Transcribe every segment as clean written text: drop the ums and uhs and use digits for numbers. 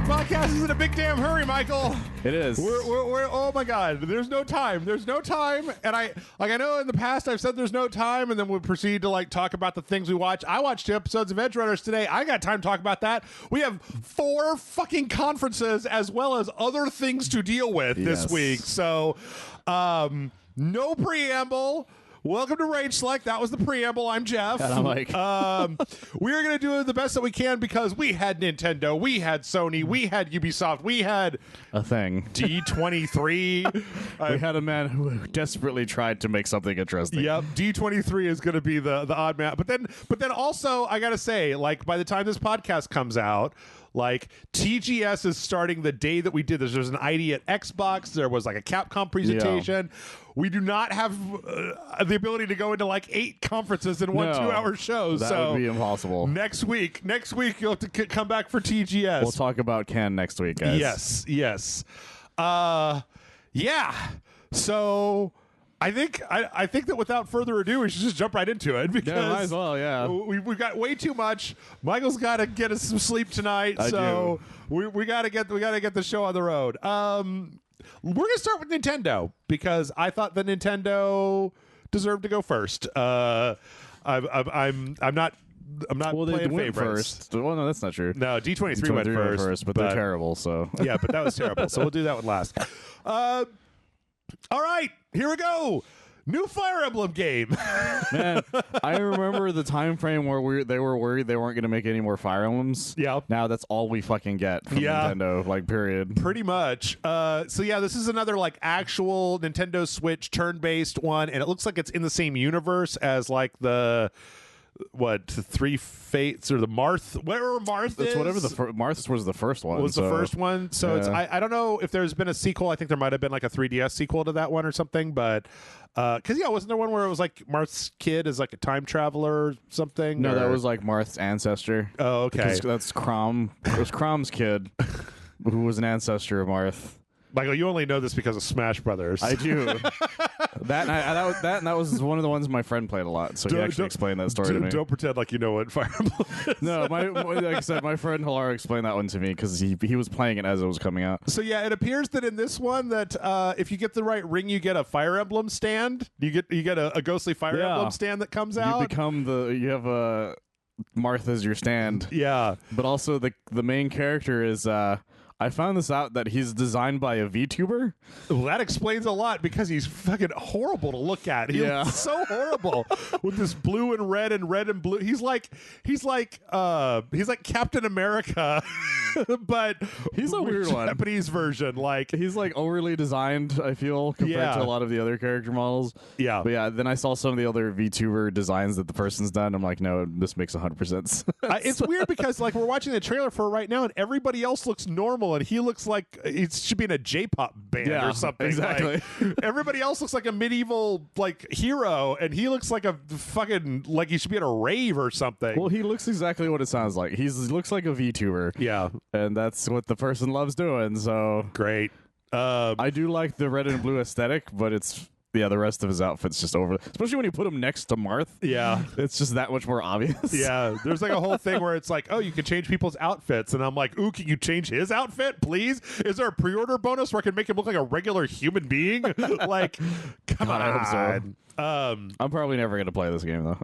Podcast is in a big damn hurry, Michael. It is. We're oh my god, there's no time. There's no time. And I know in the past I've said there's no time, and then we proceed to talk about the things we watch. I watched 2 episodes of Edge Runners today. I got time to talk about that. We have 4 fucking conferences as well as other things to deal with this week. So no preamble. Welcome to RageSelect. That was the preamble. I'm Jeff. And I'm Mike. We're going to do the best that we can because we had Nintendo, we had Sony, we had Ubisoft, we had a thing. D23. We had a man who desperately tried to make something interesting. Yep, D23 is going to be the odd man. But then also, I got to say, by the time this podcast comes out, TGS is starting the day that we did this. There's an ID at Xbox. There was a Capcom presentation. Yeah. We do not have the ability to go into 8 conferences in one 2-hour show. That would be impossible. Next week you'll have to come back for TGS. We'll talk about Ken next week, guys. Yes. Yeah. So I think that without further ado, we should just jump right into it because might as well. Yeah, we've got way too much. Michael's got to get us some sleep tonight, so we got to get the show on the road. We're gonna start with Nintendo because I thought that Nintendo deserved to go first. I'm not playing favorites. First. Well, no, that's not true. No, D23 went first, but they're terrible. So yeah, but that was terrible. So we'll do that one last. All right, here we go. New Fire Emblem game. Man, I remember the time frame where they were worried they weren't going to make any more Fire Emblems. Yeah. Now that's all we fucking get from Nintendo, period. Pretty much. So yeah, this is another actual Nintendo Switch turn-based one, and it looks like it's in the same universe as the Three Fates or the Marth, wherever Marth is. It's whatever Marth was the first one. Was the first one. So it's I don't know if there's been a sequel. I think there might have been a 3DS sequel to that one or something, but because wasn't there one where it was Marth's kid is a time traveler or something? No, that was Marth's ancestor. Oh, okay. Because that's Chrom. It was Chrom's kid who was an ancestor of Marth. Michael, you only know this because of Smash Brothers. I do. that was one of the ones my friend played a lot, so he actually explained that story to me. Don't pretend like you know what Fire Emblem is. No, like I said, my friend Hilar explained that one to me because he was playing it as it was coming out. So yeah, it appears that in this one that if you get the right ring, you get a Fire Emblem stand. You get a ghostly Fire Emblem stand that comes out. You have a Marth as your stand. Yeah, but also the main character is. I found this out that he's designed by a VTuber. Well, that explains a lot because he's fucking horrible to look at. He's so horrible with this blue and red and blue. He's like Captain America, but he's a weird one. Japanese version. He's overly designed, I feel, compared to a lot of the other character models. Yeah. But yeah, then I saw some of the other VTuber designs that the person's done. I'm like, no, this makes 100% sense. It's weird because we're watching the trailer for it right now and everybody else looks normal. And he looks like he should be in a J-pop band or something. Exactly. Everybody else looks like a medieval hero, and he looks like a fucking he should be at a rave or something. Well, he looks exactly what it sounds like. He looks like a VTuber. Yeah, and that's what the person loves doing. So great. I do like the red and blue aesthetic, but it's. Yeah, the rest of his outfit's just over. Especially when you put him next to Marth. Yeah. It's just that much more obvious. Yeah. There's a whole thing where it's oh, you can change people's outfits. And I'm like, ooh, can you change his outfit, please? Is there a pre-order bonus where I can make him look like a regular human being? Come on. I hope so. I'm probably never going to play this game, though.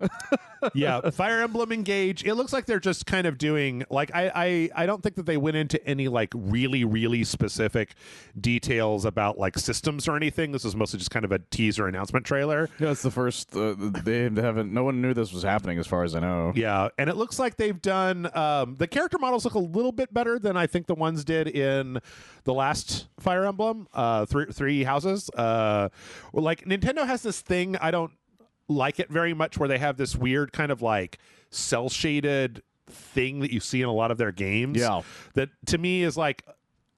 Yeah, Fire Emblem Engage. It looks like they're just kind of doing I don't think that they went into any really really specific details about systems or anything. This is mostly just kind of a teaser announcement trailer. Yeah, it's the first. They haven't. No one knew this was happening, as far as I know. Yeah, and it looks like they've done the character models look a little bit better than I think the ones did in the last Fire Emblem. Three houses. Nintendo has this thing. I don't like it very much where they have this weird kind of cell shaded thing that you see in a lot of their games. Yeah, that to me is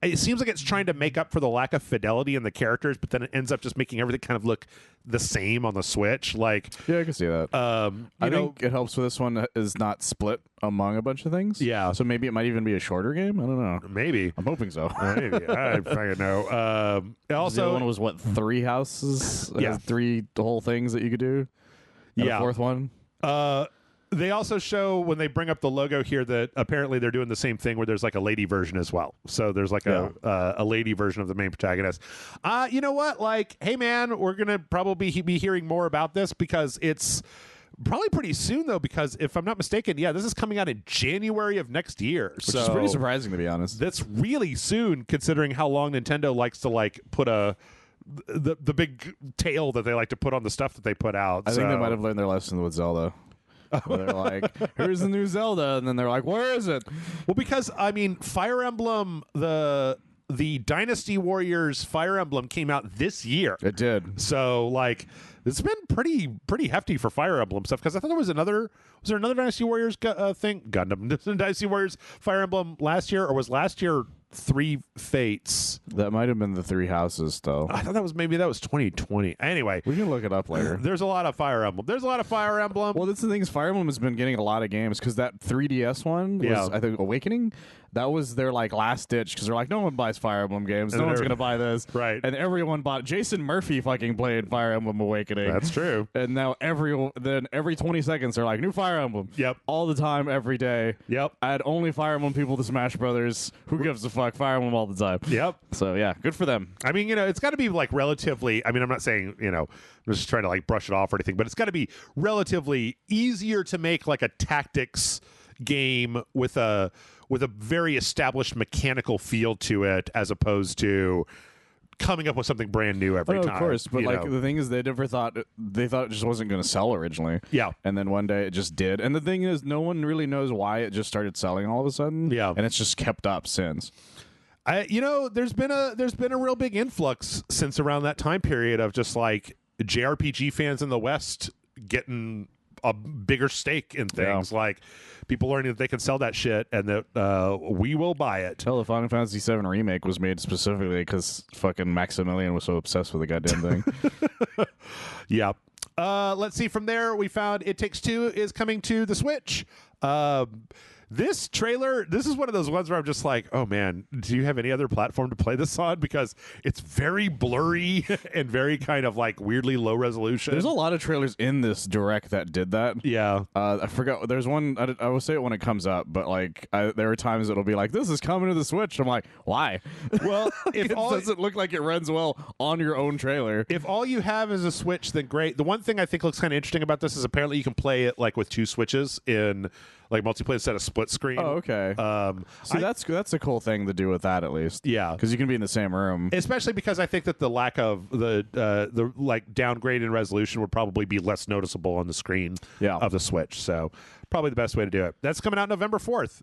it seems like it's trying to make up for the lack of fidelity in the characters, but then it ends up just making everything kind of look the same on the Switch. Yeah, I can see that. I think it helps with this one is not split among a bunch of things. Yeah. So maybe it might even be a shorter game. I don't know. Maybe. I'm hoping so. Maybe. I fucking know. Also, the other one was 3 houses? Yeah. 3 whole things that you could do? And yeah. The 4th one? They also show when they bring up the logo here that apparently they're doing the same thing where there's like a lady version as well. So there's like a lady version of the main protagonist. You know what? Like, hey man, we're gonna probably be hearing more about this because it's probably pretty soon though. Because if I'm not mistaken, this is coming out in January of next year. Which is pretty surprising, to be honest. That's really soon considering how long Nintendo likes to like put the big tail that they like to put on the stuff that they put out. I think they might have learned their lesson with Zelda. Where they're like, here's the new Zelda, and then they're like, where is it? Well, because I mean, Fire Emblem, the Dynasty Warriors Fire Emblem came out this year. It did. So like, it's been pretty hefty for Fire Emblem stuff. Because I thought there was another Dynasty Warriors thing, Gundam Dynasty Warriors Fire Emblem last year, or was last year Three Fates? That might have been the Three Houses, though. I thought that was 2020. Anyway, we can look it up later. There's a lot of Fire Emblem. Well, that's the thing is Fire Emblem has been getting a lot of games because that 3DS one was, I think, Awakening. That was their like last ditch because they're like, no one buys Fire Emblem games. No one's gonna buy this, right? And everyone bought. Jason Murphy fucking played Fire Emblem Awakening. That's true. And now every 20 seconds they're like, new Fire Emblem. Yep. All the time, every day. Yep. Add only Fire Emblem people to Smash Brothers. Who gives a fuck? Fire Emblem all the time. Yep. So yeah, good for them. I mean, it's got to be like relatively. I mean, I'm not saying I'm just trying to like brush it off or anything, but it's got to be relatively easier to make like a tactics game with a very established mechanical feel to it as opposed to coming up with something brand new every time. Of course, but the thing is, they thought it just wasn't going to sell originally. Yeah, and then one day it just did. And the thing is, no one really knows why it just started selling all of a sudden. Yeah, and it's just kept up since. There's been a real big influx since around that time period of just like JRPG fans in the West getting a bigger stake in things, like people learning that they can sell that shit and that we will buy it. Hell, the Final Fantasy VII Remake was made specifically because fucking Maximilian was so obsessed with the goddamn thing. Yeah. Let's see. From there, we found It Takes Two is coming to the Switch. This trailer, this is one of those ones where I'm just like, oh man, do you have any other platform to play this on? Because it's very blurry and very kind of like weirdly low resolution. There's a lot of trailers in this direct that did that. Yeah. I forgot. There's one, I will say it when it comes up, but like there are times it'll be like, this is coming to the Switch. I'm like, why? Well, if it doesn't look like it runs well on your own trailer. If all you have is a Switch, then great. The one thing I think looks kind of interesting about this is apparently you can play it like with two Switches in like multiplayer instead of split screen. Oh, okay. See, that's a cool thing to do with that, at least. Yeah, because you can be in the same room. Especially because I think that the lack of the like downgrade in resolution would probably be less noticeable on the screen of the Switch. So probably the best way to do it. That's coming out November 4th.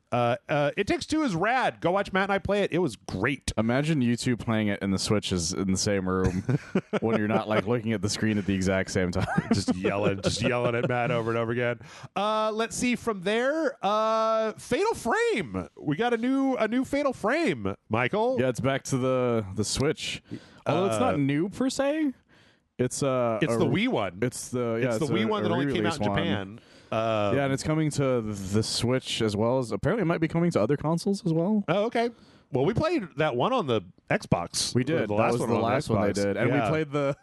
It Takes Two is rad. Go watch Matt and I play it. It was great. Imagine you two playing it and the Switch is in the same room when you're not like looking at the screen at the exact same time. just yelling at Matt over and over again. Let's see from there. Fatal Frame. We got a new Fatal Frame, Michael. Yeah, it's back to the Switch. Although it's not new per se. It's the Wii one. It's the Wii one that only came out in Japan. Yeah, and it's coming to the Switch as well as apparently it might be coming to other consoles as well. Oh, okay. Well, we played that one on the Xbox. We did. That was the last one they did, and we played the.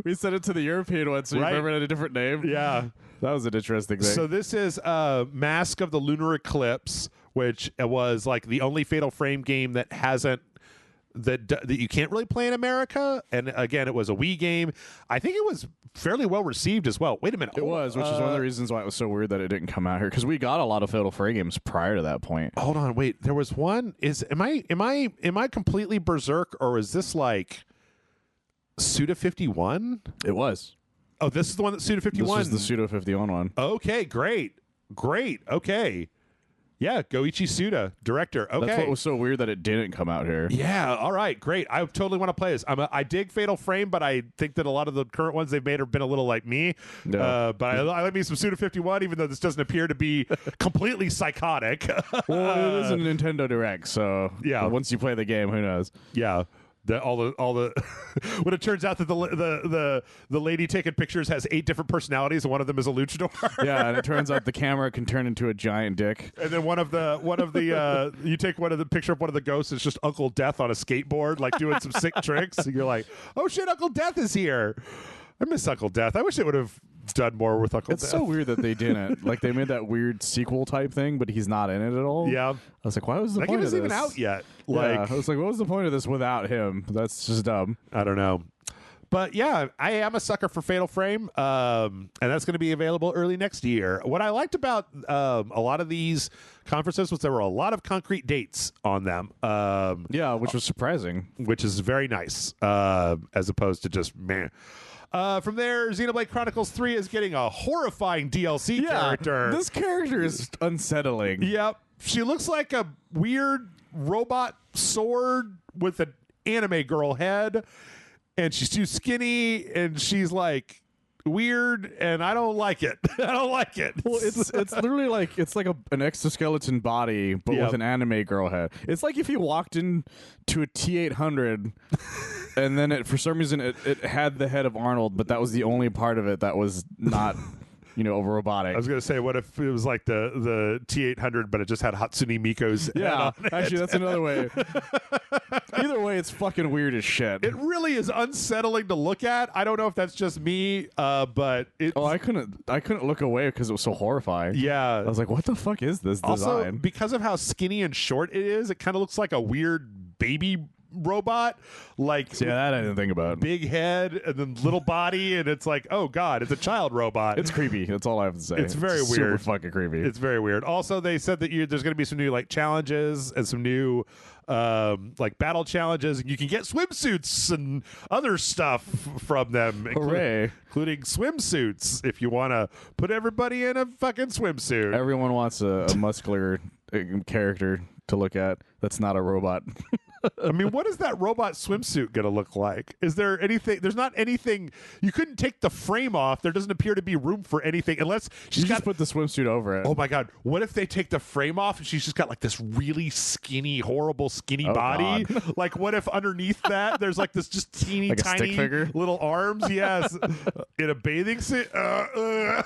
We sent it to the European one, so you remember it had a different name. Yeah, that was an interesting thing. So this is Mask of the Lunar Eclipse, which was like the only Fatal Frame game that hasn't. That you can't really play in America, and again, it was a Wii game. I think it was fairly well received as well. Wait a minute, it was, which is one of the reasons why it was so weird that it didn't come out here because we got a lot of Fatal Frame games prior to that point. Hold on, wait, there was one. Am I completely berserk, or is this like Suda 51? It was. Oh, this is the one that Suda 51. This was the Suda 51 one. Okay, great. Okay. Yeah, Goichi Suda, director. Okay. That's what was so weird that it didn't come out here. Yeah, all right, great. I totally want to play this. I dig Fatal Frame, but I think that a lot of the current ones they've made have been a little like me. No. But I like me some Suda 51, even though this doesn't appear to be completely psychotic. Well, it is a Nintendo Direct, so yeah. Once you play the game, who knows? Yeah. All the when it turns out that the lady taking pictures has 8 different personalities and one of them is a luchador. Yeah, and it turns out the camera can turn into a giant dick. And then one of the you take one of the picture of one of the ghosts, it's just Uncle Death on a skateboard, like doing some sick tricks. And you're like, oh shit, Uncle Death is here. I miss Uncle Death. I wish they would have done more with Uncle It's Death. so weird that they didn't. Like, they made that weird sequel type thing, but he's not in it at all. Yeah. I was like, why was the That point game of isn't this? even out yet. Yeah, I was like, what was the point of this without him? That's just dumb. I don't know. But yeah, I am a sucker for Fatal Frame, and that's going to be available early next year. What I liked about a lot of these conferences was there were a lot of concrete dates on them. Yeah, which was surprising. Which is very nice, as opposed to just meh. From there, Xenoblade Chronicles 3 is getting a horrifying DLC character. This character is unsettling. Yep. She looks like a weird robot sword with an anime girl head, and she's too skinny, and she's like weird, and I don't like it. I don't like it. Well, it's literally like an exoskeleton body, but with an anime girl head. It's like if you walked into a T800, and then for some reason it had the head of Arnold, but that was the only part of it that was not. Over robotic. I was going to say, what if it was like the T800, but it just had Hatsune Miiko's head on it? Actually, that's another way. Either way, it's fucking weird as shit. It really is unsettling to look at. I don't know if that's just me, but it. Oh, I couldn't look away because it was so horrifying. Yeah, I was like, what the fuck is this design? Also, because of how skinny and short it is, it kind of looks like a weird baby robot, like that I didn't think about. Big head and then little body, and it's like, oh god, it's a child robot. It's creepy. That's all I have to say. It's very weird. Super fucking creepy. It's very weird. Also, they said that there's going to be some new like challenges and some new like battle challenges. You can get swimsuits and other stuff from them. Hooray! Including swimsuits if you want to put everybody in a fucking swimsuit. Everyone wants a muscular character to look at that's not a robot. I mean, what is that robot swimsuit going to look like? Is there anything? There's not anything. You couldn't take the frame off. There doesn't appear to be room for anything unless she's just put the swimsuit over it. Oh my god! What if they take the frame off and she's just got like this really skinny, horrible, skinny body? Like, what if underneath that there's like this just teeny like tiny little arms? Yes, in a bathing suit. No,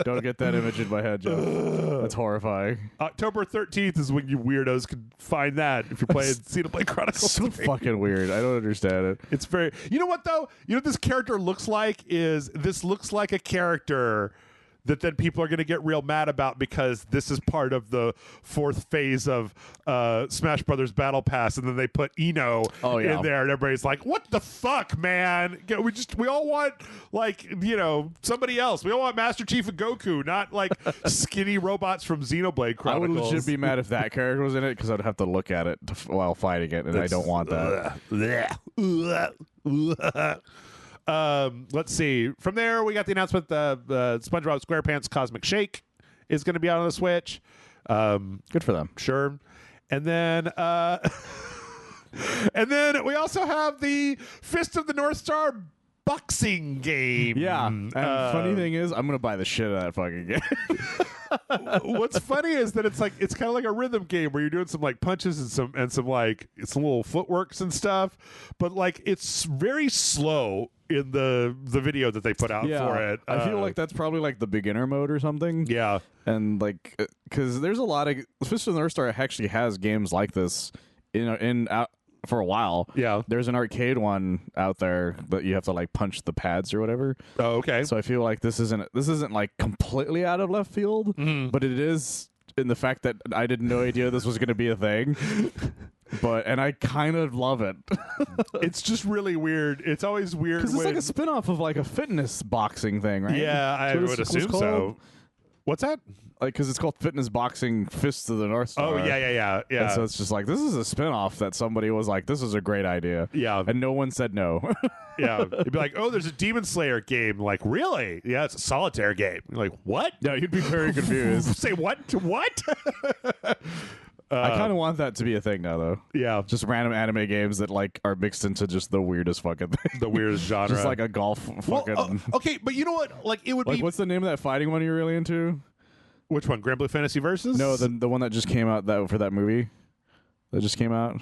don't get that image in my head, Joe. That's horrifying. October 13th is when you weirdos can find that if you're playing Xenoblade Chronicles. So fucking weird. I don't understand it. It's very. You know what though? You know what this character looks like looks like a character that then people are going to get real mad about because this is part of the fourth phase of Smash Brothers Battle Pass, and then they put Eno in there, and everybody's like, "What the fuck, man? We all want like somebody else. We all want Master Chief and Goku, not like skinny robots from Xenoblade Chronicles." I would legit be mad if that character was in it because I'd have to look at it while fighting it, and I don't want that. Let's see. From there, we got the announcement that SpongeBob SquarePants Cosmic Shake is going to be out on the Switch. Good for them. Sure. And then, we also have the Fist of the North Star boxing game. Yeah. And funny thing is, I'm going to buy the shit out of that fucking game. What's funny is that it's kind of like a rhythm game where you're doing some like punches and some like some little footworks and stuff, but like it's very slow in the video that they put out for it. I feel like that's probably like the beginner mode or something. Yeah. And like, because there's a lot of, Fist of the North Star actually has games like this out for a while. Yeah. There's an arcade one out there that you have to like punch the pads or whatever. Oh, okay. So I feel like this isn't like completely out of left field, but it is in the fact that I had no idea this was going to be a thing. And I kind of love it. It's just really weird. It's always weird because it's like a spin-off of like a fitness boxing thing, right? Yeah, I would assume so. What's that? Like, because it's called Fitness Boxing Fists of the North Star. Oh, yeah. And so it's just like, this is a spin-off that somebody was like, this is a great idea. Yeah. And no one said no. Yeah. You'd be like, oh, there's a Demon Slayer game. Like, really? Yeah, it's a solitaire game. You're like, what? Yeah, you'd be very confused. Say what? What? I kind of want that to be a thing now, though. Yeah. Just random anime games that like are mixed into just the weirdest fucking thing. The weirdest genre. Just like a golf fucking... Well, okay, but you know what? Like, it would like, be... what's the name of that fighting one you're really into? Which one? Grand Blue Fantasy Versus? No, the one that just came out for that movie. That just came out.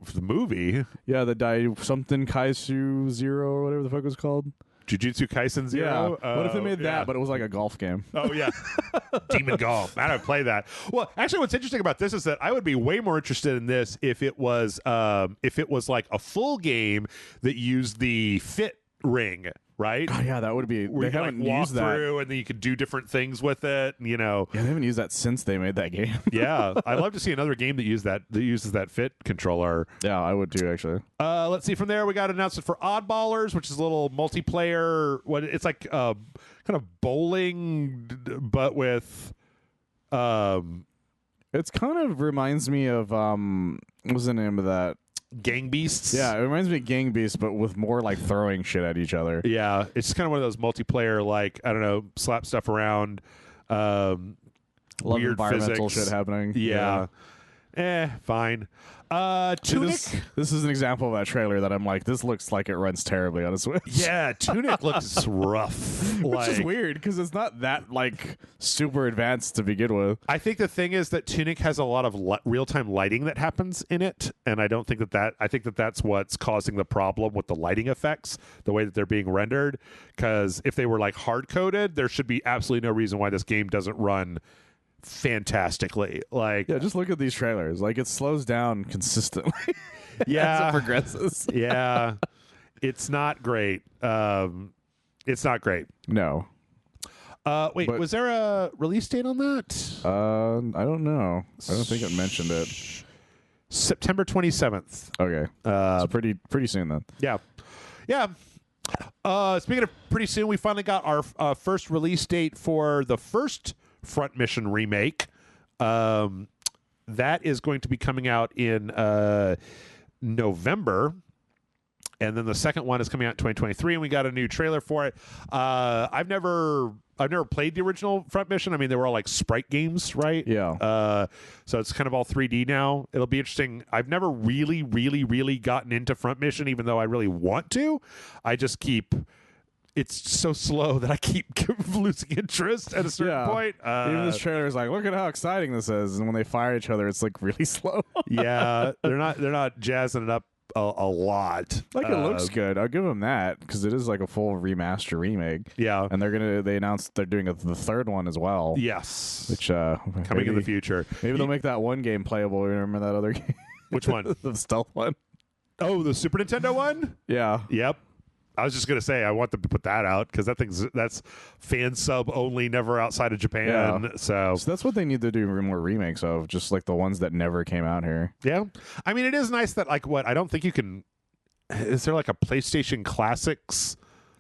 For the movie? Yeah, the something Kaiju Zero or whatever the fuck it was called. Jujutsu Kaisen Zero? Yeah. What if they made that, but it was like a golf game? Oh, yeah. Demon Golf. I don't play that. Well, actually, what's interesting about this is that I would be way more interested in this if it was like a full game that used the fit ring right? Oh, yeah, that would be. Where They you haven't can, like, walk used that. through and then you can do different things with it. You know, Yeah, they haven't used that since they made that game. yeah, I'd love to see another game that uses that Fit controller. Yeah, I would too, actually. Let's see. From there, we got an announcement for Oddballers, which is a little multiplayer. It's like kind of bowling, but with It's kind of reminds me of what was the name of that? Gang Beasts. Yeah, it reminds me of Gang Beasts, but with more like throwing shit at each other. Yeah, it's kind of one of those multiplayer, like, I don't know, slap stuff around. Love Weird environmental physics. shit happening. Yeah. Fine. Tunic. This is an example of that trailer that I'm like, this looks like it runs terribly on a Switch. Yeah, Tunic looks rough. Which is weird because it's not that like super advanced to begin with. I think the thing is that Tunic has a lot of real-time lighting that happens in it, and I don't think I think that's what's causing the problem with the lighting effects, the way that they're being rendered. Because if they were like hard-coded, there should be absolutely no reason why this game doesn't run fantastically. Like, Yeah, just look at these trailers. Like it slows down consistently yeah, as it progresses. yeah, it's not great. It's not great. No. Wait, was there a release date on that? I don't know. I don't think it mentioned it. September 27th. Okay. So pretty soon then. Yeah. Yeah. Speaking of pretty soon, we finally got our first release date for the first Front Mission remake. That is going to be coming out in November. And then the second one is coming out in 2023, and we got a new trailer for it. I've never played the original Front Mission. I mean, they were all like sprite games, right? Yeah. So it's kind of all 3D now. It'll be interesting. I've never really, really, really gotten into Front Mission, even though I really want to. I just keep... It's so slow that I keep losing interest at a certain point. Even this trailer is like, look at how exciting this is, and when they fire each other, it's like really slow. Yeah, they're not jazzing it up a lot. Like it looks good. I'll give them that because it is like a full remaster remake. Yeah, and they announced they're doing the third one as well. Yes, which coming in the future. Maybe they'll make that one game playable. Remember that other game? Which one? The stealth one. Oh, the Super Nintendo one. Yeah. Yep. I was just gonna say I want them to put that out because that's fan sub only, never outside of Japan. Yeah. So that's what they need to do more remakes of, just like the ones that never came out here. Yeah, I mean it is nice that like I don't think you can. Is there like a PlayStation Classics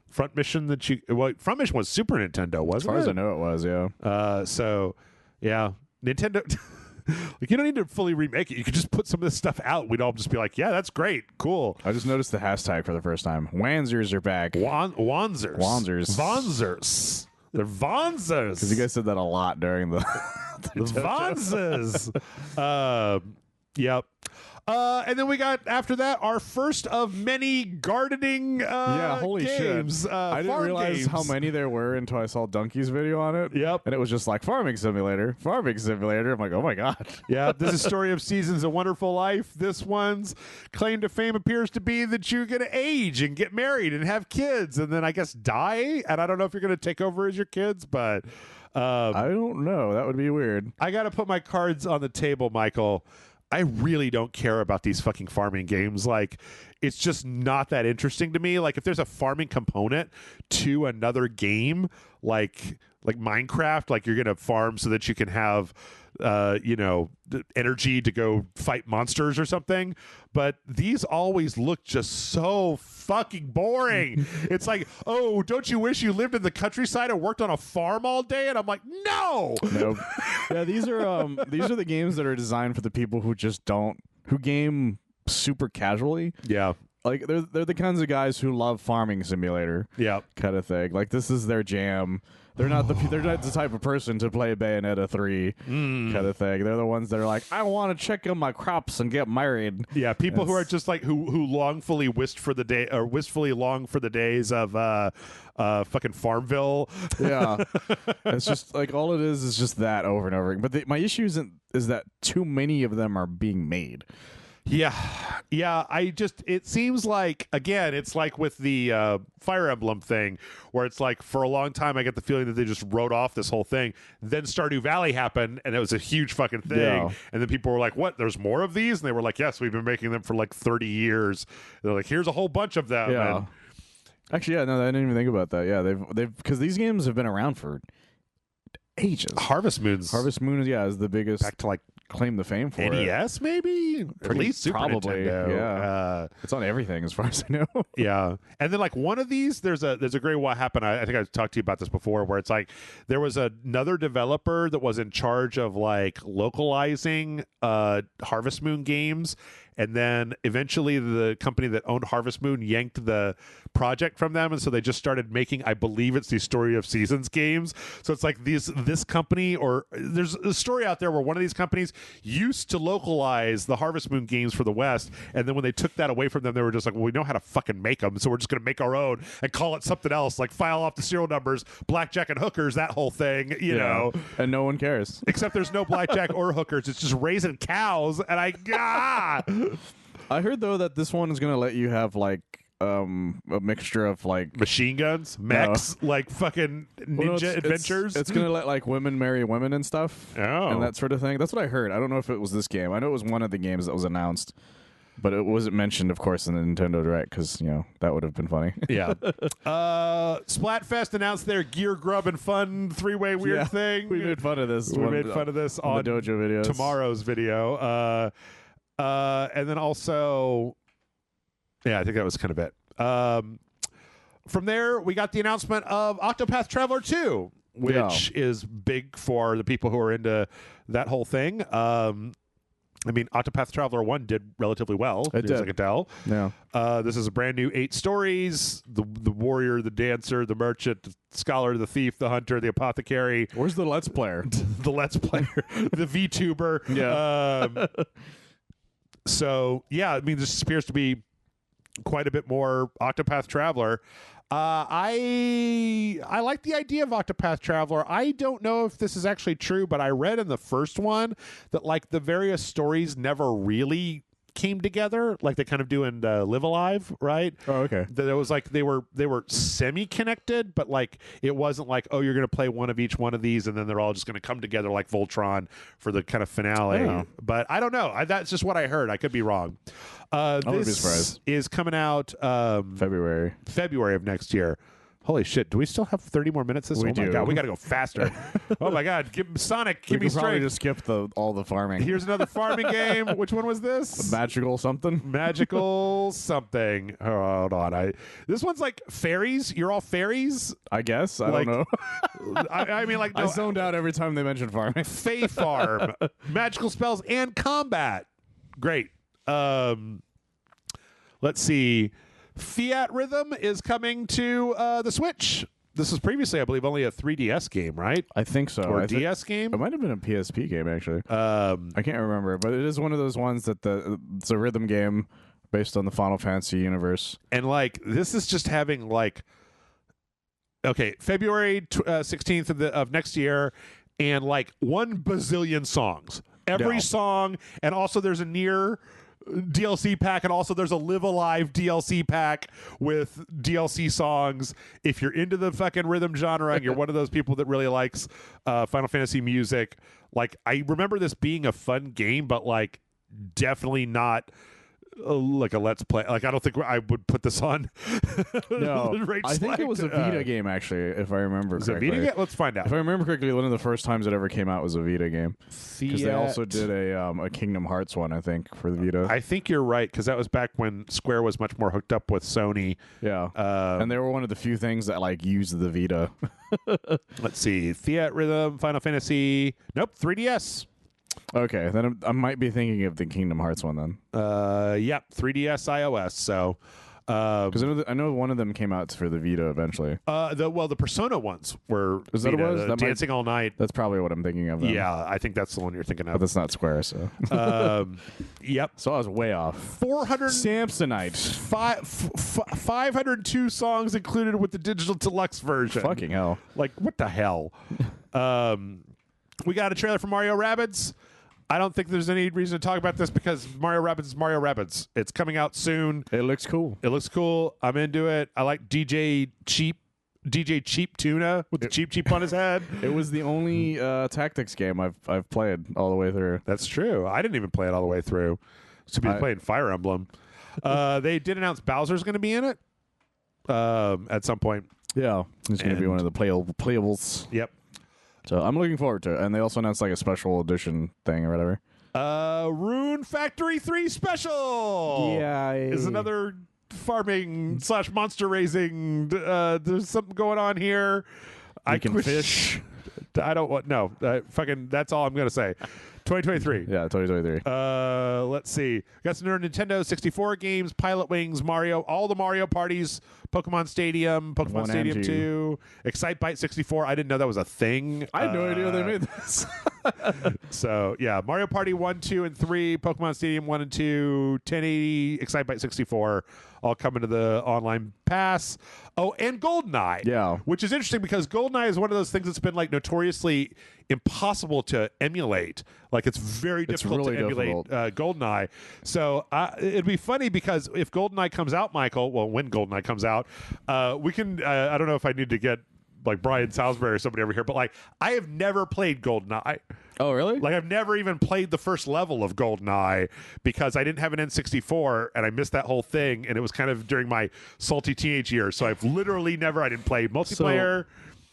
Front Mission that you? Well, Front Mission was Super Nintendo, wasn't it? As far as I know, it was. Yeah. So yeah, Nintendo. Like you don't need to fully remake it. You could just put some of this stuff out. We'd all just be like, "Yeah, that's great, cool." I just noticed the hashtag for the first time. Wanzers are back. Wanzers. They're Vonzers. Because you guys said that a lot during the the Vonzers. Yep. And then we got after that our first of many gardening holy games. Shit. I didn't realize games. how many there were until I saw Donkey's video on it. Yep. And it was just like farming simulator. I'm like, oh my God. Yeah, this is Story of Seasons, A Wonderful Life. This one's claim to fame appears to be that you're going to age and get married and have kids and then I guess die. And I don't know if you're going to take over as your kids, but I don't know. That would be weird. I got to put my cards on the table, Michael. I really don't care about these fucking farming games. Like, it's just not that interesting to me. Like, if there's a farming component to another game, like Minecraft, like you're gonna farm so that you can have, the energy to go fight monsters or something. But these always look just so fucking boring. It's like, oh, don't you wish you lived in the countryside and worked on a farm all day? And I'm like, no. Nope. Yeah, these are the games that are designed for the people who who game super casually. Yeah. Like they're the kinds of guys who love farming simulator. Yeah. Kind of thing. Like this is their jam. They're not the type of person to play Bayonetta 3 kind of thing. They're the ones that are like, I want to check on my crops and get married. Yeah, people who are just like who longfully wistfully long for the days of fucking Farmville. Yeah, it's just like all it is just that over and over again. But my issue is that too many of them are being made. Yeah. It seems like, again, it's like with the Fire Emblem thing, where it's like for a long time I get the feeling that they just wrote off this whole thing. Then Stardew Valley happened, and it was a huge fucking thing. Yeah. And then people were like, what, there's more of these? And they were like, yes, we've been making them for like 30 years. They're like, here's a whole bunch of them. Yeah. And Actually, yeah, no, I didn't even think about that. Yeah, they've because these games have been around for ages. Harvest Moon, is the biggest. back to like claim the fame for it. NES, maybe at least Super probably, Nintendo. yeah. It's on everything as far as I know. Yeah, and then like one of these, there's a great what happened. I think I talked to you about this before, where it's like there was another developer that was in charge of like localizing Harvest Moon games, and then eventually the company that owned Harvest Moon yanked the project from them, and so they just started making, I believe it's the Story of Seasons games. So it's like this company, or there's a story out there where one of these companies used to localize the Harvest Moon games for the West, and then when they took that away from them, they were just like, well, we know how to fucking make them, so we're just going to make our own and call it something else, like file off the serial numbers, blackjack and hookers, that whole thing, you know. And no one cares. Except there's no blackjack or hookers. It's just raising cows, and I heard though that this one is going to let you have like a mixture of like machine guns, mechs, like fucking ninja adventures. It's going to let like women marry women and stuff, and that sort of thing. That's what I heard. I don't know if it was this game. I know it was one of the games that was announced, but it wasn't mentioned, of course, in the Nintendo Direct because that would have been funny. Yeah. Splatfest announced their Gear Grub and Fun three-way weird thing. We made fun of this. We made fun of this on the Dojo videos. Tomorrow's video. And then also, I think that was kind of it. From there, we got the announcement of Octopath Traveler 2, which is big for the people who are into that whole thing. I mean, Octopath Traveler 1 did relatively well, as I can tell. Yeah. This is a brand new 8 stories. The warrior, the dancer, the merchant, the scholar, the thief, the hunter, the apothecary. Where's the Let's Player? The Let's Player. The VTuber. Yeah. So, yeah, I mean, this appears to be quite a bit more Octopath Traveler. I like the idea of Octopath Traveler. I don't know if this is actually true, but I read in the first one that like the various stories never really came together like they kind of do in Live Alive, right? Oh, okay. That it was like they were semi-connected, but like it wasn't like, oh, you're going to play one of each one of these and then they're all just going to come together like Voltron for the kind of finale. Yeah. But I don't know. That's just what I heard. I could be wrong. This is coming out February of next year. Holy shit, do we still have 30 more minutes this? We my do. God, we got to go faster. Oh my God, Sonic, give me strength. Probably just skip all the farming. Here's another farming game. Which one was this? Magical something? Magical something. Hold on. This one's like fairies. You're all fairies? I guess. I don't know. I mean, like, no, I zoned out every time they mentioned farming. Fae Farm. Magical spells and combat. Great. Let's see. Fiat Rhythm is coming to the Switch. This was previously, I believe, only a 3DS game, right? I think so. Or a DS game? It might have been a PSP game, actually. I can't remember, but it is one of those ones that it's a rhythm game based on the Final Fantasy universe. And, like, this is just having, like, okay, February 16th of next year, and, like, 1 bazillion songs. Every song, and also there's a Nier DLC pack, and also there's a Live Alive DLC pack with DLC songs. If you're into the fucking rhythm genre and you're one of those people that really likes Final Fantasy music, like, I remember this being a fun game, but like definitely not like a Let's Play. Like, I don't think I would put this on. No, I think it was a Vita game, actually, if I remember correctly. Is it a Vita game? Let's find out. If I remember correctly, one of the first times it ever came out was a Vita game. Because they also did a Kingdom Hearts one, I think, for the Vita. I think you're right, because that was back when Square was much more hooked up with Sony. Yeah. And they were one of the few things that, like, used the Vita. Let's see. Fiat Rhythm, Final Fantasy. Nope, 3DS. Okay, then I might be thinking of the Kingdom Hearts one then. Yep, 3DS iOS. So, because I know one of them came out for the Vita eventually. The Persona ones were Is that Vita, what it was? Dancing All Night. That's probably what I'm thinking of. Then. Yeah, I think that's the one you're thinking of. But that's not Square, so. Yep. So I was way off. 400 Samsonite. 502 songs included with the digital deluxe version. Fucking hell! Like, what the hell? We got a trailer for Mario Rabbids. I don't think there's any reason to talk about this because Mario Rabbids is Mario Rabbids. It's coming out soon. It looks cool. I'm into it. I like DJ Cheap Tuna with the cheap on his head. It was the only tactics game I've played all the way through. That's true. I didn't even play it all the way through. To be playing Fire Emblem. They did announce Bowser's going to be in it. at some point. Yeah, it's going to be one of the playables. Yep. So I'm looking forward to it. And they also announced like a special edition thing or whatever. Rune Factory 3 Special. Yeah, is another farming / monster raising. There's something going on here. You can fish. I don't want fucking. That's all I'm gonna say. 2023. Yeah, 2023. Let's see. Got some Nintendo 64 games, Pilot Wings, Mario, all the Mario parties, Pokemon Stadium, Pokemon Stadium 2, Excitebike 64. I didn't know that was a thing. I had no idea they made this. So, yeah, Mario Party 1, 2, and 3, Pokemon Stadium 1 and 2, 1080, Excitebike 64, all coming to the online pass. Oh, and GoldenEye. Yeah. Which is interesting because GoldenEye is one of those things that's been like notoriously impossible to emulate. Like it's very difficult really to emulate GoldenEye. So it'd be funny because if GoldenEye comes out, Michael, well, when GoldenEye comes out, we can, I don't know if I need to get like Brian Salisbury or somebody over here, but like I have never played GoldenEye. Oh, really? Like I've never even played the first level of GoldenEye because I didn't have an N64 and I missed that whole thing, and it was kind of during my salty teenage years. So I've literally never. I didn't play multiplayer.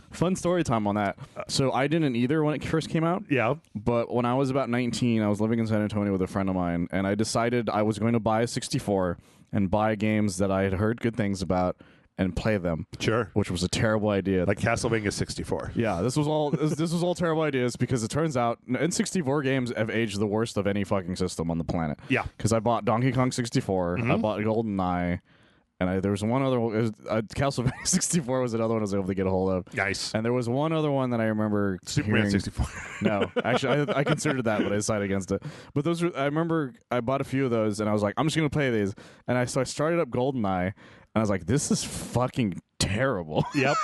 Fun story time on that. So I didn't either when it first came out. Yeah. But when I was about 19, I was living in San Antonio with a friend of mine, and I decided I was going to buy a 64 and buy games that I had heard good things about and play them. Sure. Which was a terrible idea. Like Castlevania 64. Yeah, this was all terrible ideas because it turns out N64 games have aged the worst of any fucking system on the planet. Yeah. Because I bought Donkey Kong 64, I bought GoldenEye, and there was one other one. Castlevania 64 was another one I was able to get a hold of. Nice. And there was one other one that I remember Superman 64. No, actually, I considered that, but I decided against it. But those were, I remember I bought a few of those, and I was like, I'm just going to play these. And so I started up GoldenEye, and I was like, this is fucking terrible. Yep.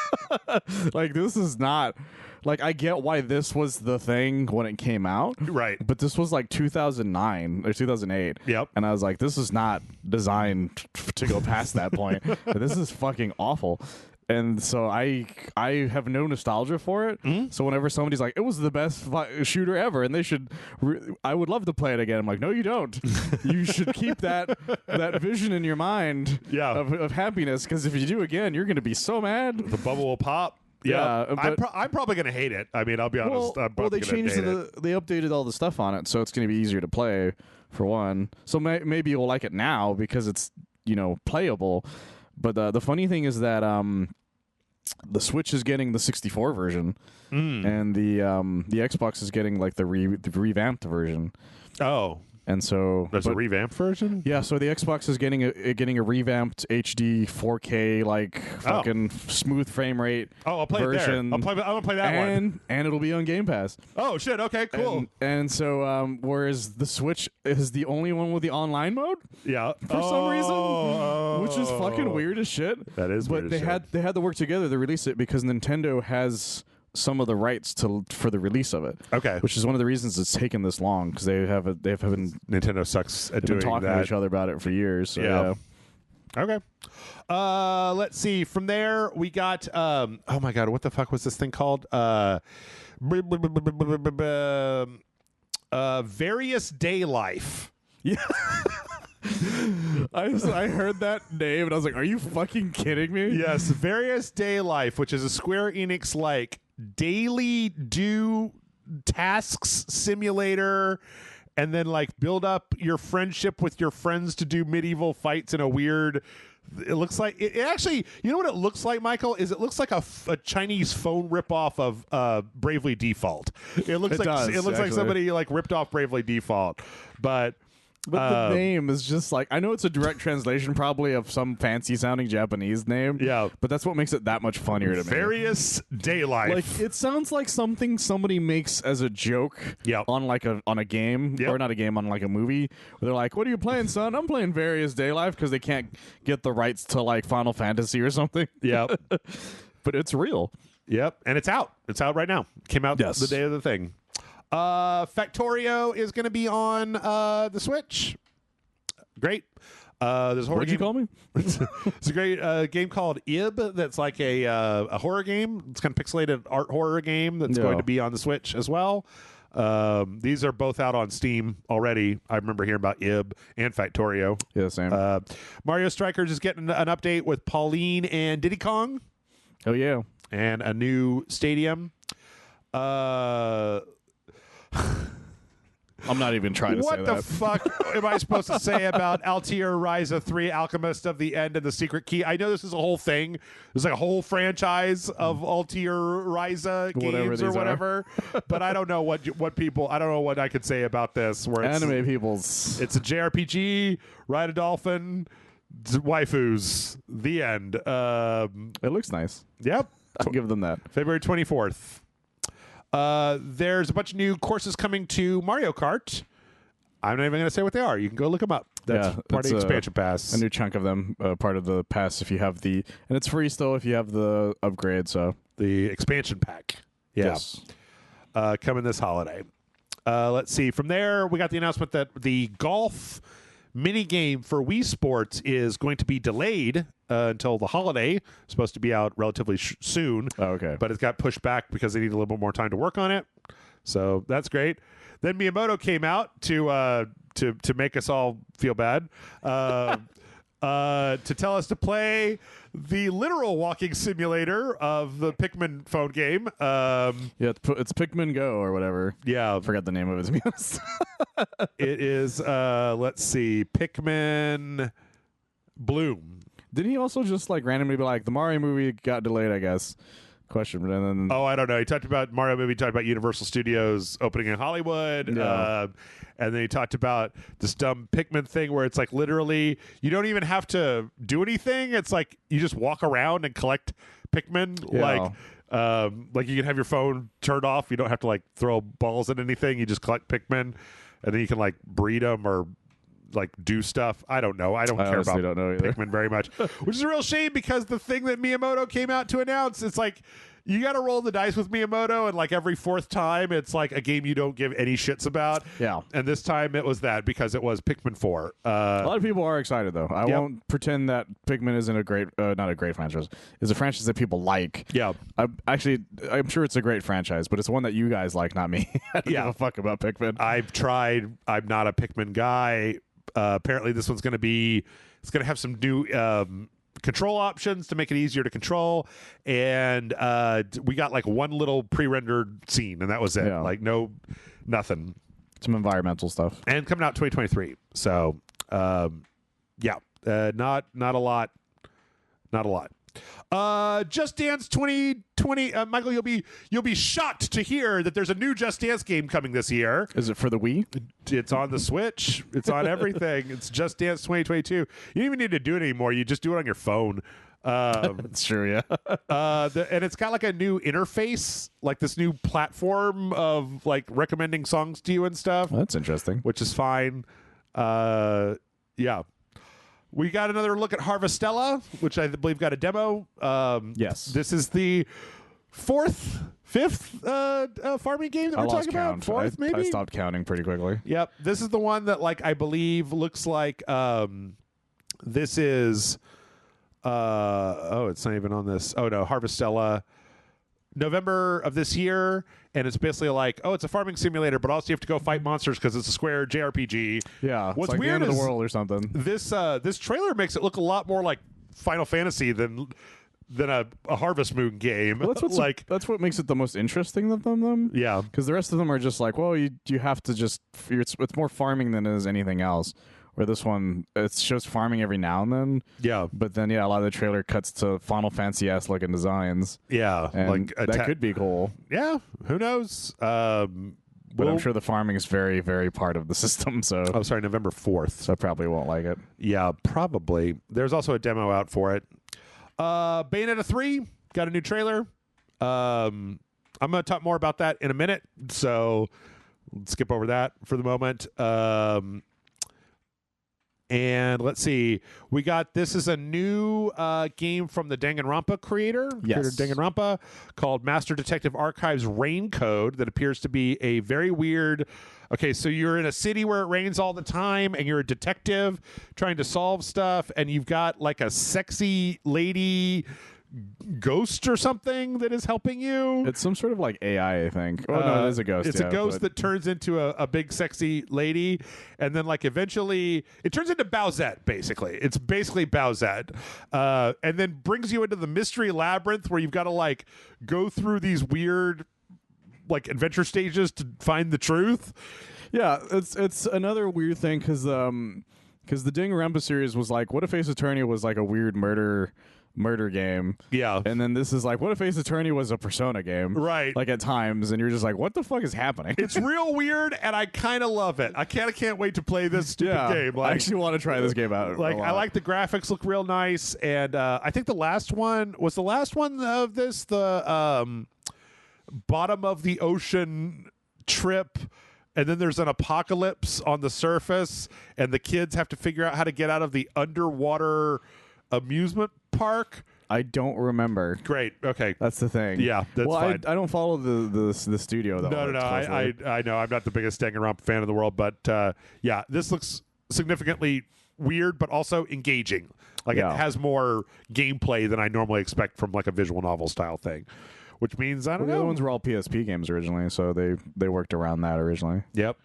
Like, this is not... Like, I get why this was the thing when it came out. Right. But this was like 2009 or 2008. Yep. And I was like, this is not designed to go past that point. This is fucking awful. And so I have no nostalgia for it. Mm-hmm. So whenever somebody's like, it was the best shooter ever, and they should, I would love to play it again. I'm like, no, you don't. You should keep that vision in your mind of happiness, because if you do again, you're going to be so mad. The bubble will pop. Yeah, I'm probably going to hate it. I mean, I'll be honest. They changed they updated all the stuff on it, so it's going to be easier to play, for one. So maybe you'll like it now because it's, playable. But the funny thing is that the Switch is getting the 64 version, and the Xbox is getting like the revamped version. Oh. And so there's a revamped version? Yeah, so the Xbox is getting a revamped HD 4K like fucking smooth frame rate. Oh, I'll play version. it there. I'll play that one. And it'll be on Game Pass. Oh shit, okay, cool. And so whereas the Switch is the only one with the online mode? Yeah. For some reason. Which is fucking weird as shit. That is weird. But they had to work together to release it because Nintendo has some of the rights for the release of it. Okay. Which is one of the reasons it's taken this long, because they've been Nintendo sucks at doing talking that. to each other about it for years. So yeah. Okay. Let's see. From there, we got. Oh my god, what the fuck was this thing called? Various Day Life. Yeah. I heard that name and I was like, are you fucking kidding me? Yes, Various Day Life, which is a Square Enix like daily do tasks simulator, and then like build up your friendship with your friends to do medieval fights in a weird. It looks like it actually. You know what it looks like, Michael? Is it looks like a Chinese phone ripoff of Bravely Default. It looks like somebody like ripped off Bravely Default, but the name is just like, I know it's a direct translation probably of some fancy sounding Japanese name. Yeah. But that's what makes it that much funnier to me. Various Day Life. Like, it sounds like something somebody makes as a joke on a game, or not a game, on like a movie, where they're like, what are you playing, son? I'm playing Various Day Life, because they can't get the rights to like Final Fantasy or something. Yep. But it's real. Yep. And it's out. It's out right now. Came out the day of the thing. Factorio is going to be on the Switch. Great. There's a horror What'd you call me? It's a great game called Ib that's like a horror game. It's kind of pixelated art horror game that's going to be on the Switch as well. These are both out on Steam already. I remember hearing about Ib and Factorio. Yeah, same. Mario Strikers is getting an update with Pauline and Diddy Kong. Oh, yeah. And a new stadium. I'm not even trying to say that. What the fuck am I supposed to say about Altair Ryza 3 Alchemist of the End and the Secret Key? I know this is a whole thing. There's like a whole franchise of Altair Ryza games or whatever. But I don't know what I don't know what I could say about this. Where it's, anime peoples. It's a JRPG, ride a dolphin, waifus, the end. It looks nice. Yep. I'll give them that. February 24th. There's a bunch of new courses coming to Mario Kart. I'm not even going to say what they are. You can go look them up. That's part of the expansion pass. A new chunk of them, part of the pass if you have the... And it's free still if you have the upgrade, so... The expansion pack. Yeah. Yes. Coming this holiday. Let's see. From there, we got the announcement that the golf mini game for Wii Sports is going to be delayed until the holiday. It's supposed to be out relatively soon. Oh, okay. But it's got pushed back because they need a little bit more time to work on it. So that's great. Then Miyamoto came out to make us all feel bad. To tell us to play the literal walking simulator of the Pikmin phone game. Yeah, it's Pikmin Go or whatever. Yeah. I forgot the name of it, to be honest. It is, let's see, Pikmin Bloom. Didn't he also just like randomly be like, the Mario movie got delayed, I guess? Question, but then... Oh, I don't know. He talked about Mario movie, talked about Universal Studios opening in Hollywood. Yeah. And then he talked about this dumb Pikmin thing where it's like literally you don't even have to do anything. It's like you just walk around and collect Pikmin. Yeah. Like you can have your phone turned off. You don't have to like throw balls at anything. You just collect Pikmin, and then you can like breed them or like do stuff. I don't know. I don't care about Pikmin very much, which is a real shame because the thing that Miyamoto came out to announce, it's like you got to roll the dice with Miyamoto, and like every fourth time it's like a game you don't give any shits about. Yeah. And this time it was that because it was Pikmin 4. A lot of people are excited though. I won't pretend that Pikmin isn't a great, not a great franchise. It's a franchise that people like. Yeah. I'm sure it's a great franchise, but it's one that you guys like, not me. I don't give a fuck about Pikmin. I've tried. I'm not a Pikmin guy. Apparently this one's going to have some new control options to make it easier to control, and we got like one little pre-rendered scene, and that was it. Yeah. Like nothing. Some environmental stuff, and coming out 2023. So not a lot. Just Dance 2020. Michael, you'll be shocked to hear that there's a new Just Dance game coming this year. Is it for the Wii? It's on the Switch. It's on everything. It's Just Dance 2022. You don't even need to do it anymore. You just do it on your phone. That's true, yeah. And it's got like a new interface, like this new platform of like recommending songs to you and stuff. That's interesting. Which is fine. Yeah. We got another look at Harvestella, which I believe got a demo. Yes. This is the fifth farming game that we're talking about. Fourth, maybe? I stopped counting pretty quickly. Yep. This is the one that, like, I believe looks like this is... it's not even on this. Oh, no. Harvestella. November of this year, and it's basically like, it's a farming simulator, but also you have to go fight monsters because it's a square JRPG. Yeah, what's like weird the end is of the world or something. This trailer makes it look a lot more like Final Fantasy than a Harvest Moon game. Well, that's what makes it the most interesting of them. Yeah, because the rest of them are just like, well, you have to just it's more farming than it is anything else. Where this one, it shows farming every now and then. Yeah. But then, a lot of the trailer cuts to Final Fantasy-ass looking designs. Yeah. And that could be cool. Yeah. Who knows? But I'm sure the farming is very, very part of the system. So. Oh, sorry, November 4th. So I probably won't like it. Yeah, probably. There's also a demo out for it. Bayonetta 3 got a new trailer. I'm going to talk more about that in a minute. So let's skip over that for the moment. And let's see, this is a new game from the Danganronpa creator of Danganronpa, called Master Detective Archives Rain Code, that appears to be a very weird... Okay, so you're in a city where it rains all the time, and you're a detective trying to solve stuff, and you've got like a sexy lady ghost or something that is helping you. It's some sort of like AI, I think. Oh no, it is a ghost. It's a ghost that turns into a big sexy lady, and then like eventually it turns into Bowsette. Basically, it's basically Bowsette, and then brings you into the mystery labyrinth where you've got to like go through these weird like adventure stages to find the truth. Yeah, it's another weird thing because the Danganronpa series was like, what if Ace Attorney was like a weird murder game, Yeah, and then this is like, what if Ace Attorney was a Persona game, right? Like at times, and you're just like, what the fuck is happening? It's real weird, and I kind of love it. I can't wait to play this stupid game. Like, I actually want to try this game out. Like, I like the graphics, look real nice, and I think the last one of this, the bottom of the ocean trip. And then there's an apocalypse on the surface, and the kids have to figure out how to get out of the underwater amusement park. I don't remember. Great. Okay. That's the thing. Yeah, that's fine. I don't follow the studio though. No. I know. I'm not the biggest Danganronpa fan in the world, but yeah, this looks significantly weird, but also engaging. Like it has more gameplay than I normally expect from like a visual novel style thing. Which means, I don't know. The other ones were all PSP games originally, so they worked around that originally. Yep.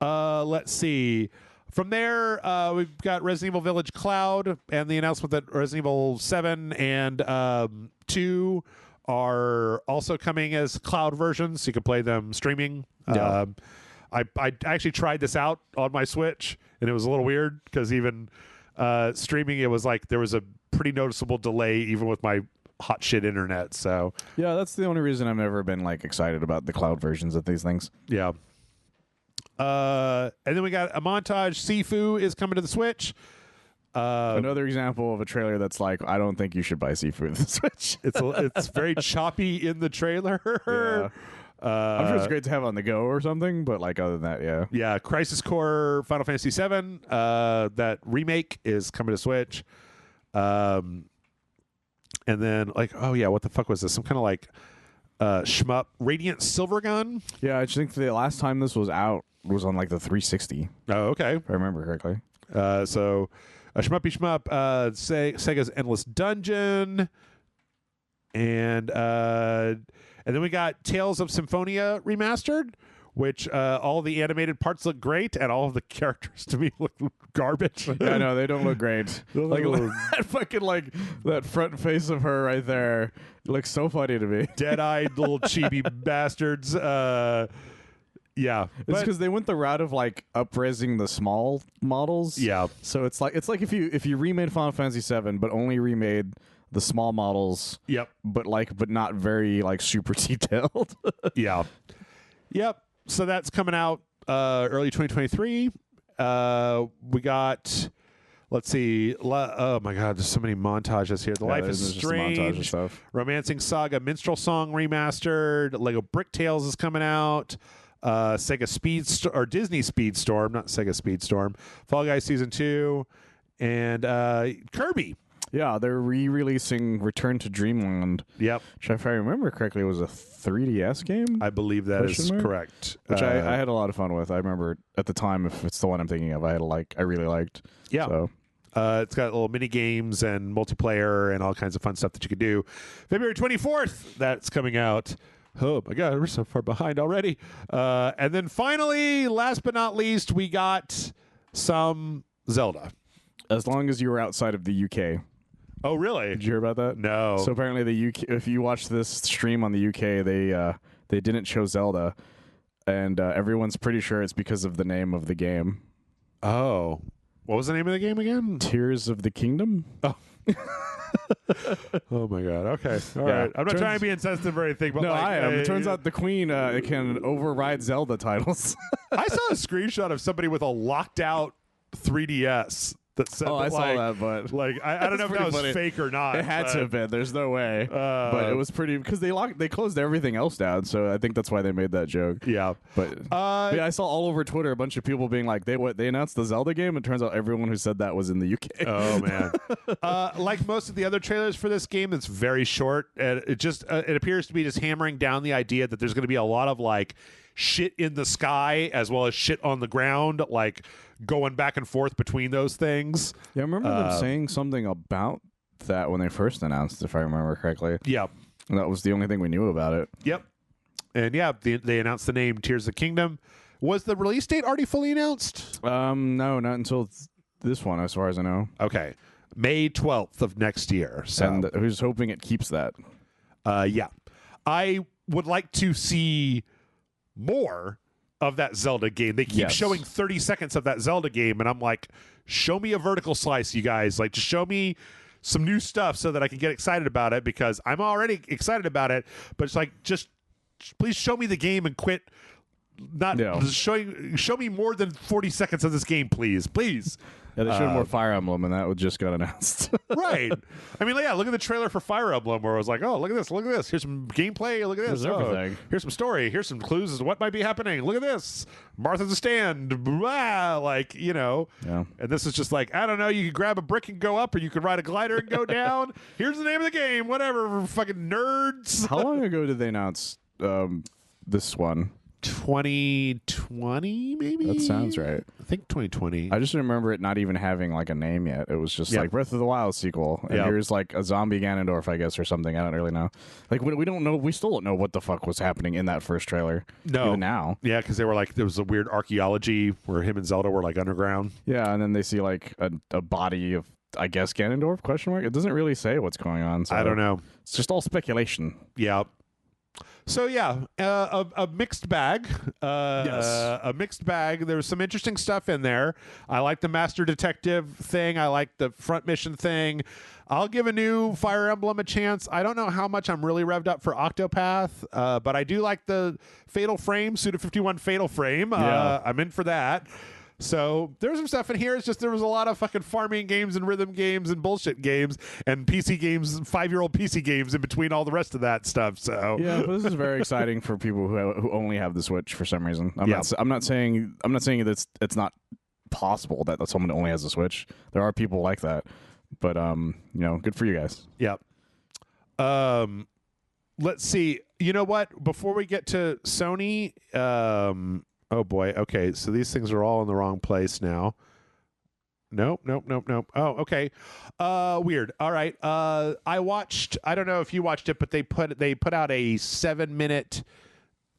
Let's see. From there, we've got Resident Evil Village Cloud and the announcement that Resident Evil 7 and 2 are also coming as cloud versions, so you can play them streaming. Yeah. I actually tried this out on my Switch, and it was a little weird because even streaming, it was like there was a pretty noticeable delay even with my hot shit internet. So yeah, that's the only reason I've never been like excited about the cloud versions of these things. Yeah. And then we got a montage. Sifu is coming to the Switch. Another example of a trailer that's like, I don't think you should buy Sifu with the Switch. It's very choppy in the trailer. Yeah. I'm sure it's great to have on the go or something, but like other than that, yeah. Yeah, Crisis Core Final Fantasy VII, that remake is coming to Switch. And then, like, oh yeah, what the fuck was this? Some kind of like shmup. Radiant Silvergun. Yeah, I think the last time this was out was on like the 360. Oh, okay. If I remember correctly. So a shmuppy shmup. Sega's Endless Dungeon, and then we got Tales of Symphonia remastered, which all the animated parts look great, and all of the characters to me look garbage. Yeah, no, they don't look great. Like that fucking like that front face of her right there looks so funny to me. Dead-eyed little chibi bastards. Yeah, it's because they went the route of like upraising the small models. Yeah, so it's like if you remade Final Fantasy VII, but only remade the small models. Yep. But not very like super detailed. Yeah. Yep. So that's coming out early 2023. We got, let's see. Oh my God, there's so many montages here. The Life is Strange, Romancing Saga Minstrel Song remastered. Lego Brick Tales is coming out. Sega Disney Speedstorm, not Sega Speedstorm. Fall Guys Season 2, and Kirby. Yeah, they're re-releasing Return to Dreamland. Yep. Which, if I remember correctly, was a 3DS game? I believe that is correct. Which I had a lot of fun with. I remember at the time, if it's the one I'm thinking of, I really liked. Yeah. So. It's got little mini games and multiplayer and all kinds of fun stuff that you could do. February 24th, that's coming out. Oh my God, we're so far behind already. And then finally, last but not least, we got some Zelda. As long as you were outside of the UK. Oh, really? Did you hear about that? No. So apparently the UK, if you watch this stream on the UK, they didn't show Zelda, and everyone's pretty sure it's because of the name of the game. Oh. What was the name of the game again? Tears of the Kingdom? Oh. Oh my God. Okay. All right. I'm not trying to be insensitive or anything, but no, like, I am. It turns out the Queen can override Zelda titles. I saw a screenshot of somebody with a locked out 3DS that said, I saw that, but like I don't know if that was funny. fake or not. It had to have been. There's no way. But it was pretty because they closed everything else down. So I think that's why they made that joke. Yeah. But yeah, I saw all over Twitter a bunch of people being like, they announced the Zelda game, and it turns out everyone who said that was in the UK. Oh man. Like most of the other trailers for this game, it's very short, and it appears to be just hammering down the idea that there's going to be a lot of like shit in the sky as well as shit on the ground, like going back and forth between those things. Yeah, I remember them saying something about that when they first announced, if I remember correctly. Yep. And that was the only thing we knew about it. Yep. And yeah, they announced the name Tears of the Kingdom. Was the release date already fully announced? No, not until this one, as far as I know. Okay. May 12th of next year. So. And who's hoping it keeps that? Yeah. I would like to see more of that Zelda game. They keep showing 30 seconds of that Zelda game, and I'm like, show me a vertical slice, you guys. Like, just show me some new stuff so that I can get excited about it, because I'm already excited about it, but it's like, just please show me the game and quit show me more than 40 seconds of this game, please. Yeah, they showed more Fire Emblem, and that just got announced. Right. I mean, yeah, look at the trailer for Fire Emblem, where I was like, oh, look at this. Here's some gameplay. Look at this. Everything. Here's some story. Here's some clues as to what might be happening. Look at this. Martha's a stand. Blah, like, Yeah. And this is just like, I don't know, you could grab a brick and go up, or you could ride a glider and go down. Here's the name of the game. Whatever, fucking nerds. How long ago did they announce this one? 2020, maybe? That sounds right. I think 2020. I just remember it not even having like a name yet. It was just like Breath of the Wild sequel. And here's like a zombie Ganondorf, I guess, or something. I don't really know. Like, we don't know. We still don't know what the fuck was happening in that first trailer. No. Even now. Yeah, because they were like, there was a weird archaeology where him and Zelda were like underground. Yeah, and then they see like a body of, I guess, Ganondorf, question mark? It doesn't really say what's going on. So I don't know. It's just all speculation. Yeah. So yeah, a mixed bag. Yes. A mixed bag. There was some interesting stuff in there. I like the Master Detective thing. I like the front mission thing. I'll give a new Fire Emblem a chance. I don't know how much I'm really revved up for Octopath, but I do like the Fatal Frame, Suda51 Fatal Frame. I'm in for that. So there's some stuff in here. It's just there was a lot of fucking farming games and rhythm games and bullshit games and PC games, 5-year-old PC games in between all the rest of that stuff. So yeah, but this is very exciting for people who only have the Switch for some reason. I'm not saying that it's not possible that someone only has a Switch. There are people like that, but good for you guys. Yep. Let's see. You know what? Before we get to Sony, oh boy. Okay, so these things are all in the wrong place now. Nope. Oh, okay. Weird. All right. I watched. I don't know if you watched it, but they put out a 7-minute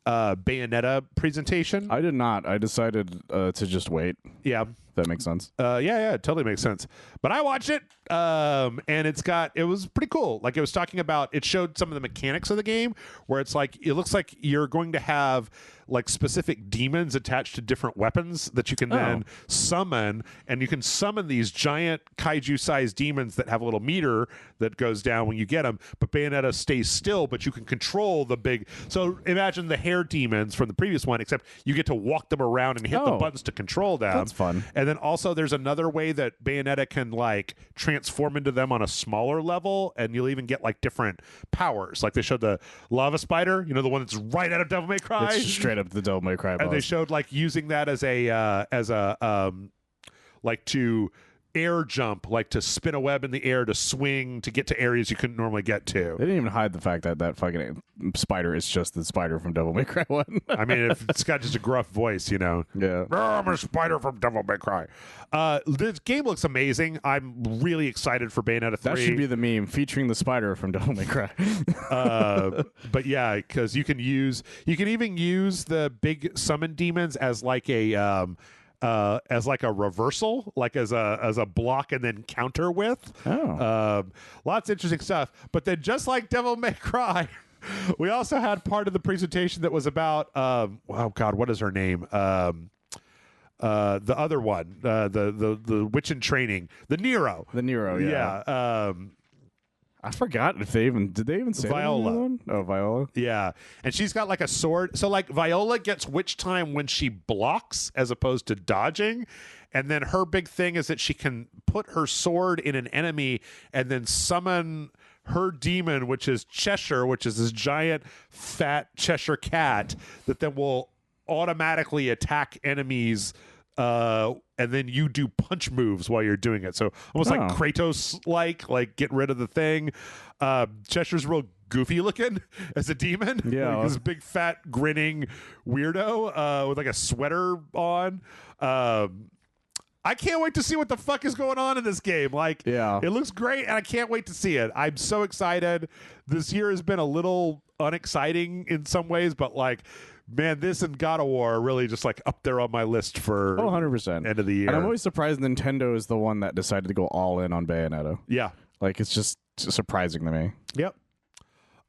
Bayonetta presentation. I did not. I decided to just wait. Yeah. That makes sense. Yeah, it totally makes sense. But I watched it, and it was pretty cool. Like, it was talking about, it showed some of the mechanics of the game, where it's like, it looks like you're going to have like specific demons attached to different weapons that you can then summon, and you can summon these giant kaiju-sized demons that have a little meter that goes down when you get them, but Bayonetta stays still, but you can control the big... So imagine the hair demons from the previous one, except you get to walk them around and hit the buttons to control them. That's fun. And then also there's another way that Bayonetta can like transform into them on a smaller level, and you'll even get like different powers. Like they showed the lava spider, the one that's right out of Devil May Cry. It's straight up the Devil May Cry boss. And they showed like using that as a like to air jump, like to spin a web in the air to swing to get to areas you couldn't normally get to. They didn't even hide the fact that fucking spider is just the spider from Devil May Cry 1. I mean, if it's got just a gruff voice, Yeah. I'm a spider from Devil May Cry. This game looks amazing. I'm really excited for Bayonetta 3. That should be the meme featuring the spider from Devil May Cry. But yeah, because you can even use the big summon demons as like a reversal, like as a block and then counter with. Lots of interesting stuff. But then just like Devil May Cry, we also had part of the presentation that was about oh god, what is her name? The other one, the witch in training, the Nero. The Nero, yeah. I forgot if did they even say Viola? One? Oh, Viola. Yeah, and she's got like a sword. So like Viola gets witch time when she blocks as opposed to dodging, and then her big thing is that she can put her sword in an enemy and then summon her demon, which is Cheshire, which is this giant fat Cheshire cat that then will automatically attack enemies. And then you do punch moves while you're doing it. So almost like Kratos, like get rid of the thing. Cheshire's real goofy looking as a demon. Yeah. Like this big fat grinning weirdo with like a sweater on. I can't wait to see what the fuck is going on in this game. Like, it looks great, and I can't wait to see it. I'm so excited. This year has been a little unexciting in some ways, but like, man, this and God of War are really just like up there on my list for 100%. End of the year. And I'm always surprised Nintendo is the one that decided to go all in on Bayonetta. Yeah. Like, it's just surprising to me. Yep.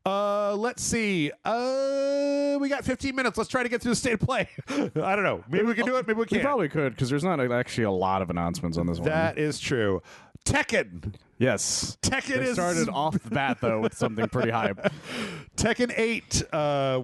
Let's see. We got 15 minutes. Let's try to get through the state of play. I don't know. Maybe we can do it. Maybe we can't. We probably could, because there's not actually a lot of announcements on this one. That is true. Tekken. Yes. Tekken is started off the bat, though, with something pretty hype. Tekken 8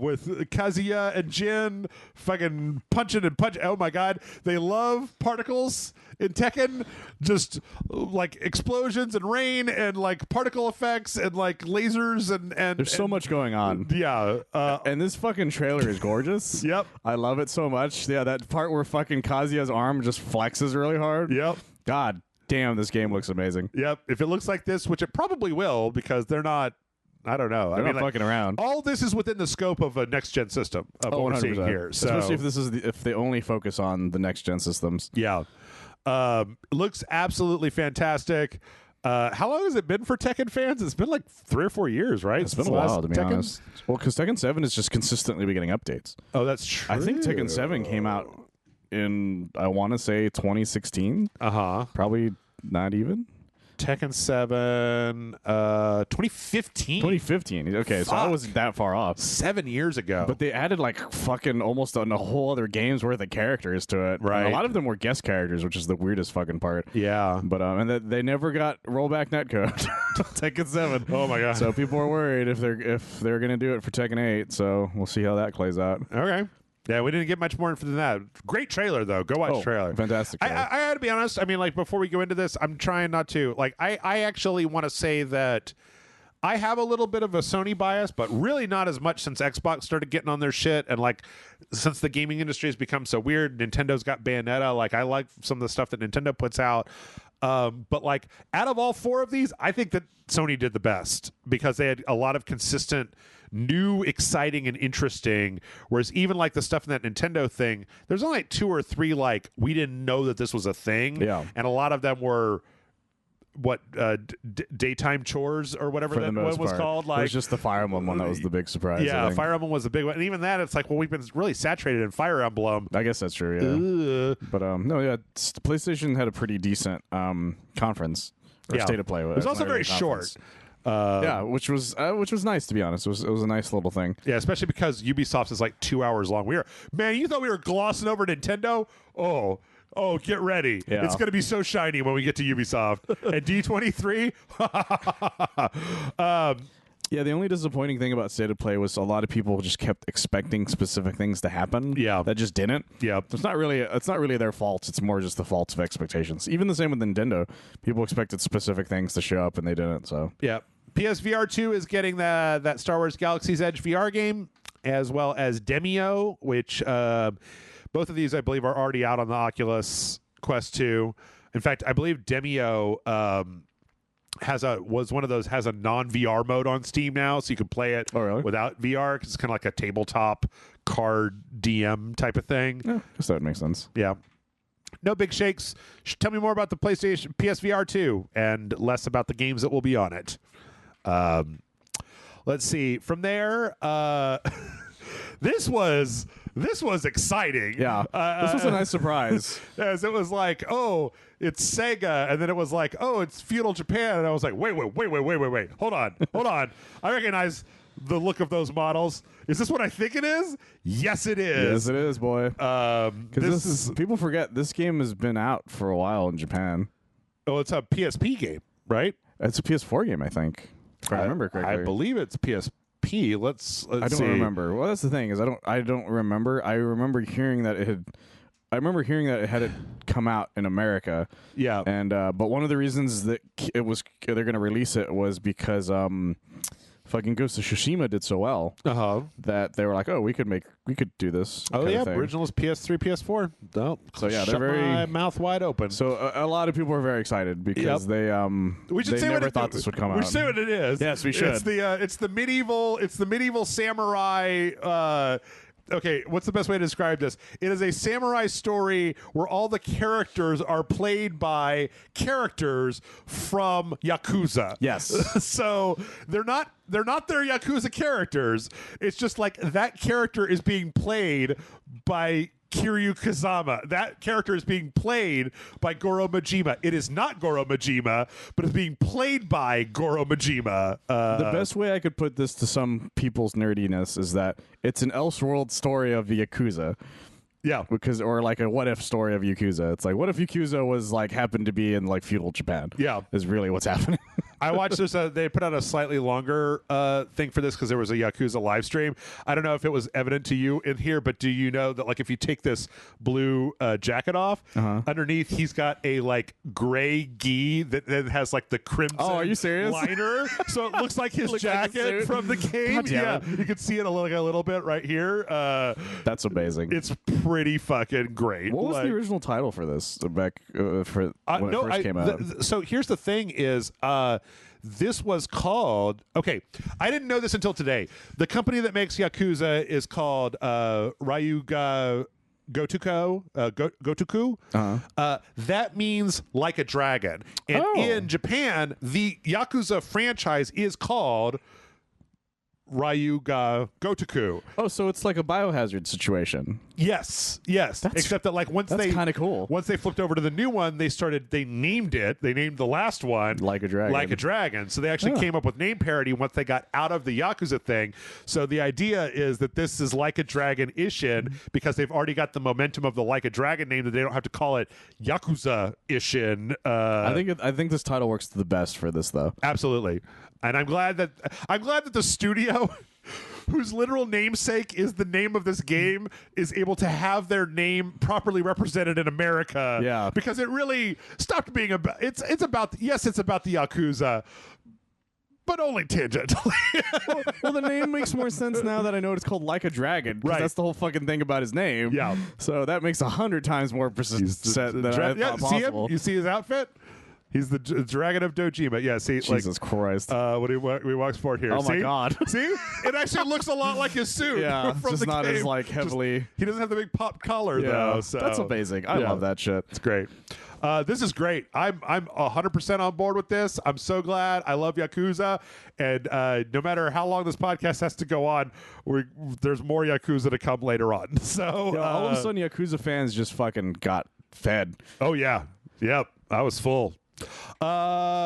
with Kazuya and Jin fucking punching and punching. Oh, my God. They love particles in Tekken. Just like explosions and rain and like particle effects and like lasers and there's so much going on. Yeah. And this fucking trailer is gorgeous. Yep. I love it so much. Yeah, that part where fucking Kazuya's arm just flexes really hard. Yep. God damn, this game looks amazing. Yep. If it looks like this, which it probably will, because they're not, I don't know. They're not fucking around. All this is within the scope of a next gen system of what we're seeing here. So. Especially if this is if they only focus on the next gen systems. Yeah. Looks absolutely fantastic. How long has it been for Tekken fans? It's been like 3 or 4 years, right? It's been a while, to be honest. Well, because Tekken 7 is just consistently getting updates. Oh, that's true. I think Tekken 7 came out in, I want to say, 2016. Probably not even. Tekken 7, 2015. 2015. Okay, so I wasn't that far off. 7 years ago. But they added like fucking almost a whole other game's worth of characters to it. Right. And a lot of them were guest characters, which is the weirdest fucking part. Yeah. But and they never got rollback netcode. Tekken 7. Oh my God. So people are worried if they're gonna do it for Tekken 8. So we'll see how that plays out. Okay. Yeah, we didn't get much more info than that. Great trailer, though. Go watch the trailer. Fantastic trailer. I got to be honest. I mean, like, before we go into this, I'm trying not to. Like, I actually want to say that I have a little bit of a Sony bias, but really not as much since Xbox started getting on their shit. And, like, since the gaming industry has become so weird, Nintendo's got Bayonetta. Like, I like some of the stuff that Nintendo puts out. But, like, out of all 4 of these, I think that Sony did the best because they had a lot of consistent new, exciting, and interesting, whereas even like the stuff in that Nintendo thing, there's only like 2 or 3 like we didn't know that this was a thing, and a lot of them were daytime chores or whatever that one was called. Like, it was just the Fire Emblem one that was the big surprise. Yeah, Fire Emblem was the big one, and even that, it's like, well, we've been really saturated in Fire Emblem. I guess that's true. Yeah, but no, yeah, PlayStation had a pretty decent conference or state of play. It was also very short. Yeah, which was nice, to be honest. It was a nice little thing. Yeah, especially because Ubisoft is like 2 hours long. Man, you thought we were glossing over Nintendo? Oh, get ready. Yeah. It's going to be so shiny when we get to Ubisoft. And D23? Yeah, the only disappointing thing about State of Play was a lot of people just kept expecting specific things to happen. Yeah. That just didn't. Yeah. It's not really their fault. It's more just the faults of expectations. Even the same with Nintendo. People expected specific things to show up and they didn't, so. Yeah. PSVR 2 is getting that Star Wars Galaxy's Edge VR game, as well as Demio, which both of these, I believe, are already out on the Oculus Quest 2. In fact, I believe Demio has a non-VR mode on Steam now, so you can play it without VR, because it's kind of like a tabletop card DM type of thing. Yeah, I guess that would make sense. Yeah. No big shakes. Tell me more about the PlayStation PSVR 2 and less about the games that will be on it. Let's see. From there, this was exciting. Yeah, this was a nice surprise. As it was like, oh, it's Sega, and then it was like, oh, it's feudal Japan, and I was like, wait, hold on. I recognize the look of those models. Is this what I think it is? Yes, it is. Yes, it is, boy. Because people forget this game has been out for a while in Japan. Oh, it's a PSP game, right? It's a PS4 game, I think. If I remember correctly. I believe it's PSP. Let's see. I don't remember. Well, that's the thing is I don't remember. I remember hearing that it had come out in America. Yeah. And but one of the reasons that they're going to release it was because fucking Ghost of Tsushima did so well that they were like, oh, we could do this. Oh yeah, originals PS3, PS4. Oh, so yeah, they're very my mouth wide open. So a lot of people are very excited because they never thought this would come out. We should say what it is. Yes, we should. It's the medieval samurai okay, what's the best way to describe this? It is a samurai story where all the characters are played by characters from Yakuza. Yes. So they're not their Yakuza characters. It's just like that character is being played by Kiryu Kazama. That character is being played by Goro Majima. It is not Goro Majima, but it's being played by Goro Majima. The best way I could put this to some people's nerdiness is that it's an Elseworld story of the Yakuza. Yeah. Or like a what if story of Yakuza. It's like, what if Yakuza was like happened to be in like feudal Japan? Yeah. Is really what's happening. I watched this. They put out a slightly longer thing for this because there was a Yakuza live stream. I don't know if it was evident to you in here, but do you know that like if you take this blue jacket off, underneath he's got a like gray gi that then has like the crimson are you serious? liner, so it looks like his Looks like a jacket suit. from the game. God damn Yeah, it. you can see it a little bit right here. That's amazing. It's pretty fucking great. What was Like, the original title for this back for when it first came out? So here's the thing is this was called, okay, I didn't know this until today. The company that makes Yakuza is called Ryuga Gotoku. That means like a dragon. And in Japan, the Yakuza franchise is called Ryuga Gotoku. Oh, so it's like a Biohazard situation. Yes. Except that like once that's they kind of cool. Once they flipped over to the new one, they named the last one Like a Dragon. So they actually came up with name parity once they got out of the Yakuza thing. So the idea is that this is Like a Dragon Ishin because they've already got the momentum of the Like a Dragon name that they don't have to call it Yakuza Ishin. I think this title works the best for this though. Absolutely. And I'm glad that the studio whose literal namesake is the name of this game is able to have their name properly represented in America. Yeah. Because it really stopped being about it's about the Yakuza, but only tangentially. Well, the name makes more sense now that I know it's called Like a Dragon. Right. That's the whole fucking thing about his name. Yeah. So that makes 100 times more percent than I thought see him? possible. You see his outfit? He's the Dragon of Dojima. Yeah, see, Jesus Christ. what do we walk forward here? Oh see? my God. See? It actually looks a lot like his suit. Yeah, from just the not as game. like heavily. He doesn't have the big pop collar though. So That's amazing. I love that shit. It's great. This is great. I'm 100% on board with this. I'm so glad. I love Yakuza, and no matter how long this podcast has to go on, there's more Yakuza to come later on. So All of a sudden, Yakuza fans just fucking got fed. oh yeah, yep. I was full.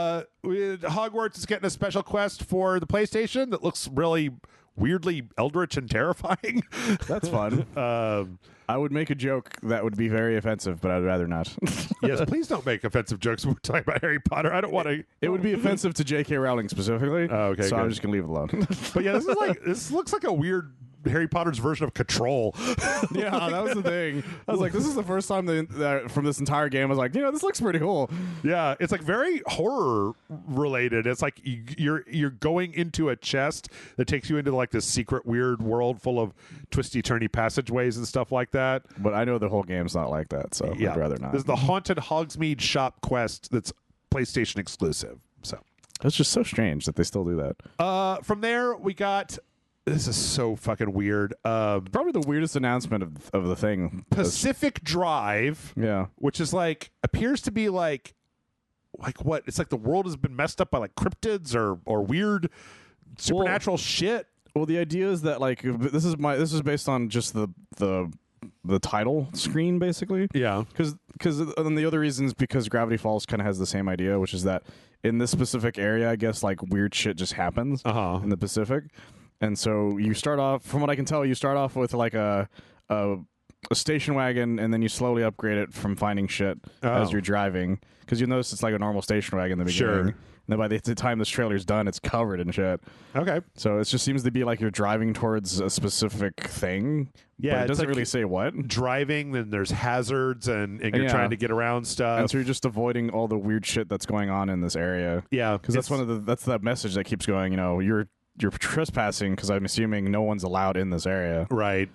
Hogwarts is getting a special quest for the PlayStation that looks really weirdly eldritch and terrifying. That's fun. I would make a joke that would be very offensive, but I'd rather not. Yes, please don't make offensive jokes when we're talking about Harry Potter. I don't want to. It would be offensive to J.K. Rowling specifically. Oh, okay, So good. I'm just gonna leave it alone. But yeah, this looks like a weird Harry Potter's version of Control. Yeah, that was the thing. I was like, this is the first time from this entire game I was like, this looks pretty cool. Yeah, it's like very horror related. It's like you're going into a chest that takes you into like this secret weird world full of twisty turny passageways and stuff like that. But I know the whole game's not like that, so Yeah, I'd rather not. This is the Haunted Hogsmeade shop quest that's PlayStation exclusive. So It's just so strange that they still do that. from there we got. This is so fucking weird. Probably the weirdest announcement of the thing. Pacific Drive. Yeah. Which is like appears to be like what? It's like the world has been messed up by like cryptids or weird supernatural shit. Well, the idea is that like this is based on just the title screen basically. Yeah. Because and the other reason is because Gravity Falls kind of has the same idea, which is that in this specific area, I guess like weird shit just happens in the Pacific. And so you start off, from what I can tell, with like a station wagon, and then you slowly upgrade it from finding shit as you're driving. Because you'll notice it's like a normal station wagon in the beginning. Sure. And then by the time this trailer's done, it's covered in shit. Okay. So it just seems to be like you're driving towards a specific thing. Yeah, but it it's doesn't like really say what. Driving, then there's hazards, and you're trying to get around stuff. And so you're just avoiding all the weird shit that's going on in this area. Yeah, Because that's that message that keeps going, you're trespassing because I'm assuming no one's allowed in this area. Right.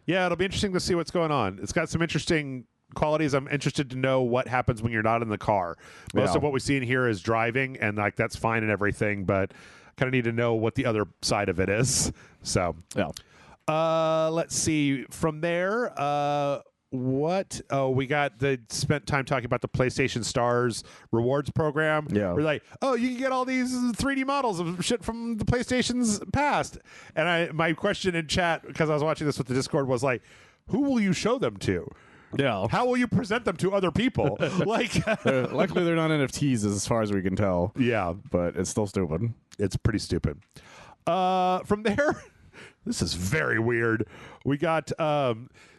Yeah, it'll be interesting to see what's going on. It's got some interesting qualities. I'm interested to know what happens when you're not in the car. Most of what we see in here is driving, and like that's fine and everything, but kind of need to know what the other side of it is. So yeah. Let's see. From there, what? Oh, we spent time talking about the PlayStation Stars rewards program. Yeah. We're like, oh, you can get all these 3D models of shit from the PlayStation's past. And my question in chat, because I was watching this with the Discord, was like, who will you show them to? Yeah. How will you present them to other people? Like, luckily they're not NFTs as far as we can tell. Yeah, but it's still stupid. It's pretty stupid. From there, this is very weird. We got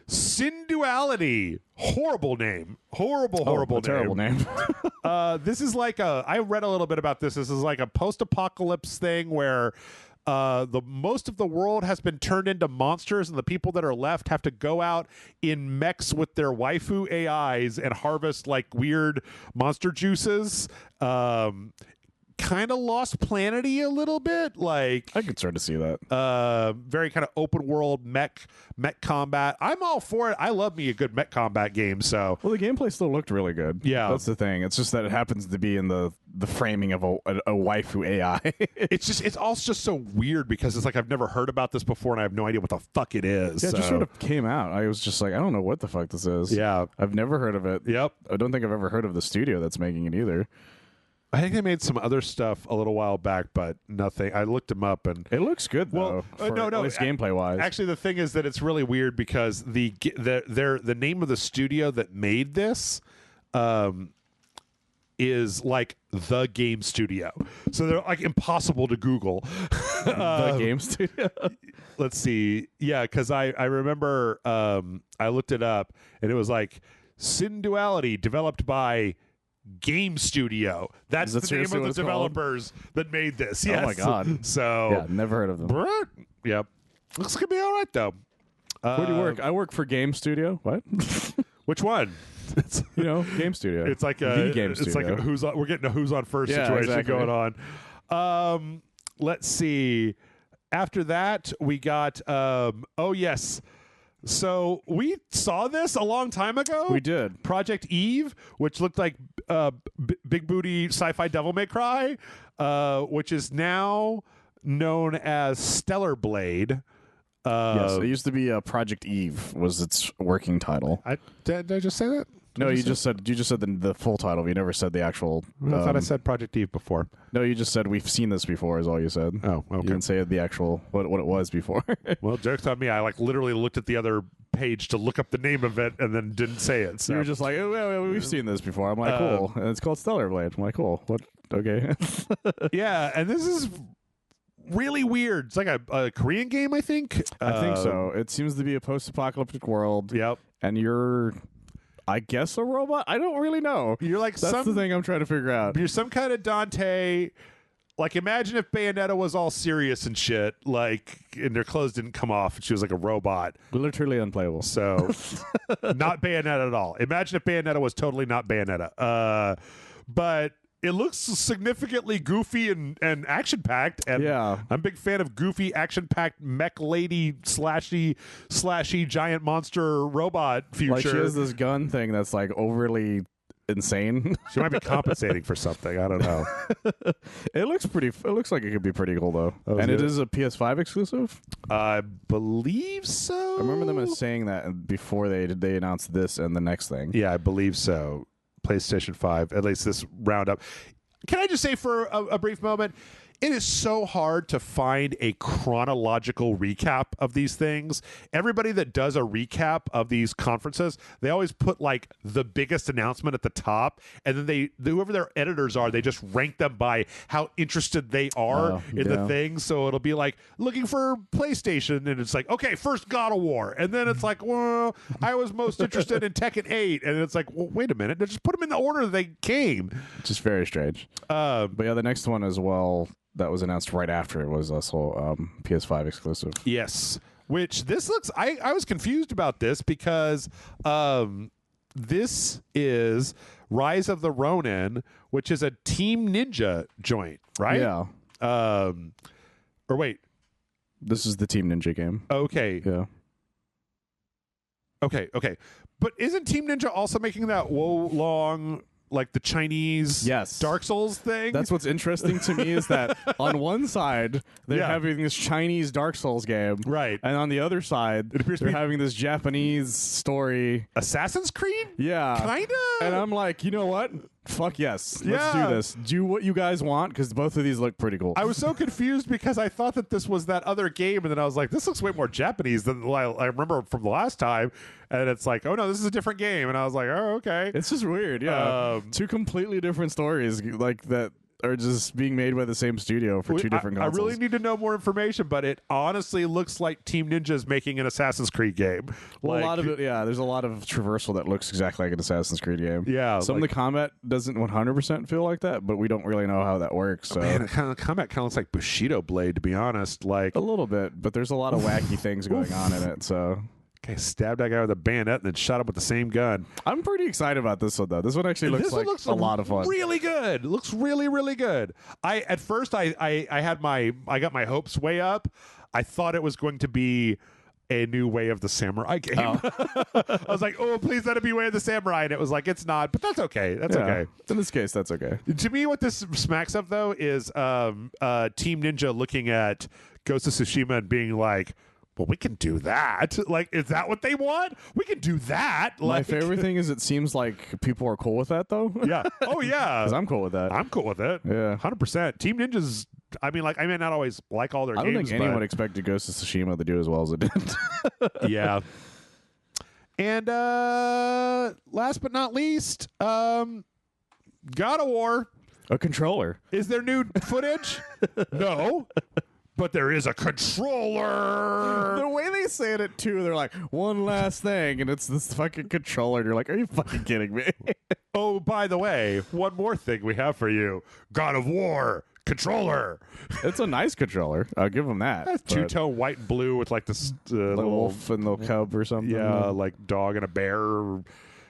Synduality. Horrible name. Horrible terrible name. This is like I read a little bit about this. This is like a post-apocalypse thing where the most of the world has been turned into monsters, and the people that are left have to go out in mechs with their waifu AIs and harvest like weird monster juices. Kind of Lost Planet-y a little bit, like I could start to see that. Very kind of open world mech combat. I'm all for it. I love me a good mech combat game. So well, the gameplay still looked really good. Yeah, that's the thing. It's just that it happens to be in the framing of a waifu AI. it's also just so weird because it's like I've never heard about this before and I have no idea what the fuck it is. Yeah, it just sort of came out. I was just like, I don't know what the fuck this is. Yeah, I've never heard of it. Yep, I don't think I've ever heard of the studio that's making it either. I think they made some other stuff a little while back, but nothing. I looked them up, and it looks good though. No, at least gameplay wise. Actually, the thing is that it's really weird because the name of the studio that made this is like the game studio, so they're like impossible to Google. The game studio. Let's see, yeah, because I remember I looked it up, and it was like Synduality, developed by Game Studio. That's the name of the developers that made this. Yes. Oh my god. So yeah, never heard of them. Yep. Looks like it'll be all right though. Where do you work? I work for Game Studio. What? Which one? Game Studio. It's like the Game Studio. It's like we're getting a who's on first situation going on. Let's see. After that, we got oh yes. So we saw this a long time ago. We did. Project Eve, which looked like big booty sci-fi Devil May Cry, which is now known as Stellar Blade. Yes, it used to be Project Eve was its working title. Did I just say that? No, you just said the full title. You never said the actual. I thought I said Project Eve before. No, you just said we've seen this before. Is all you said. Oh, okay. You didn't say the actual what it was before. Well, joke's on me. I like literally looked at the other page to look up the name of it and then didn't say it. So you were just like, oh, well, we've seen this before. I'm like, cool. And it's called Stellar Blade. I'm like, cool. What? Okay. Yeah, and this is really weird. It's like a Korean game, I think. I think so. It seems to be a post-apocalyptic world. Yep. And you're, I guess, a robot? I don't really know. You're like That's the thing I'm trying to figure out. You're some kind of Dante. Like, imagine if Bayonetta was all serious and shit, like, and their clothes didn't come off and she was like a robot. Literally unplayable. So, not Bayonetta at all. Imagine if Bayonetta was totally not Bayonetta. But it looks significantly goofy and action-packed. And yeah. I'm a big fan of goofy, action-packed mech lady slashy giant monster robot future. Like, she has this gun thing that's, like, overly insane. She might be compensating for something. I don't know. It looks like it could be pretty cool though. And it is a PS5 exclusive? I believe so. I remember them saying that before they announced this and the next thing. Yeah, I believe so. PlayStation 5, at least this roundup. Can I just say for a brief moment, it is so hard to find a chronological recap of these things. Everybody that does a recap of these conferences, they always put like the biggest announcement at the top, and then whoever their editors are, they just rank them by how interested they are in the thing. So it'll be like looking for PlayStation, and it's like, okay, first God of War, and then it's like, well, I was most interested in Tekken 8, and it's like, well, wait a minute, just put them in the order they came. Just very strange. But yeah, the next one as well that was announced right after it was also PS5 exclusive. Yes, which this looks... I was confused about this because this is Rise of the Ronin, which is a Team Ninja joint, right? Yeah. Or wait. This is the Team Ninja game. Okay. Yeah. Okay. But isn't Team Ninja also making that Wo Long like the Chinese Dark Souls thing. That's what's interesting to me is that on one side they're having this Chinese Dark Souls game, right, and on the other side they're having this Japanese story Assassin's Creed. Yeah, kinda. And I'm like, you know what? Fuck yes, let's do this. Do what you guys want because both of these look pretty cool. I was so confused because I thought that this was that other game, and then I was like, this looks way more Japanese than I remember from the last time. And it's like, oh no, this is a different game. And I was like, oh okay. It's just weird, yeah. Two completely different stories like that are just being made by the same studio for two different consoles. I really need to know more information, but it honestly looks like Team Ninja's making an Assassin's Creed game. Well, a lot of it, there's a lot of traversal that looks exactly like an Assassin's Creed game. Yeah. Some of the combat doesn't 100% feel like that, but we don't really know how that works. So. Man, combat kind of looks like Bushido Blade, to be honest. Like a little bit, but there's a lot of wacky things going on in it, so... Okay, stabbed that guy with a bayonet and then shot him with the same gun. I'm pretty excited about this one, though. This one actually looks a lot of fun. Really good. It looks really, really good. At first I got my hopes way up. I thought it was going to be a new Way of the Samurai game. I was like, oh, please let it be Way of the Samurai. And it was like, it's not, but that's okay. That's okay. In this case, that's okay. To me, what this smacks of, though, is Team Ninja looking at Ghost of Tsushima and being like, well, we can do that. Like, is that what they want? We can do that. Like, my favorite thing is it seems like people are cool with that, though. Yeah. Oh, yeah. Because I'm cool with that. I'm cool with it. Yeah. 100%. Team Ninja's, I mean, like, I may not always like all their games. I don't think anyone expected Ghost of Tsushima to do as well as it did. Yeah. And last but not least, God of War. A controller. Is there new footage? No. But there is a controller. The way they say it, too, they're like, one last thing, and it's this fucking controller. And you're like, are you fucking kidding me? Oh, by the way, one more thing we have for you. God of War controller. It's a nice controller. I'll give them that. That's two-tone white and blue with like this little wolf and the cub or something. Yeah, like dog and a bear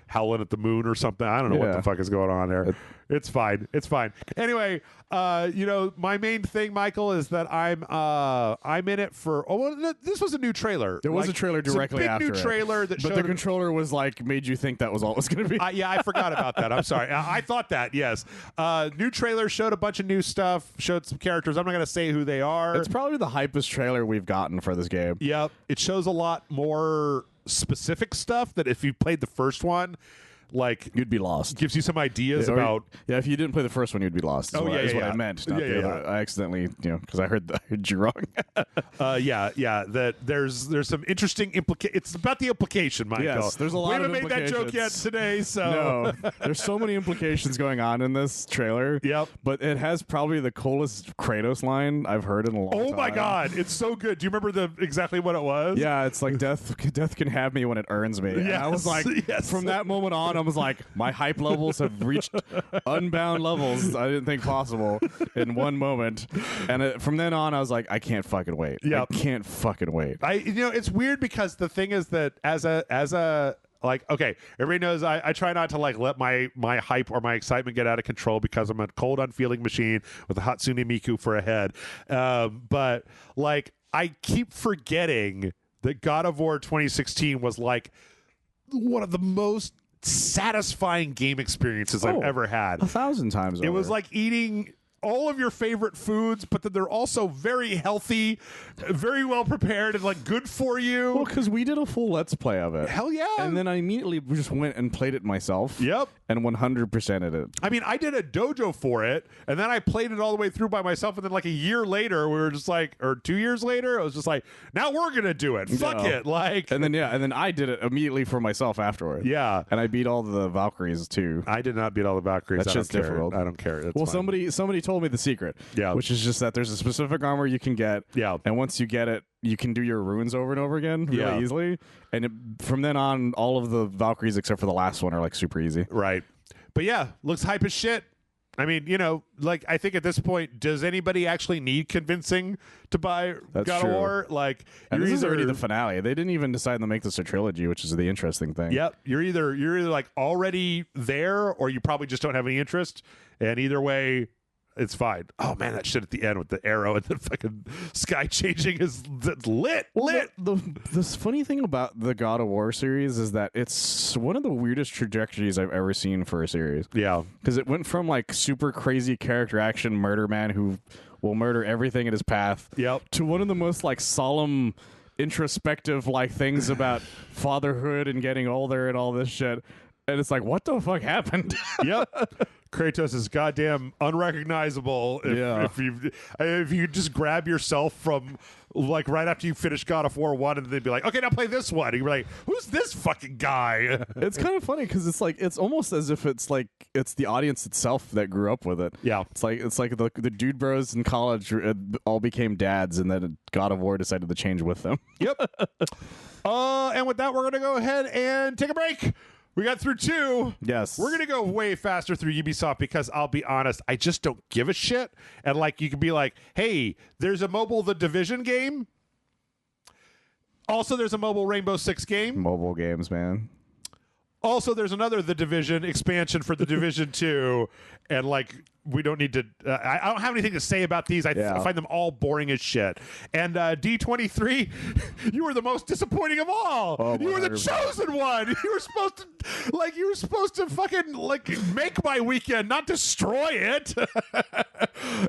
howling at the moon or something. I don't know what the fuck is going on there. It's fine. It's fine. Anyway, my main thing, Michael, is that I'm in it for. Oh, well, this was a new trailer. There was a trailer directly after it. Big new trailer that showed. But the controller was like made you think that was all it was going to be. Yeah, I forgot about that. I'm sorry. I thought that. Yes. New trailer showed a bunch of new stuff. Showed some characters. I'm not going to say who they are. It's probably the hypest trailer we've gotten for this game. Yep. It shows a lot more specific stuff that if you played the first one, like, you'd be lost. Gives you some ideas about. Yeah, if you didn't play the first one, you'd be lost. Is what I meant. Not the other. I accidentally, because I heard you wrong. That there's some interesting It's about the implication, Michael. Yes, there's a lot of implications. We haven't made that joke yet today, so no. There's so many implications going on in this trailer. Yep. But it has probably the coolest Kratos line I've heard in a long time. Oh my god, it's so good. Do you remember exactly what it was? Yeah, it's like death can have me when it earns me. Yeah, I was like, from that moment on, I was like, my hype levels have reached unbound levels I didn't think possible in one moment. And from then on, I was like, I can't fucking wait. Yeah, I can't fucking wait. It's weird because the thing is that as a like, okay, everybody knows I try not to like let my hype or my excitement get out of control because I'm a cold, unfeeling machine with a Hatsune Miku for a head. But like, I keep forgetting that God of War 2016 was like one of the most satisfying game experiences I've ever had. 1,000 times over. It was like eating all of your favorite foods, but that they're also very healthy, very well prepared, and like good for you. Well, because we did a full Let's Play of it. Hell yeah. And then I immediately just went and played it myself. Yep. And 100%ed it. I mean, I did a dojo for it, and then I played it all the way through by myself, and then like a year later, we were just like, or 2 years later, I was just like, now we're going to do it. Fuck it. Like. And then I did it immediately for myself afterward. Yeah. And I beat all the Valkyries too. I did not beat all the Valkyries. That's just difficult. I don't care. That's well, fine. somebody told me the secret. Yeah. Which is just that there's a specific armor you can get. Yeah. And once you get it, you can do your runes over and over again really easily. And from then on, all of the Valkyries except for the last one are like super easy. Right. But yeah, looks hype as shit. I mean, like, I think at this point, does anybody actually need convincing to buy God of War? Like, and this is already the finale. They didn't even decide to make this a trilogy, which is the interesting thing. Yep. You're either like already there, or you probably just don't have any interest. And either way, it's fine. Oh man, that shit at the end with the arrow and the fucking sky changing is lit. The funny thing about the God of War series is that it's one of the weirdest trajectories I've ever seen for a series. Yeah, because it went from like super crazy character action murder man who will murder everything in his path, to one of the most like solemn, introspective like things about fatherhood and getting older and all this shit. And it's like, what the fuck happened? Kratos is goddamn unrecognizable if you just grab yourself from like right after you finish God of War 1 and then be like, okay, now play this one. And you're like, who's this fucking guy? It's kind of funny because it's like it's almost as if it's the audience itself that grew up with it. Yeah, it's like the dude bros in college all became dads, and then God of War decided to change with them. And with that, we're gonna go ahead and take a break. We got through 2. Yes. We're going to go way faster through Ubisoft because I'll be honest, I just don't give a shit. And like, you could be like, hey, there's a mobile The Division game. Also, there's a mobile Rainbow Six game. Mobile games, man. Also, there's another The Division expansion for The Division 2. And like, we don't need to, I don't have anything to say about these. I find them all boring as shit. And D23, you were the most disappointing of all. Oh, you were the chosen one. You were supposed to fucking like make my weekend, not destroy it.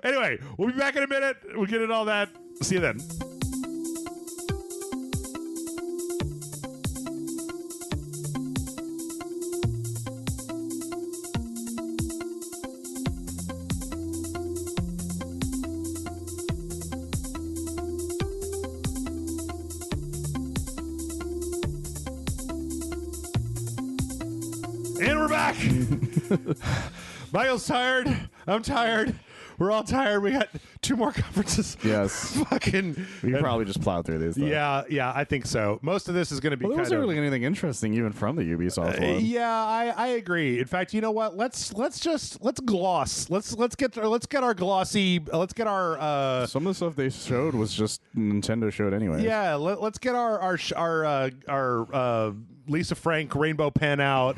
Anyway, we'll be back in a minute. We'll get into all that. See you then. And we're back. Michael's tired. I'm tired. We're all tired. We got 2 more conferences. Yes. Fucking. We can probably just plow through these. Though. Yeah, I think so. Most of this is going to be. Well, there wasn't really anything interesting even from the Ubisoft one. Yeah, I agree. In fact, you know what? Let's gloss. Let's get our glossy. Let's get our. Some of the stuff they showed was just Nintendo showed anyway. Yeah, let's get our Lisa Frank rainbow pen out,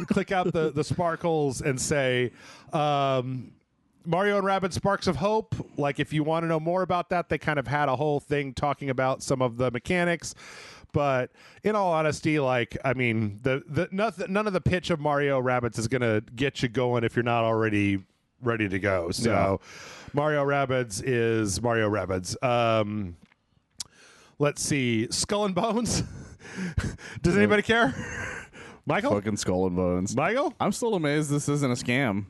click out the sparkles, and say, Mario and Rabbids Sparks of Hope. Like, if you want to know more about that, they kind of had a whole thing talking about some of the mechanics. But in all honesty, like, I mean, none of the pitch of Mario Rabbids is going to get you going if you're not already ready to go. So, Mario Rabbids is Mario Rabbids. Let's see, Skull and Bones. Does anybody care? Michael? Fucking Skull and Bones. Michael? I'm still amazed this isn't a scam.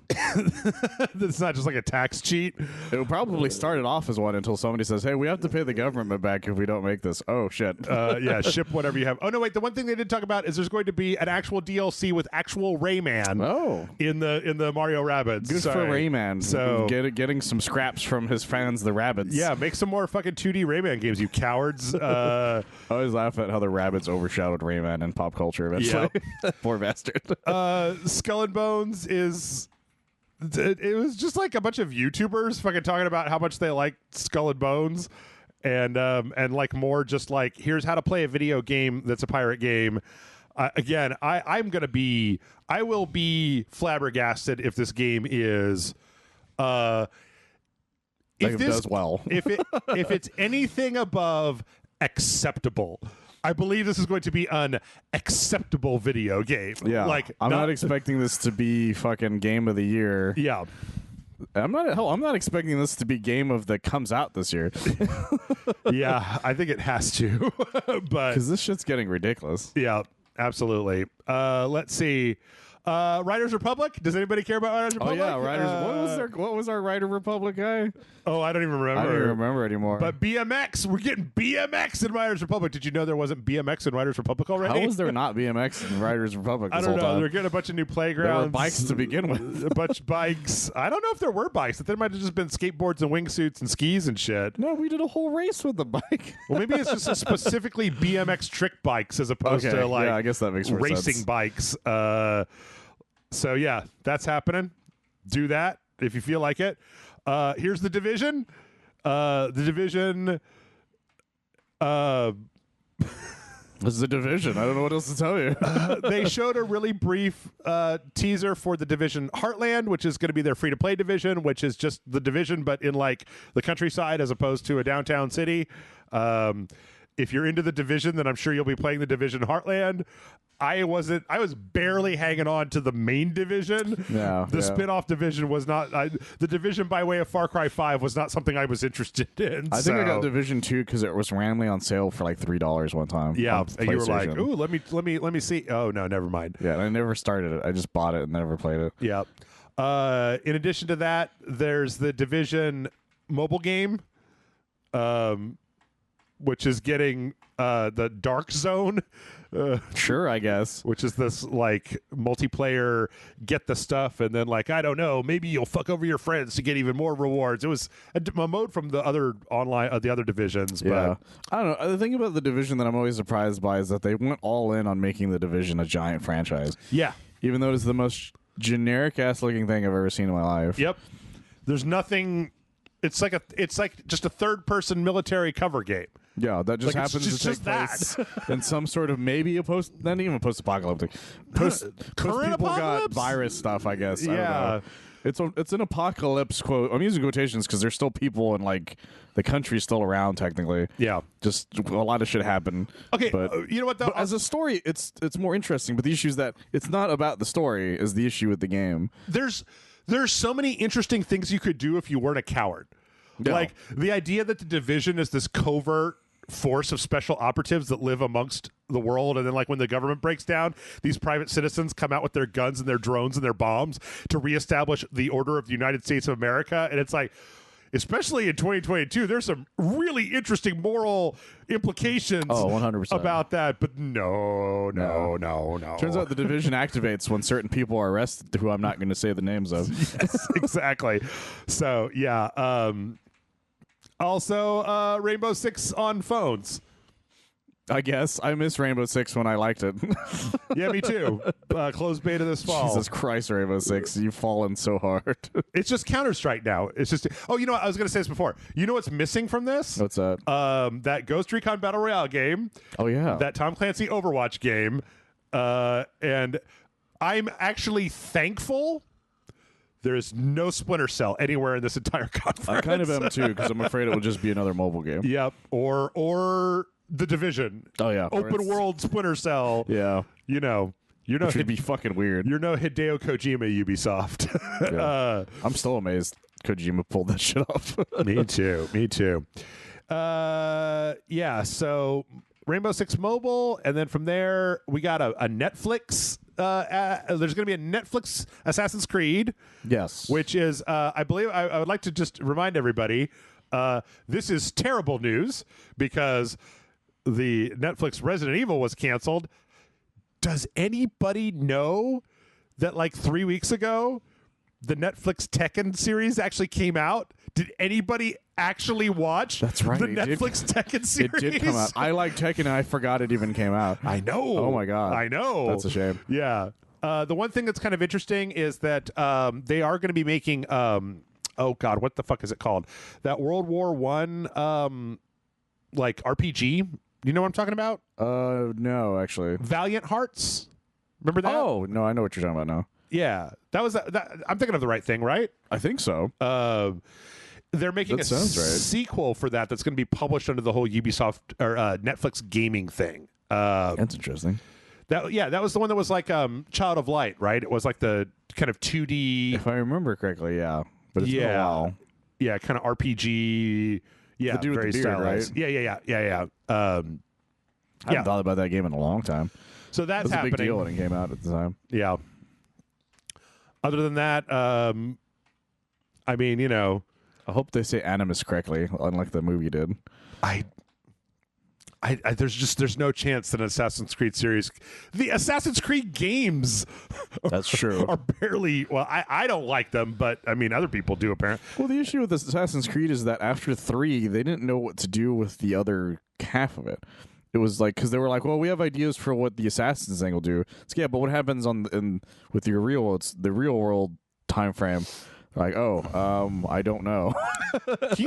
It's not just like a tax cheat. It probably started off as one until somebody says, hey, we have to pay the government back if we don't make this. Oh, shit. Yeah, ship whatever you have. Oh, no, wait. The one thing they did talk about is there's going to be an actual DLC with actual Rayman in the Mario Rabbids. Good for Rayman. So getting some scraps from his fans, the Rabbids. Yeah, make some more fucking 2D Rayman games, you cowards. I always laugh at how the Rabbids overshadowed Rayman in pop culture eventually. Yeah. Poor bastard. Skull and Bones is... It was just like a bunch of YouTubers fucking talking about how much they like Skull and Bones, and like more just like, here's how to play a video game that's a pirate game. Again, I will be flabbergasted if this game is if it does well. if it's anything above acceptable. I believe this is going to be an acceptable video game. Yeah, like I'm not expecting this to be fucking game of the year. Yeah, I'm not expecting this to be game of that comes out this year. Yeah, I think it has to, but because this shit's getting ridiculous. Yeah, absolutely. Let's see. Riders Republic. Does anybody care about Riders Republic? Oh yeah, Riders. What was our Rider Republic guy? Oh, I don't even remember. I don't even remember anymore. But BMX, we're getting BMX in Riders Republic. Did you know there wasn't BMX in Riders Republic already? How was there not BMX in Riders Republic? I don't know. They're getting a bunch of new playgrounds. There were bikes to begin with. A bunch of bikes. I don't know if there were bikes. There might have just been skateboards and wingsuits and skis and shit. No, we did a whole race with the bike. Well, maybe it's just specifically BMX trick bikes as opposed to like I guess that makes more racing sense. bikes. So yeah, that's happening. Do that if you feel like it. Here's the Division. The Division. This is a Division. I don't know what else to tell you. They showed a really brief teaser for the Division Heartland, which is going to be their free-to-play division, which is just the Division, but in like the countryside as opposed to a downtown city. If you're into the Division, then I'm sure you'll be playing the Division Heartland. I was barely hanging on to the main division. The spin-off division was not the division by way of Far Cry 5 was not something I was interested in. I think I got Division 2 because it was randomly on sale for like $3 one time. Yeah, and you were like, "Ooh, let me see." Oh no, never mind. Yeah, and I never started it. I just bought it and never played it. Yeah. In addition to that, there's the Division mobile game, which is getting the Dark Zone. Sure, I guess. Which is this like multiplayer get the stuff and then like I don't know, maybe you'll fuck over your friends to get even more rewards. It was a mode from the other online the other divisions. Yeah, but I don't know. The thing about the Division that I'm always surprised by is that they went all in on making the Division a giant franchise. Yeah, even though it's the most generic ass looking thing I've ever seen in my life. Yep, there's nothing. It's like just a third person military cover game. Yeah, that just happens to take place in some sort of maybe not even post-apocalyptic. Current people apocalypse? got virus stuff, I guess. Yeah. I don't know. It's an apocalypse quote. I'm using quotations because there's still people and like the country's still around technically. Yeah, just a lot of shit happened. Okay, but you know what? Though, as a story, it's more interesting. But the issue is that it's not about the story. Is the issue with the game? There's so many interesting things you could do if you weren't a coward. No. Like the idea that the Division is this covert force of special operatives that live amongst the world, and then like when the government breaks down, these private citizens come out with their guns and their drones and their bombs to reestablish the order of the United States of America. And it's like, especially in 2022, there's some really interesting moral implications 100% about that. But no. Turns out the Division activates when certain people are arrested, who I'm not going to say the names of. Yes, exactly. So yeah. Also, Rainbow Six on phones. I guess I miss Rainbow Six when I liked it. Yeah, me too. Closed beta this fall. Jesus Christ, Rainbow Six, you've fallen so hard. It's just Counter-Strike now. It's just you know what? I was going to say this before. You know what's missing from this? What's that? That Ghost Recon Battle Royale game. Oh yeah. That Tom Clancy Overwatch game. And I'm actually thankful there is no Splinter Cell anywhere in this entire conference. I kind of am too, because I'm afraid it will just be another mobile game. Yep. Or The Division. Oh yeah. Open world Splinter Cell. Yeah. You know, you're no. Which would be fucking weird. You're no Hideo Kojima, Ubisoft. Yeah. I'm still amazed Kojima pulled that shit off. Me too. Yeah. So Rainbow Six Mobile, and then from there we got a Netflix. There's going to be a Netflix Assassin's Creed. Yes. Which is, I believe, I would like to just remind everybody, this is terrible news because the Netflix Resident Evil was canceled. Does anybody know that like 3 weeks ago, the Netflix Tekken series actually came out? Did anybody actually watch That's right, the Netflix Tekken series? It did come out. I like Tekken and I forgot it even came out. I know. Oh my God. I know. That's a shame. Yeah. The one thing that's kind of interesting is that they are going to be making oh God, what the fuck is it called? That World War I like RPG. You know what I'm talking about? No, actually. Valiant Hearts. Remember that? Oh, no, I know what you're talking about now. Yeah. That was I'm thinking of the right thing, right? I think so. They're making That a sounds right. sequel for that's going to be published under the whole Ubisoft or Netflix gaming thing. That's interesting. That was the one that was like Child of Light, right? It was like the kind of 2D. If I remember correctly, yeah. But it's been a while. Yeah, kind of RPG. Yeah, The dude with very the beard, stylized. right? Yeah. I haven't thought about that game in a long time. So that's It was happening. a big deal when it came out at the time. Yeah. Other than that, I mean, you know, I hope they say Animus correctly, unlike the movie did. there's no chance that an Assassin's Creed series, the Assassin's Creed games, That's true. are barely. Well, I don't like them, but I mean, other people do apparently. Well, the issue with Assassin's Creed is that after 3, they didn't know what to do with the other half of it. It was like, because they were like, well, we have ideas for what the Assassins thing will do. It's yeah, but what happens with the real world time frame? Like, I don't know. Can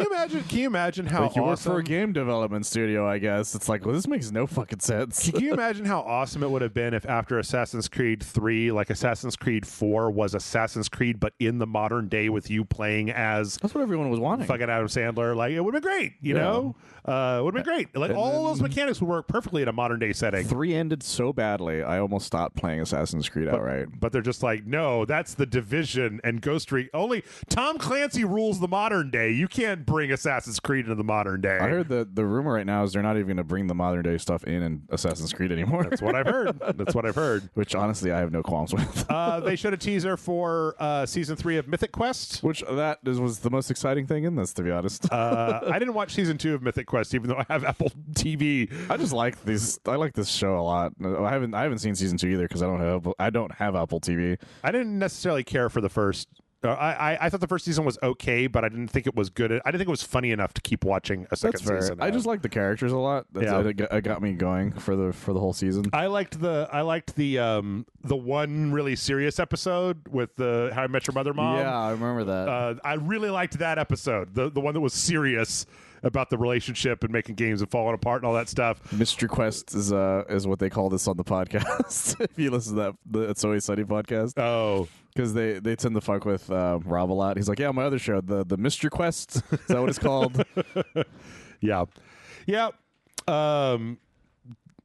you imagine how like you work awesome for a game development studio, I guess. It's like, well, this makes no fucking sense. Can you imagine how awesome it would have been if after Assassin's Creed 3, like Assassin's Creed 4 was Assassin's Creed, but in the modern day with you playing as That's what everyone was wanting. fucking Adam Sandler? Like, it would have been great, you know? It would have been great. Like, And all then- those mechanics would work perfectly in a modern day setting. 3 ended so badly, I almost stopped playing Assassin's Creed outright. But they're just like, no, that's the Division and Ghost Recon. Only Tom Clancy rules the modern day. You can't bring Assassin's Creed into the modern day. I heard that the rumor right now is they're not even going to bring the modern day stuff in Assassin's Creed anymore. That's what I've heard. That's what I've heard. Which, honestly, I have no qualms with. They showed a teaser for Season 3 of Mythic Quest. Which was the most exciting thing in this, to be honest. I didn't watch Season 2 of Mythic Quest, even though I have Apple TV. I just like these. I like this show a lot. I haven't seen Season 2 either because I don't have Apple TV. I didn't necessarily care for the first. I thought the first season was okay, but I didn't think it was good. I didn't think it was funny enough to keep watching a second That's fair. season. I just like the characters a lot. It got me going for the whole season. I liked the one really serious episode with the How I Met Your Mother mom. Yeah, I remember that. I really liked that episode. The one that was serious about the relationship and making games and falling apart and all that stuff. Mystery Quest is what they call this on the podcast. If you listen to that, It's Always Sunny podcast. Oh. Because they tend to fuck with Rob a lot. He's like, yeah, my other show, the Mystery Quest. Is that what it's called? Yeah.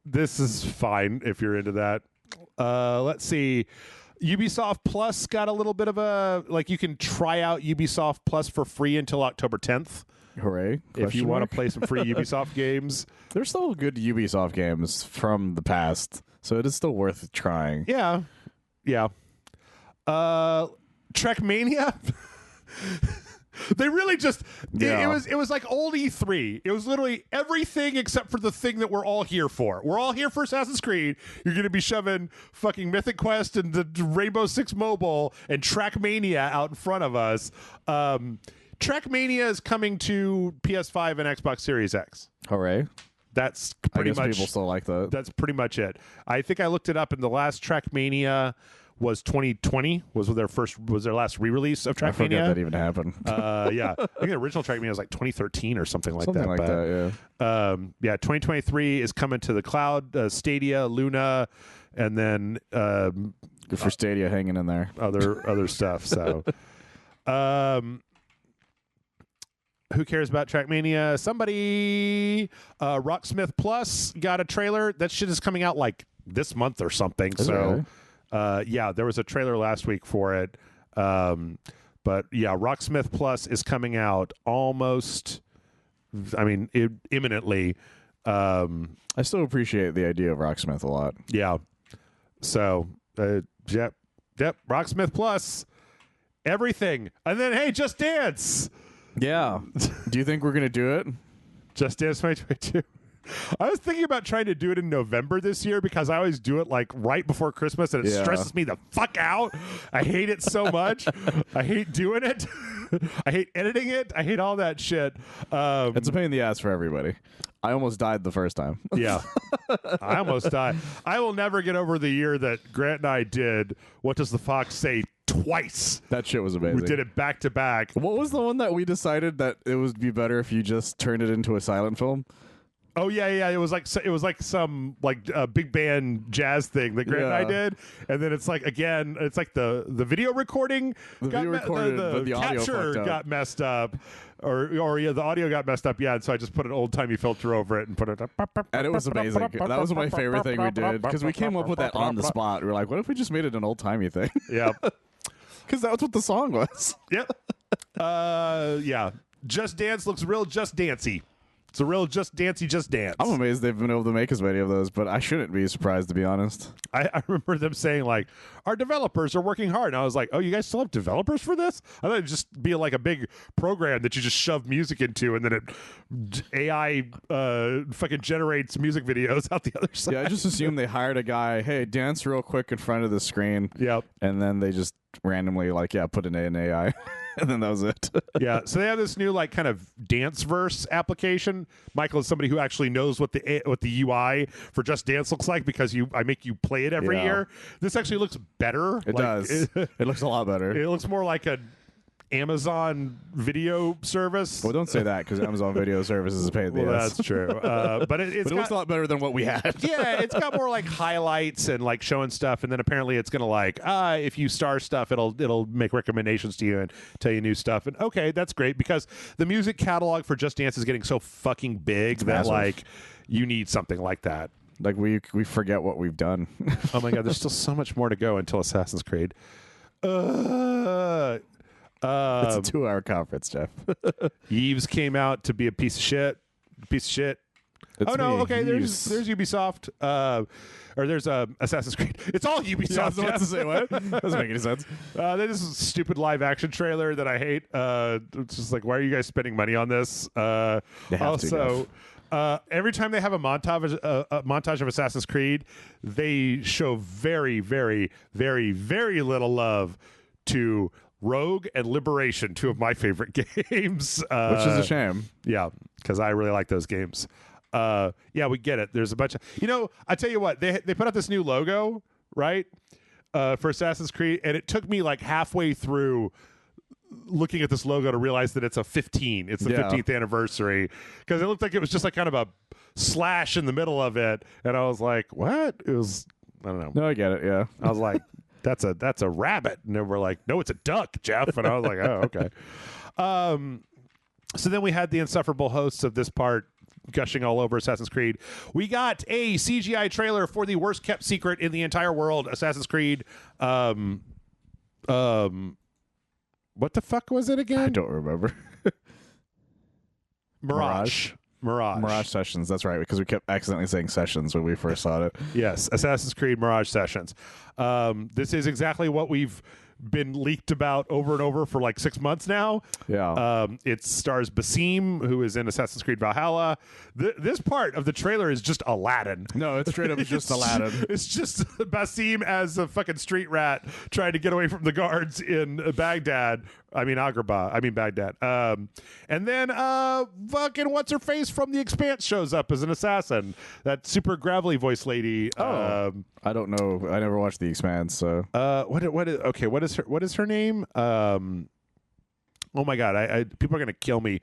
This is fine if you're into that. Let's see. Ubisoft Plus got a little bit of a, like, you can try out Ubisoft Plus for free until October 10th. Hooray. If you want to play some free Ubisoft games. There's still good Ubisoft games from the past, so it is still worth trying. Yeah. Trackmania. They really just it was like old E3. It was literally everything except for the thing that we're all here for. We're all here for Assassin's Creed. You're going to be shoving fucking Mythic Quest and the Rainbow Six Mobile and Trackmania out in front of us. Trackmania is coming to PS5 and Xbox Series X. Hooray. That's pretty much people still like that. That's pretty much it. I think I looked it up, and the last Trackmania was 2020. Was their last re-release of Trackmania? I forgot that even happened. Yeah, I think the original Trackmania was like 2013 or something like something that. Like that, yeah. 2023 is coming to the cloud. Stadia, Luna, and then good for Stadia hanging in there. Other stuff. So, who cares about Trackmania? Somebody, Rocksmith Plus got a trailer. That shit is coming out like this month or something. Is it really? Yeah, there was a trailer last week for it. But yeah, Rocksmith Plus is coming out almost, imminently. I still appreciate the idea of Rocksmith a lot. Yeah. So, yep, Rocksmith Plus, everything. And then, hey, Just Dance. Yeah. Do you think we're going to do it? Just Dance 2022. I was thinking about trying to do it in November this year because I always do it like right before Christmas and it stresses me the fuck out. I hate it so much. I hate doing it. I hate editing it. I hate all that shit. It's a pain in the ass for everybody. I almost died the first time. Yeah. I almost died. I will never get over the year that Grant and I did What Does the Fox Say twice. That shit was amazing. We did it back to back. What was the one that we decided that it would be better if you just turned it into a silent film? Oh yeah. It was like some big band jazz thing that Grant and I did, and then it's like it's like the video recording, but the audio capture got messed up, or the audio got messed up. Yeah, and so I just put an old timey filter over it and put it. And it was amazing. That was my favorite thing we did because we came up with that on the spot. We were like, what if we just made it an old timey thing? Yeah, because that was what the song was. Yep. Yeah. Just Dance looks real Just Dancey. It's a real Just Dance. I'm amazed they've been able to make as many of those, but I shouldn't be surprised, to be honest. I remember them saying, like, our developers are working hard. And I was like, oh, you guys still have developers for this? I thought it'd just be like a big program that you just shove music into and then it AI fucking generates music videos out the other side. Yeah, I just assumed they hired a guy, hey, dance real quick in front of the screen. Yep. And then they just randomly, put an AI. And then that was it. Yeah, so they have this new kind of dance verse application. Michael is somebody who actually knows what the UI for Just Dance looks like because I make you play it every year. This actually looks better. It does. It looks a lot better. It looks more like a Amazon Video Service. Well, don't say that because Amazon Video Service is a pain in the ass. That's true. But it looks a lot better than what we had. Yeah, it's got more like highlights and like showing stuff, and then apparently it's gonna like if you star stuff, it'll make recommendations to you and tell you new stuff. And okay, that's great because the music catalog for Just Dance is getting so fucking big that like you need something like that. Like we forget what we've done. Oh my god, there's still so much more to go until Assassin's Creed. It's a 2-hour conference, Jeff. Yves came out to be a piece of shit. It's Okay. Yves. There's Ubisoft, or there's Assassin's Creed. It's all Ubisoft. Yeah, I was about to say what? Doesn't make any sense. This is a stupid live action trailer that I hate. It's just like, why are you guys spending money on this? Also, every time they have a montage of Assassin's Creed, they show very, very, very, very little love to Rogue and Liberation, 2 of my favorite games. Which is a shame. Yeah, because I really like those games. Yeah, we get it. There's a bunch of... I tell you what, they put out this new logo, right, for Assassin's Creed, and it took me like halfway through looking at this logo to realize that it's a 15. It's the 15th anniversary, because it looked like it was just like kind of a slash in the middle of it, and I was like, what? It was... I don't know. No, I get it, yeah. I was like... That's a rabbit, and they were like, no, it's a duck, Jeff. And I was like, oh, okay. So then we had the insufferable hosts of this part gushing all over Assassin's Creed. We got a CGI trailer for the worst kept secret in the entire world, Assassin's Creed. What the fuck was it again? I don't remember. Mirage Sessions, that's right, because we kept accidentally saying Sessions when we first saw it. Yes, Assassin's Creed Mirage Sessions. This is exactly what we've been leaked about over and over for like 6 months now. Yeah. It stars Basim, who is in Assassin's Creed Valhalla. This part of the trailer is just Aladdin. No, it's straight up just Aladdin. It's just Basim as a fucking street rat trying to get away from the guards in Baghdad. Baghdad. And then fucking what's her face from The Expanse shows up as an assassin. That super gravelly voice lady. I don't know. I never watched The Expanse, so. What is her name? Oh my god, people are gonna kill me.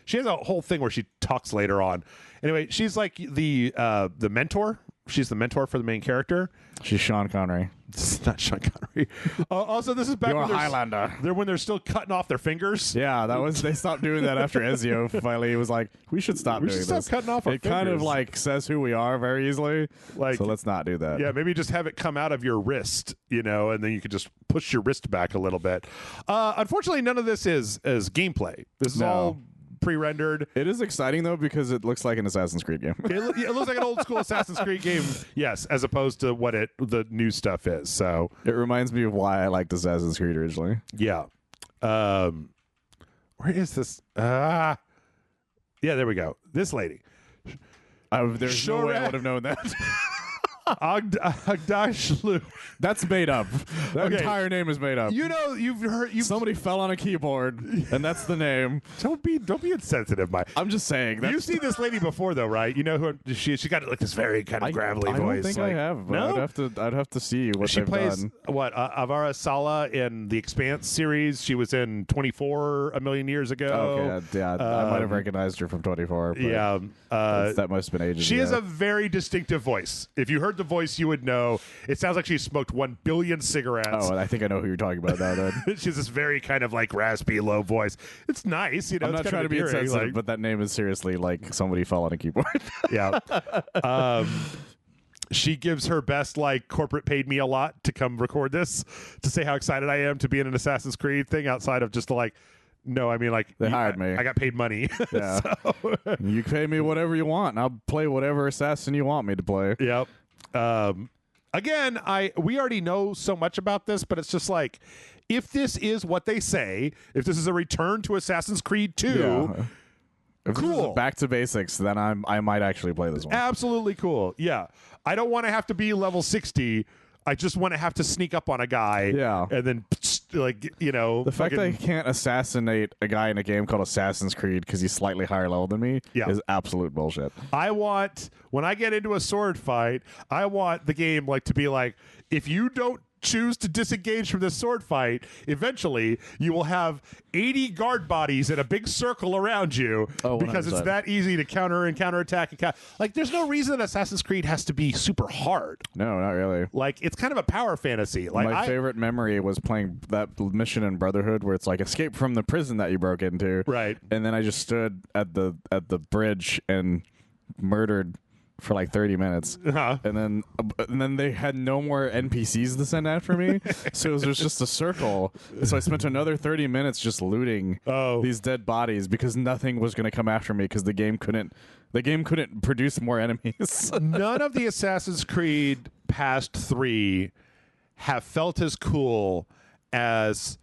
She has a whole thing where she talks later on. Anyway, she's like the mentor. She's the mentor for the main character. She's Sean Connery. It's not Sean Connery. Also, this is back You're when a Highlander. When they're still cutting off their fingers. Yeah, they stopped doing that after Ezio finally was like, we should stop doing this. Stop cutting off our It fingers. kind of like says who we are very easily. Like, so let's not do that. Yeah, maybe just have it come out of your wrist, and then you could just push your wrist back a little bit. Unfortunately, none of this is gameplay. This is all pre-rendered. It is exciting though because it looks like an Assassin's Creed game. It looks like an old school Assassin's Creed game, yes, as opposed to what the new stuff is. So it reminds me of why I liked Assassin's Creed originally. Yeah. Where is this? Yeah, there we go. This lady. There's no way I would have known that. Agdashlu. That's made up. That entire name is made up. You've heard somebody fell on a keyboard, and that's the name. Don't be insensitive, Mike. I'm just saying. You've seen this lady before, though, right? You know who she got like this very kind of gravelly voice. I don't think I have. But No, I'd have to see what she they've plays. done. What Avara Sala in the Expanse series? She was in 24 a million years ago. Okay, yeah, I might have recognized her from 24. But yeah, that must have been ages. She ago. has a very distinctive voice. If you heard the voice, you would know. It sounds like she smoked 1 billion cigarettes. Oh, I think I know who you're talking about now. Then she has this very kind of like raspy, low voice. It's nice, I'm not trying to be insensitive, but that name is seriously like somebody fell on a keyboard. Yeah. She gives her best like corporate paid me a lot to come record this to say how excited I am to be in an Assassin's Creed thing outside of just like. No, I mean like they hired me. I got paid money. Yeah. You pay me whatever you want, and I'll play whatever assassin you want me to play. Yep. Again, we already know so much about this, but it's just like, if this is what they say, if this is a return to Assassin's Creed 2, if cool. This is back to basics, then I might actually play this one. Absolutely cool. Yeah. I don't want to have to be level 60. I just want to have to sneak up on a guy. Yeah. And then, the fact that I can't assassinate a guy in a game called Assassin's Creed because he's slightly higher level than me is absolute bullshit. When I get into a sword fight, I want the game like to be like, if you don't choose to disengage from this sword fight, eventually you will have 80 guard bodies in a big circle around you because it's that easy to counterattack. Like, there's no reason that Assassin's Creed has to be super hard. No, not really. Like, it's kind of a power fantasy. Like, my favorite memory was playing that mission in Brotherhood where it's like escape from the prison that you broke into. Right. And then I just stood at the bridge and murdered for like 30 minutes, and then they had no more NPCs to send after me, so it was just a circle. So I spent another 30 minutes just looting these dead bodies because nothing was going to come after me because the game couldn't produce more enemies. None of the Assassin's Creed past 3 have felt as cool as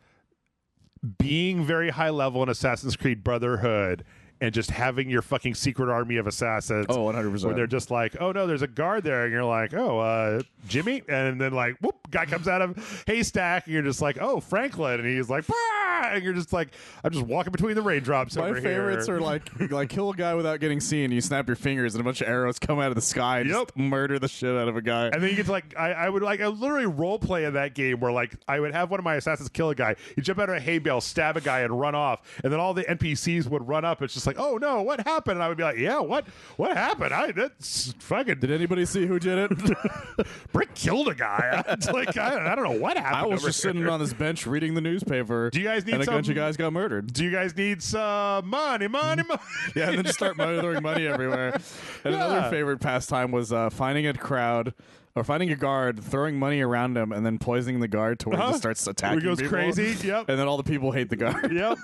being very high level in Assassin's Creed Brotherhood and just having your fucking secret army of assassins. Oh, 100%. Where they're just like, oh, no, there's a guard there. And you're like, oh, Jimmy? And then, like, whoop, guy comes out of haystack. And you're just like, oh, Franklin. And he's like, bah! And you're just like, I'm just walking between the raindrops over here. My favorites are like kill a guy without getting seen. You snap your fingers and a bunch of arrows come out of the sky and just murder the shit out of a guy. And then you get to, like, I would literally role play in that game where, like, I would have one of my assassins kill a guy. You jump out of a hay bale, stab a guy, and run off. And then all the NPCs would run up. It's just like, oh no, what happened? And I would be like, yeah, what happened? That's fucking. Did anybody see who did it? Brick killed a guy. It's like, I don't know what happened. I was just sitting on this bench reading the newspaper. Do you guys need and a bunch of guys got murdered. Do you guys need some money? Yeah, and then just start throwing money everywhere. And another favorite pastime was finding a crowd or finding a guard, throwing money around him, and then poisoning the guard to where he just starts attacking people. He goes crazy. Yep. And then all the people hate the guard. Yep.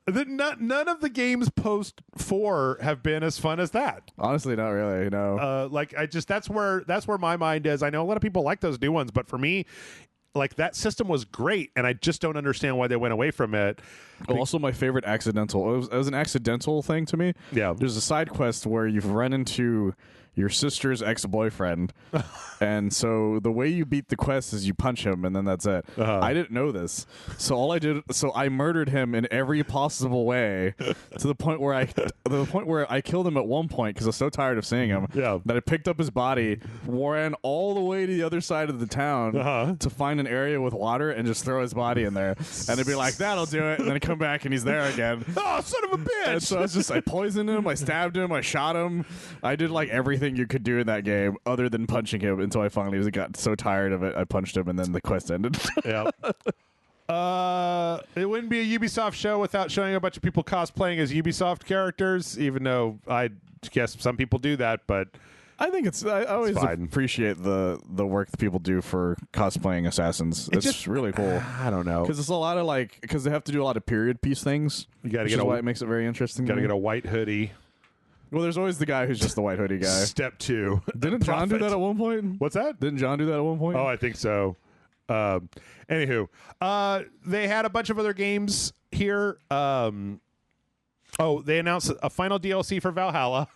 None of the games post 4 have been as fun as that. Honestly, not really. No. That's where my mind is. I know a lot of people like those new ones, but for me, like, that system was great, and I just don't understand why they went away from it. Also, my favorite accidental. It was an accidental thing to me. Yeah. There's a side quest where you've run into your sister's ex-boyfriend, and so the way you beat the quest is you punch him, and then that's it. I didn't know this, so I murdered him in every possible way to the point where I killed him at one point because I was so tired of seeing him that I picked up his body, ran all the way to the other side of the town to find an area with water and just throw his body in there, and it'd be like, that'll do it, and then I come back and he's there again. Oh, son of a bitch! And so I poisoned him, I stabbed him, I shot him, I did like everything you could do in that game other than punching him until I finally got so tired of it I punched him and then the quest ended. Yeah. It wouldn't be a Ubisoft show without showing a bunch of people cosplaying as Ubisoft characters, even though I guess some people do that, but I think I always appreciate the work that people do for cosplaying assassins. It's just really cool. I don't know, because it's a lot of because they have to do a lot of period piece things. You got to get why it makes it very interesting. Got to get a white hoodie. Well, there's always the guy who's just the white hoodie guy. Step 2. Didn't John do that at one point? What's that? Didn't John do that at one point? Oh, I think so. Anywho, they had a bunch of other games here. They announced a final DLC for Valhalla.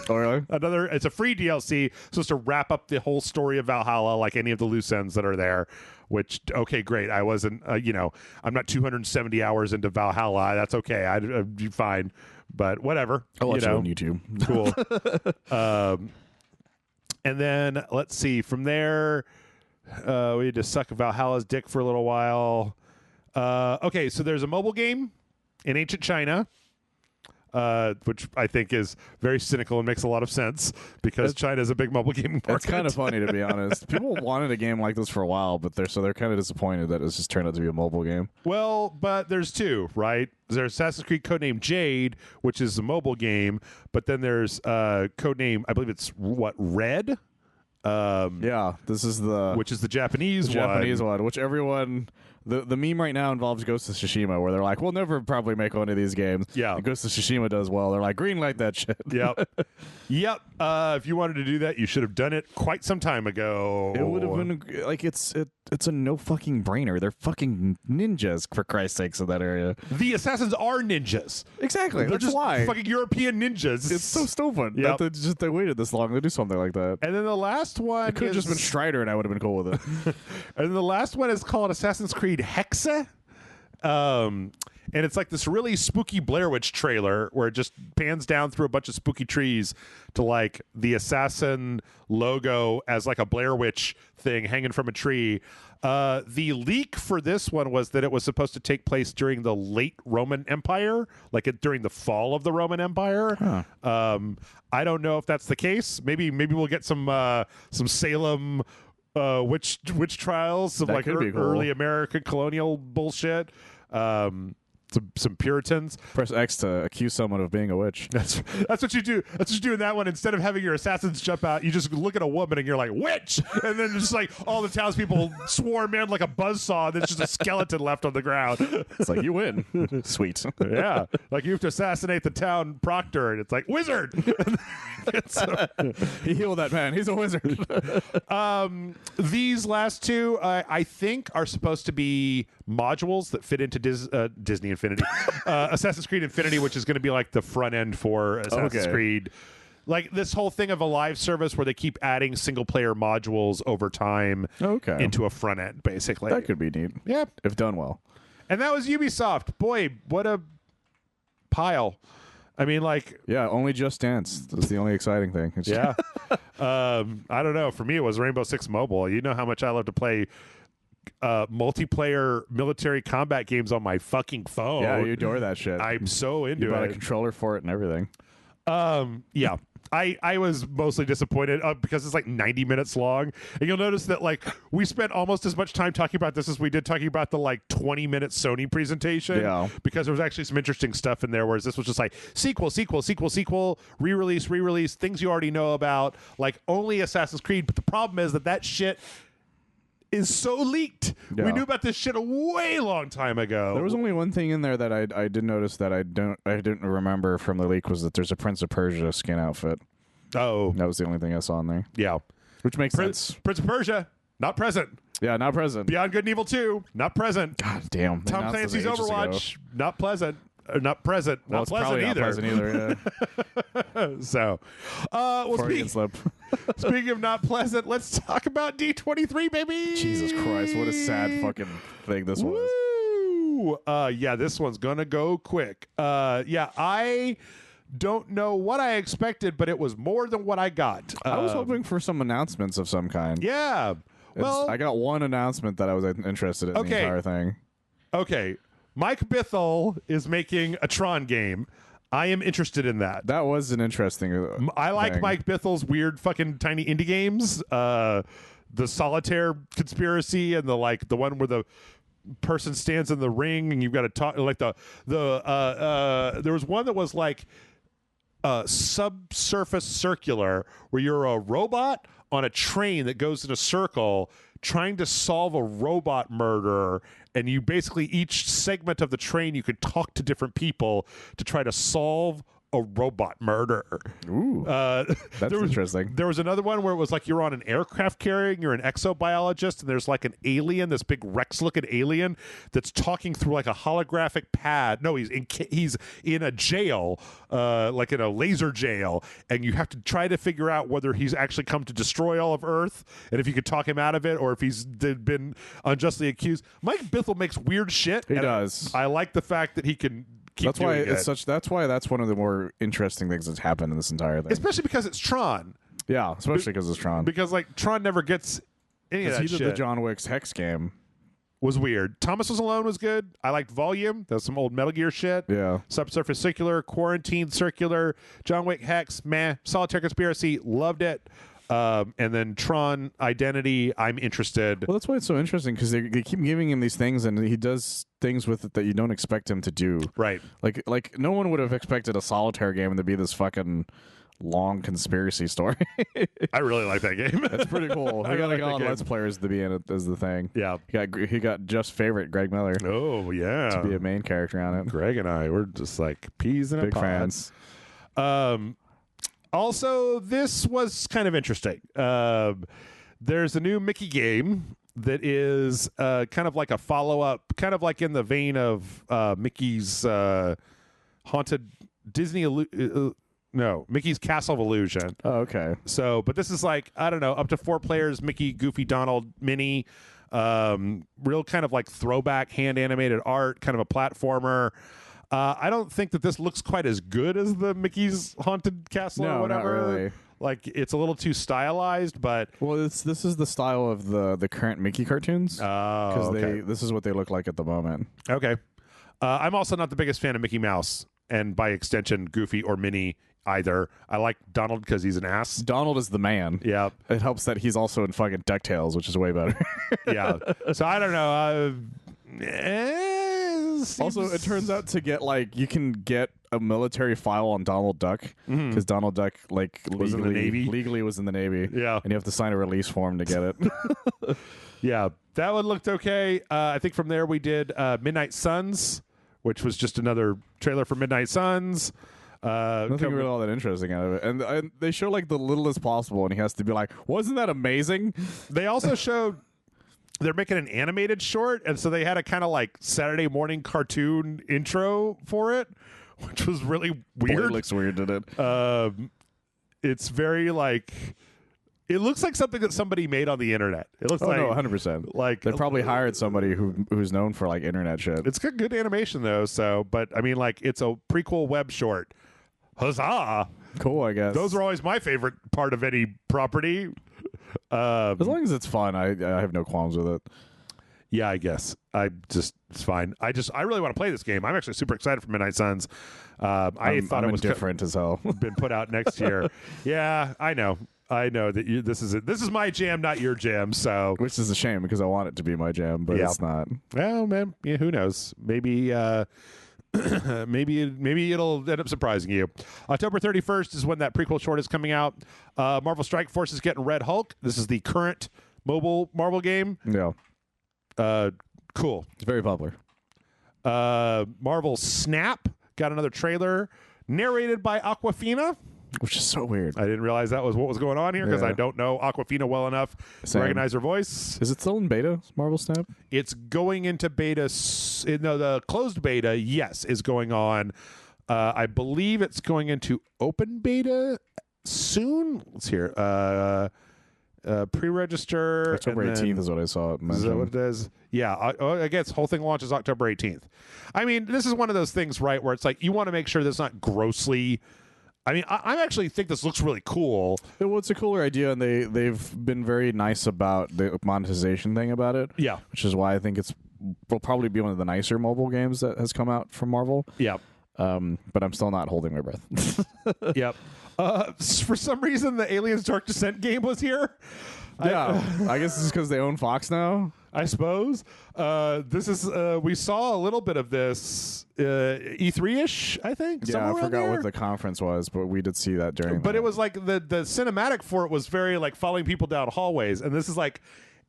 Oh, really? It's a free DLC, supposed to wrap up the whole story of Valhalla, like any of the loose ends that are there. Which, okay, great. I wasn't, I'm not 270 hours into Valhalla. That's okay. I'd be fine. But whatever. I'll watch it on YouTube. Cool. And then let's see. From there, we had to suck Valhalla's dick for a little while. Okay, so there's a mobile game in ancient China, which I think is very cynical and makes a lot of sense because China is a big mobile gaming market. It's kind of funny, to be honest. People wanted a game like this for a while, but they're kind of disappointed that it's just turned out to be a mobile game. Well, but there's two, right? There's Assassin's Creed codename Jade, which is a mobile game, but then there's codename, I believe it's Red. This is which is the Japanese one. Japanese one, which everyone. The meme right now involves Ghost of Tsushima, where they're like, we'll never probably make one of these games. Yeah. And Ghost of Tsushima does well. They're like, greenlight that shit. Yep. Yep. If you wanted to do that, you should have done it quite some time ago. It would have been like it's a no fucking brainer. They're fucking ninjas, for Christ's sakes, in that area. The assassins are ninjas. Exactly. They're just why. Fucking European ninjas. It's so stupid that they waited this long to do something like that. And then the last one it could have just been Strider, and I would have been cool with it. And then the last one is called Assassin's Creed Hexa. And it's like this really spooky Blair Witch trailer where it just pans down through a bunch of spooky trees to like the assassin logo as like a Blair Witch thing hanging from a tree. The leak for this one was that it was supposed to take place during the late Roman Empire, like during the fall of the Roman Empire. Huh. I don't know if that's the case. Maybe we'll get some Salem witch trials, some That like could be cool. early American colonial bullshit. Some Puritans. Press X to accuse someone of being a witch. That's what you do. That's what you do in that one. Instead of having your assassins jump out, you just look at a woman and you're like, witch! And then just like all the townspeople swarm in like a buzzsaw, and there's just a skeleton left on the ground. It's like, you win. Sweet. Yeah. Like you have to assassinate the town proctor, and it's like, wizard! He healed that man. He's a wizard. These last two, I think, are supposed to be modules that fit into Disney Infinity. Assassin's Creed Infinity, which is going to be like the front end for Assassin's Creed. Like this whole thing of a live service where they keep adding single player modules over time into a front end, basically. That could be neat. Yep. If done well. And that was Ubisoft. Boy, what a pile. I mean, like... Yeah, only Just Dance. That's the only exciting thing. Yeah. I don't know. For me, it was Rainbow Six Mobile. You know how much I love to play multiplayer military combat games on my fucking phone. Yeah, you adore that shit. I'm so into you bought it. a controller for it and everything. Yeah. I was mostly disappointed because it's like 90 minutes long. And you'll notice that like we spent almost as much time talking about this as we did talking about the like 20-minute Sony presentation. Yeah. Because there was actually some interesting stuff in there, whereas this was just like sequel, re-release, things you already know about, like only Assassin's Creed. But the problem is that shit is so leaked. Yeah. We knew about this shit a way long time ago. There was only one thing in there that I did notice that I didn't remember from the leak was that there's a Prince of Persia skin outfit. Oh. That was the only thing I saw in there. Yeah. Which makes sense. Prince of Persia, not present. Yeah, not present. Beyond Good and Evil 2, not present. God damn. Tom Clancy's Overwatch, not pleasant. Not present. Well, not it's pleasant probably either. not present either, yeah. So, well, Freudian slip. speaking of not pleasant, let's talk about D23, baby. Jesus Christ, what a sad fucking thing this was. Woo! Yeah, this one's gonna go quick. Yeah, I don't know what I expected, but it was more than what I got. I was hoping for some announcements of some kind. Yeah. Well, I got one announcement that I was interested in the entire thing. Okay. Mike Bithell is making a Tron game. I am interested in that. That was an interesting I like thing. Mike Bithell's weird fucking tiny indie games. The Solitaire Conspiracy and the one where the person stands in the ring and you've got to talk like there was one that was like Subsurface Circular where you're a robot on a train that goes in a circle trying to solve a robot murder, and you basically each segment of the train you could talk to different people to try to solve a robot murder. Ooh, that's interesting. There was another one where it was like you're on an aircraft carrier, and you're an exobiologist, and there's like an alien, this big Rex-looking alien that's talking through like a holographic pad. No, he's in a jail, like in a laser jail, and you have to try to figure out whether he's actually come to destroy all of Earth, and if you could talk him out of it, or if he's been unjustly accused. Mike Bithell makes weird shit. He does. I like the fact that he can. That's why that's one of the more interesting things that's happened in this entire thing. Especially because it's Tron. Yeah, especially because it's Tron. Because like Tron never gets any of that he did shit. the John Wick's Hex game. Was weird. Thomas Was Alone was good. I liked Volume. That was some old Metal Gear shit. Yeah. Subsurface Circular, Quarantine Circular, John Wick Hex, meh. Solitaire Conspiracy, loved it. And then Tron Identity, I'm interested. Well, that's why it's so interesting, because they keep giving him these things, and he does things with it that you don't expect him to do. Right. Like no one would have expected a Solitaire game to be this fucking long conspiracy story. I really like that game. That's pretty cool. He got like like all that Let's Players to be in it as the thing. Yeah. He got just favorite Greg Miller Oh, yeah. to be a main character on it. Greg and I, we're just like peas in a Big pod. fans. Also, this was kind of interesting. There's a new Mickey game that is kind of like a follow-up, kind of like in the vein of Mickey's Haunted Disney... Mickey's Castle of Illusion. Oh, okay. So, but this is like, I don't know, up to 4 players, Mickey, Goofy, Donald, Minnie. Real kind of like throwback hand animated art, kind of a platformer. I don't think that this looks quite as good as the Mickey's Haunted Castle or whatever. Not really. Like, it's a little too stylized, but this is the style of the current Mickey cartoons. because This is what they look like at the moment. Okay. I'm also not the biggest fan of Mickey Mouse, and by extension, Goofy or Minnie either. I like Donald because he's an ass. Donald is the man. Yeah. It helps that he's also in fucking DuckTales, which is way better. Yeah. So I don't know. Also, it turns out you can get a military file on Donald Duck because Donald Duck Was in the Navy? legally was in the Navy. Yeah. And you have to sign a release form to get it. Yeah. That one looked okay. I think from there we did Midnight Suns, which was just another trailer for Midnight Suns. Nothing really all that interesting out of it. And they show the littlest possible, and he has to be like, wasn't that amazing? They also showed they're making an animated short, and so they had a kind of Saturday morning cartoon intro for it, which was really weird. Boy, it looks weird, didn't it? It's very it looks like something that somebody made on the internet. It looks like 100%. They probably hired somebody who's known for internet shit. It's got good animation though. So, but I mean, it's a prequel web short. Huzzah! Cool, I guess. Those are always my favorite part of any property. As long as it's fun, I have no qualms with it. Yeah, I guess. It's fine. I really want to play this game. I'm actually super excited for Midnight Suns. I thought it was different as hell. Been put out next year. Yeah, I know that this is it. This is my jam, not your jam. So, which is a shame because I want it to be my jam, but it's not. Well, man, yeah, who knows? Maybe. Maybe it'll end up surprising you. October 31st is when that prequel short is coming out. Marvel Strike Force is getting Red Hulk. This is the current mobile Marvel game. Yeah. Cool. It's very popular. Marvel Snap got another trailer narrated by Awkwafina. Which is so weird. I didn't realize that was what was going on here because I don't know Awkwafina well enough to recognize her voice. Is it still in beta, Marvel Snap? It's going into beta. No, the closed beta, yes, is going on. I believe it's going into open beta soon. Let's hear. Pre-register. October 18th is what I saw. Is that what it is? Yeah. I guess whole thing launches October 18th. I mean, this is one of those things, right, where it's you want to make sure that it's not grossly... I mean, I actually think this looks really cool. Well, it's a cooler idea, and they've been very nice about the monetization thing about it. Yeah. Which is why I think will probably be one of the nicer mobile games that has come out from Marvel. Yeah. But I'm still not holding my breath. Yep. For some reason, the Aliens Dark Descent game was here. Yeah. I guess it's because they own Fox now. I suppose. This is we saw a little bit of this E3-ish, I think. Yeah, I forgot what the conference was, but we did see that during. But it was the cinematic for it was very following people down hallways, and this is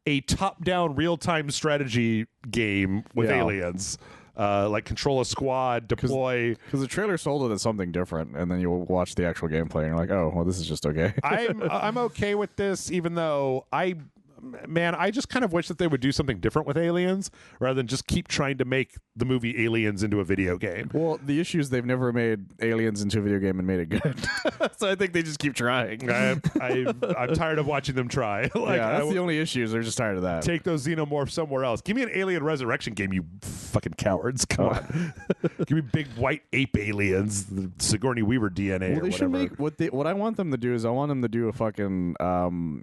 a top-down real-time strategy game with aliens. Control a squad, deploy. Because the trailer sold it as something different, and then you watch the actual gameplay, and you're like, oh, well, this is just okay. I'm okay with this, even though I just kind of wish that they would do something different with Aliens rather than just keep trying to make the movie Aliens into a video game. Well, the issue is they've never made Aliens into a video game and made it good. So I think they just keep trying. I'm tired of watching them try. That's the only issue. They're just tired of that. Take those xenomorphs somewhere else. Give me an Alien Resurrection game, you fucking cowards. Come on. Give me big white ape aliens, the Sigourney Weaver DNA or whatever. Should make what I want them to do is I want them to do a fucking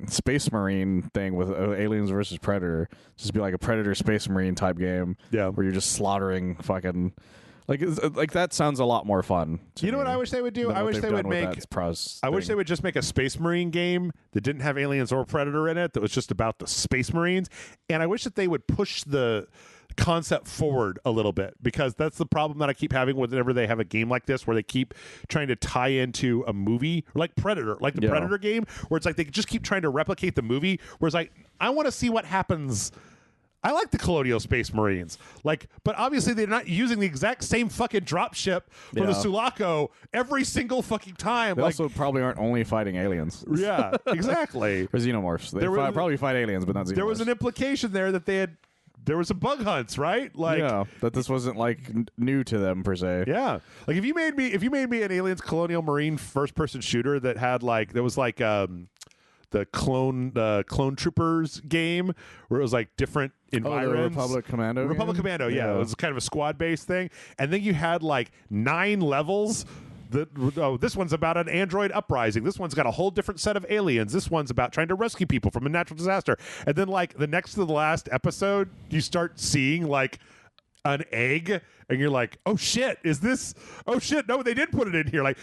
Space Marine thing with Aliens versus Predator. Just be like a Predator Space Marine type game. Yeah. Where you're just slaughtering fucking like that sounds a lot more fun. You know what I wish they would do? I wish they would make wish they would just make a Space Marine game that didn't have aliens or Predator in it, that was just about the Space Marines. And I wish that they would push the concept forward a little bit, because that's the problem that I keep having whenever they have a game like this, where they keep trying to tie into a movie like Predator, like the Predator game, where it's they just keep trying to replicate the movie, whereas I want to see what happens. I like the Colonial Space Marines, but obviously they're not using the exact same fucking dropship from the Sulaco every single fucking time. They also probably aren't only fighting aliens. Yeah, exactly. Or xenomorphs. They probably fight aliens, but not xenomorphs. There was an implication there that there was some bug hunts, right? That this wasn't new to them per se. Yeah, if you made me an Aliens Colonial Marine first person shooter that had that was clone troopers game where it was like different environments. The Republic Commando. Republic game? Commando, yeah, it was kind of a squad based thing, and then you had like 9 levels. This one's about an android uprising. This one's got a whole different set of aliens. This one's about trying to rescue people from a natural disaster. And then like the next to the last episode, you start seeing like an egg, and you're like, oh shit, is this? Oh shit, no, they did put it in here. Like,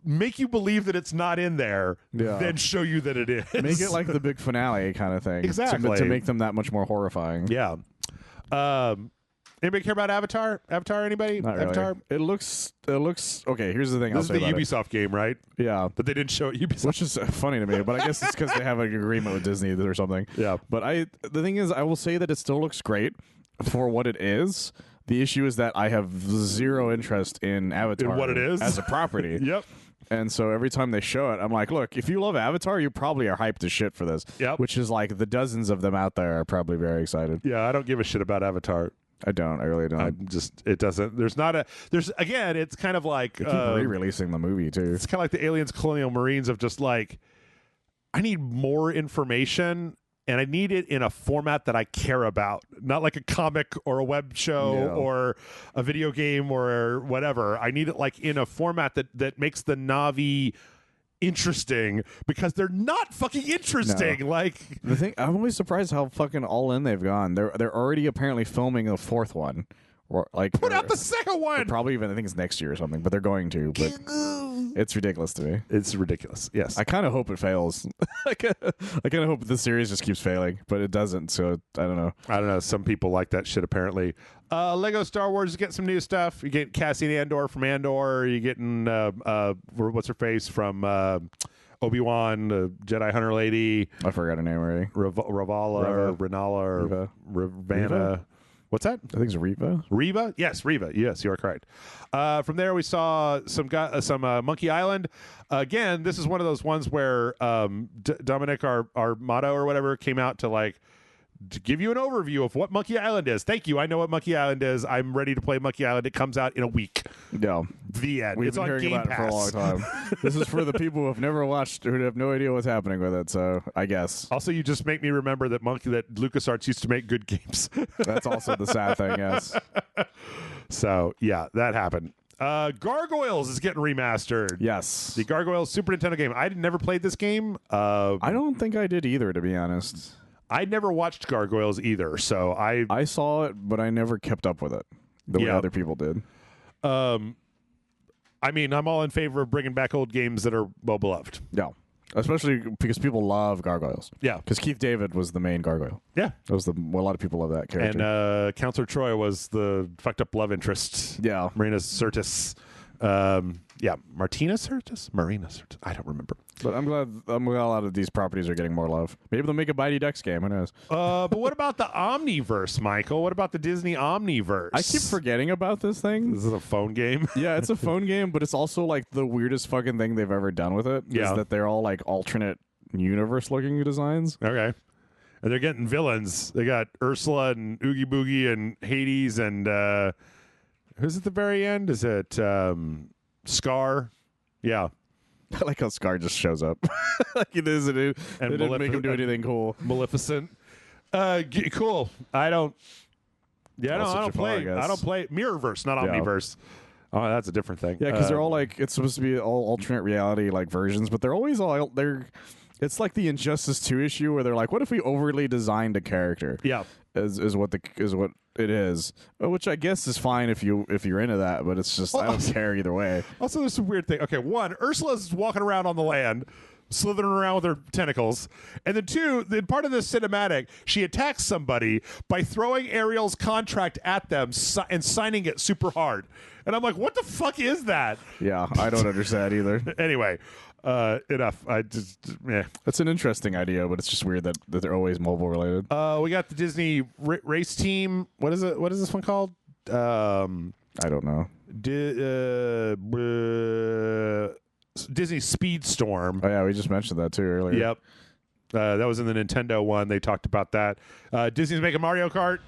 make you believe that it's not in there, then show you that it is. Make it like the big finale kind of thing. Exactly. To make them that much more horrifying. Yeah. Anybody care about Avatar? Anybody? Not really. Avatar? It looks okay. Here's the thing. This is the Ubisoft game, right? Yeah, but they didn't show it Ubisoft, which is funny to me. But I guess it's because they have an agreement with Disney or something. Yeah. But the thing is, I will say that it still looks great for what it is. The issue is that I have zero interest in Avatar in what it is as a property. Yep. And so every time they show it, I'm like, look, if you love Avatar, you probably are hyped as shit for this. Yep. Which is like the dozens of them out there are probably very excited. Yeah, I don't give a shit about Avatar. I really don't. It doesn't, again, it's kind of like. They keep re-releasing the movie, too. It's kind of like the Aliens Colonial Marines of just like, I need more information, and I need it in a format that I care about. Not like a comic or a web show or a video game or whatever. I need it like in a format that makes the Na'vi interesting, because they're not fucking interesting. No. Like the thing, I'm always surprised how fucking all in they've gone. They're already apparently filming the 4th one, or like put out the 2nd one. Probably even, I think it's next year or something. But they're going to. But it's ridiculous to me. It's ridiculous. Yes, I kind of hope it fails. I kind of hope the series just keeps failing, but it doesn't. So I don't know. Some people like that shit apparently. Lego Star Wars is getting some new stuff. You get Cassian Andor from Andor. You getting what's her face from Obi-Wan, the Jedi Hunter lady. I forgot her name already. Ravala, Renala, or Ravana. What's that? I think it's Reva. Reva? Yes, Reva. Yes, you are correct. From there, we saw some Monkey Island. Again, this is one of those ones where Dominic, our motto or whatever, came out to give you an overview of what Monkey Island is. Thank you. I know what Monkey Island is. I'm ready to play Monkey Island. It comes out in a week. Yeah. The end. We've it's been on hearing Game about Pass. it for a long time. This is for the people who have never watched, who have no idea what's happening with it. So I guess. Also, you just make me remember that LucasArts used to make good games. That's also the sad thing. Yes. So yeah, that happened. Gargoyles is getting remastered. Yes. The Gargoyles Super Nintendo game. I never played this game. I don't think I did either, to be honest. I never watched Gargoyles either, so I saw it, but I never kept up with it the way other people did. I mean, I'm all in favor of bringing back old games that are well beloved. Yeah, especially because people love Gargoyles. Yeah, because Keith David was the main Gargoyle. Yeah, that was a lot of people love that character. And Counselor Troy was the fucked up love interest. Yeah, Marina Sirtis. Martina Sirtis? Marina Sirtis. I don't remember. But I'm glad a lot of these properties are getting more love. Maybe they'll make a Mighty Ducks game. Who knows? But what about the Omniverse, Michael? What about the Disney Omniverse? I keep forgetting about this thing. This is a phone game. Yeah, it's a phone game, but it's also like the weirdest fucking thing they've ever done with it. Yeah. Is that they're all like alternate universe looking designs. Okay. And they're getting villains. They got Ursula and Oogie Boogie and Hades and who's at the very end? Is it Scar? Yeah. I like how Scar just shows up. Like it is. They didn't make him do anything cool. Maleficent. Cool. I don't. Yeah, no, I don't play. I don't play Mirrorverse, not Omniverse. Oh, that's a different thing. Yeah, because they're all like, it's supposed to be all alternate reality like versions, but they're always all it's like the Injustice 2 issue where they're like, what if we overly designed a character? Yeah, is what it is, which I guess is fine if you're into that, but it's just I don't care either way. Also, there's some weird thing. Okay, one, Ursula's walking around on the land, slithering around with her tentacles, and then two, then part of this cinematic, she attacks somebody by throwing Ariel's contract at them and signing it super hard, and I'm like, what the fuck is that? Yeah, I don't understand either. Anyway. Enough. It's an interesting idea, but it's just weird that they're always mobile related. We got the Disney race team. What is it? What is this one called? I don't know. Disney Speedstorm. Oh yeah, we just mentioned that too earlier. Yep. That was in the Nintendo one. They talked about that. Disney's making Mario Kart.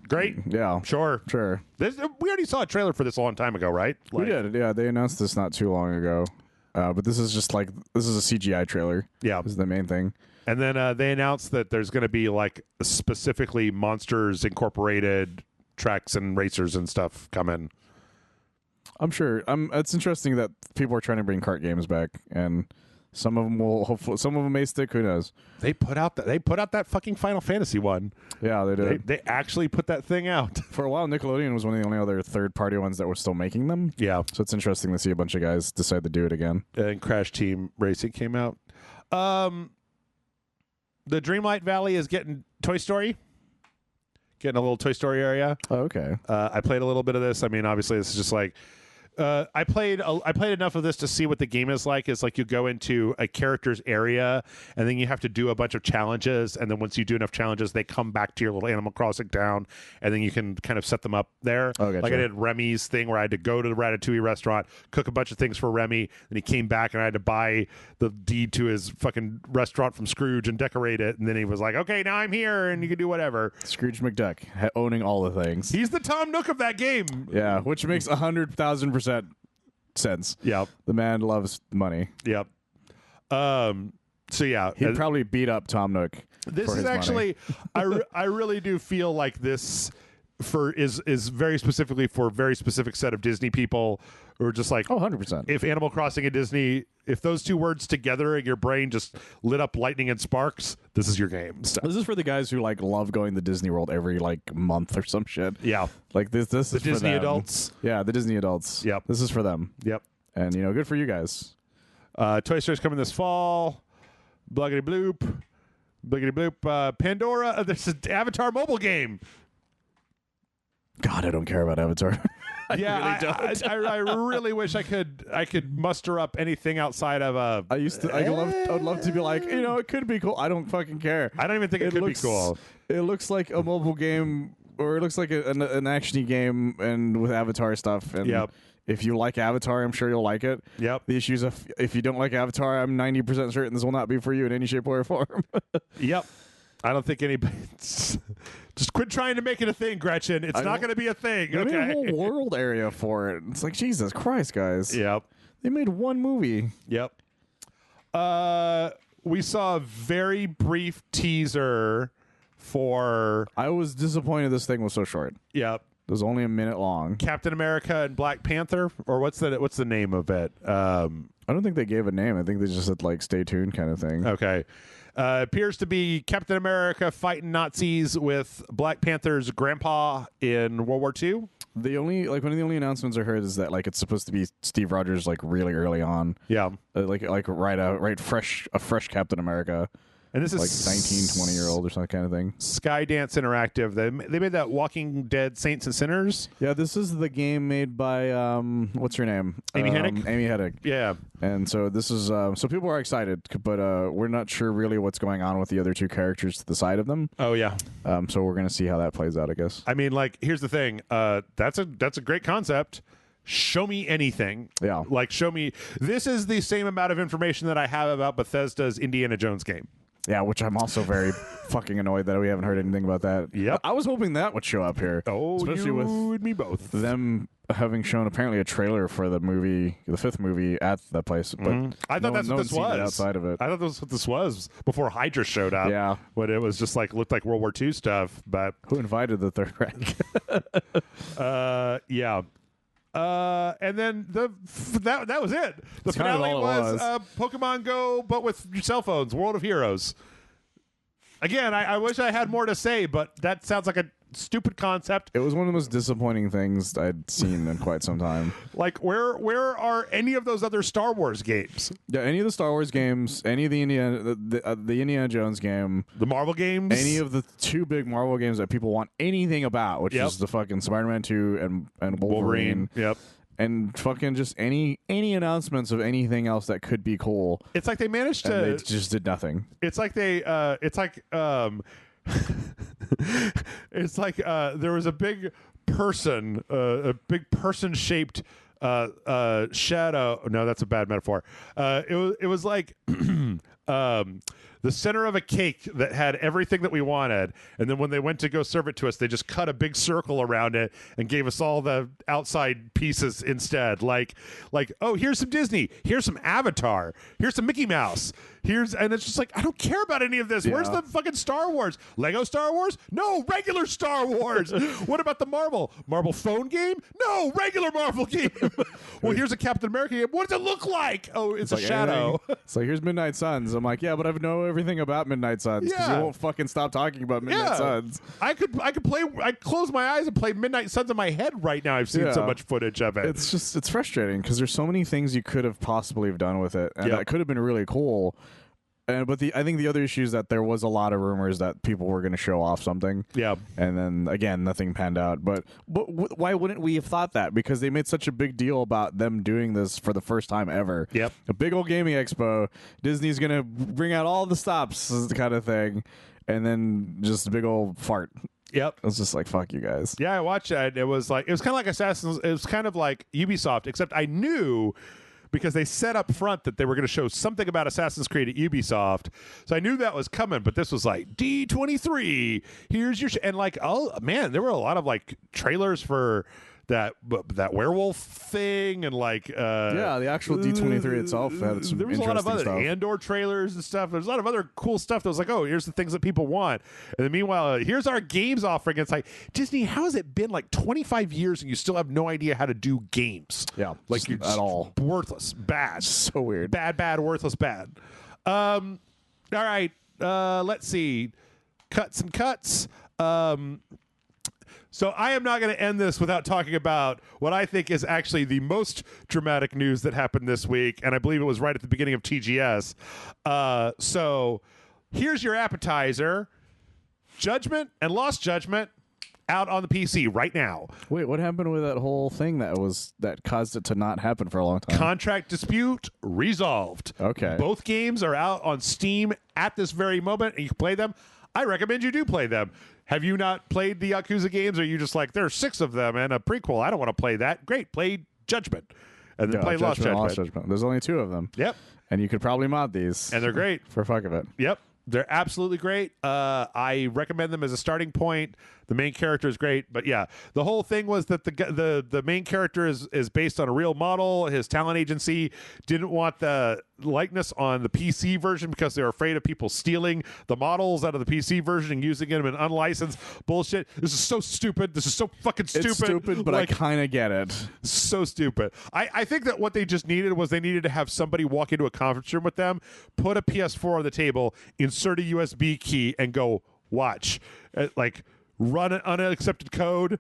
Great. Yeah. Sure. We already saw a trailer for this a long time ago, right? We did. Yeah, they announced this not too long ago. But this is just like this is a CGI trailer. Yeah, this is the main thing. And then they announced that there's going to be like specifically Monsters Incorporated tracks and racers and stuff coming. I'm sure. It's interesting that people are trying to bring kart games back, and some of them will hopefully. Some of them may stick. Who knows? They put out that fucking Final Fantasy one. Yeah, they did. They actually put that thing out. For a while, Nickelodeon was one of the only other third-party ones that were still making them. Yeah. So it's interesting to see a bunch of guys decide to do it again. And Crash Team Racing came out. The Dreamlight Valley is getting Toy Story. Getting a little Toy Story area. Oh, okay. I played a little bit of this. I mean, obviously, this is just like I played enough of this to see what the game is like. It's like you go into a character's area, and then you have to do a bunch of challenges, and then once you do enough challenges, they come back to your little Animal Crossing town, and then you can kind of set them up there. Oh, gotcha. Like I did Remy's thing where I had to go to the Ratatouille restaurant, cook a bunch of things for Remy, and he came back, and I had to buy the deed to his fucking restaurant from Scrooge and decorate it, and then he was like, "Okay, now I'm here, and you can do whatever." Scrooge McDuck owning all the things. He's the Tom Nook of that game. Yeah, which makes 100,000% sense. Yep. The man loves money. Yep. So yeah, He'd probably beat up Tom Nook. This is actually, I really do feel like this is very specifically for a very specific set of Disney people who are just like, 100%. If Animal Crossing and Disney, if those two words together in your brain just lit up lightning and sparks, this is your game. So. This is for the guys who like love going to Disney World every like month or some shit. Yeah. Like this is the for Disney them. adults. Yeah, the Disney adults. Yep. This is for them. Yep. And good for you guys. Toy Story's coming this fall. Bluggity bloop. Bliggity bloop. Pandora. This is Avatar mobile game. God, I don't care about Avatar. I really wish I could muster up anything outside of a. I'd love to be like, it could be cool. I don't fucking care. I don't even think it could be cool. It looks like a mobile game, or it looks like an actiony game, and with Avatar stuff. And yep. If you like Avatar, I'm sure you'll like it. Yep. The issue is if you don't like Avatar, I'm 90% certain this will not be for you in any shape or form. Yep. I don't think anybody. Just quit trying to make it a thing, Gretchen. It's not going to be a thing. They okay. made a whole world area for it. It's like, Jesus Christ, guys. Yep. They made one movie. Yep. We saw a very brief teaser for. I was disappointed this thing was so short. Yep. It was only a minute long. Captain America and Black Panther, or what's the name of it? I don't think they gave a name. I think they just said like "stay tuned" kind of thing. Okay. Appears to be Captain America fighting Nazis with Black Panther's grandpa in World War II. One of the only announcements I heard is that like it's supposed to be Steve Rogers like really early on. Yeah. Right fresh Captain America. And this is like 19, 20-year-old or some kind of thing. Skydance Interactive. They made that Walking Dead Saints and Sinners. Yeah, this is the game made by what's her name? Amy Hennig. Amy Hennig. Yeah. And so this is so people are excited, but we're not sure really what's going on with the other two characters to the side of them. Oh yeah. So we're gonna see how that plays out, I guess. I mean, like, here's the thing. That's a great concept. Show me anything. Yeah. Like, show me. This is the same amount of information that I have about Bethesda's Indiana Jones game. Yeah, which I'm also very fucking annoyed that we haven't heard anything about that. Yep. I was hoping that would show up here. Oh, especially you with and me both. them having shown apparently a trailer for the fifth movie at that place. But I thought that's what this was. Outside of it. I thought that's what this was before Hydra showed up. Yeah. When it was just like looked like World War II stuff. But who invited the Third Reich? yeah. And then that was it. The finale was Pokemon Go, but with your cell phones. World of Heroes. Again, I wish I had more to say, but that sounds like a stupid concept. It was one of the most disappointing things I'd seen in quite some time. Like, where are any of those other Star Wars games? Yeah, any of the Star Wars games, any of the Indiana Jones game, the Marvel games, any of the two big Marvel games that people want anything about, which is the fucking Spider-Man 2 and Wolverine. Yep. And fucking just any announcements of anything else that could be cool. It's like they managed to. They just did nothing. It's like they. It's like. It's like there was a big person, a big person-shaped shadow. No, that's a bad metaphor. It was like the center of a cake that had everything that we wanted, and then when they went to go serve it to us, they just cut a big circle around it and gave us all the outside pieces instead. Like, oh, here's some Disney, here's some Avatar, here's some Mickey Mouse, and it's just like, I don't care about any of this. Where's the fucking Star Wars? Lego Star Wars? No, regular Star Wars. What about the Marvel phone game? No, regular Marvel game. Well, here's a Captain America game. What does it look like? Oh, it's a shadow. It's like, here's Midnight Suns. I'm like, yeah, but I know everything about Midnight Suns because you won't fucking stop talking about Midnight Suns. I could play. I close my eyes and play Midnight Suns in my head right now. I've seen so much footage of it. It's frustrating because there's so many things you could have possibly have done with it, and that could have been really cool. But I think the other issue is that there was a lot of rumors that people were going to show off something. Yeah. And then, again, nothing panned out. But why wouldn't we have thought that? Because they made such a big deal about them doing this for the first time ever. Yep. A big old gaming expo. Disney's going to bring out all the stops, kind of thing. And then just a big old fart. Yep. It was just like, fuck you guys. Yeah, I watched that. It was kind of like Assassin's. It was kind of like Ubisoft, except I knew, because they said up front that they were going to show something about Assassin's Creed at Ubisoft. So I knew that was coming, but this was like, D23, here's your... and like, oh, man, there were a lot of like trailers for that werewolf thing, and like... the actual D23 itself had some there was a lot of other stuff. Andor trailers and stuff. There's a lot of other cool stuff that was like, oh, here's the things that people want. And then meanwhile, here's our games offering. It's like, Disney, how has it been like 25 years and you still have no idea how to do games? Yeah. Like, you're at all. Worthless. Bad. So weird. Bad, worthless, bad. All right. Let's see. Cuts. So I am not going to end this without talking about what I think is actually the most dramatic news that happened this week, and I believe it was right at the beginning of TGS. So here's your appetizer. Judgment and Lost Judgment out on the PC right now. Wait, what happened with that whole thing that caused it to not happen for a long time? Contract dispute resolved. Okay. Both games are out on Steam at this very moment, and you can play them. I recommend you do play them. Have you not played the Yakuza games? Or are you just like, there's 6 of them and a prequel, I don't want to play that? Great, play Judgment. And then play Lost Judgment. There's only 2 of them. Yep. And you could probably mod these. And they're great. For fuck of it. Yep. They're absolutely great. I recommend them as a starting point. The main character is great, but yeah, the whole thing was that the main character is based on a real model. His talent agency didn't want the likeness on the PC version because they were afraid of people stealing the models out of the PC version and using them in unlicensed bullshit. This is so stupid. This is so fucking stupid. It's stupid, but like, I kind of get it. So stupid. I think that what they just needed was they needed to have somebody walk into a conference room with them, put a PS4 on the table, insert a USB key, and go watch. Run an unaccepted code,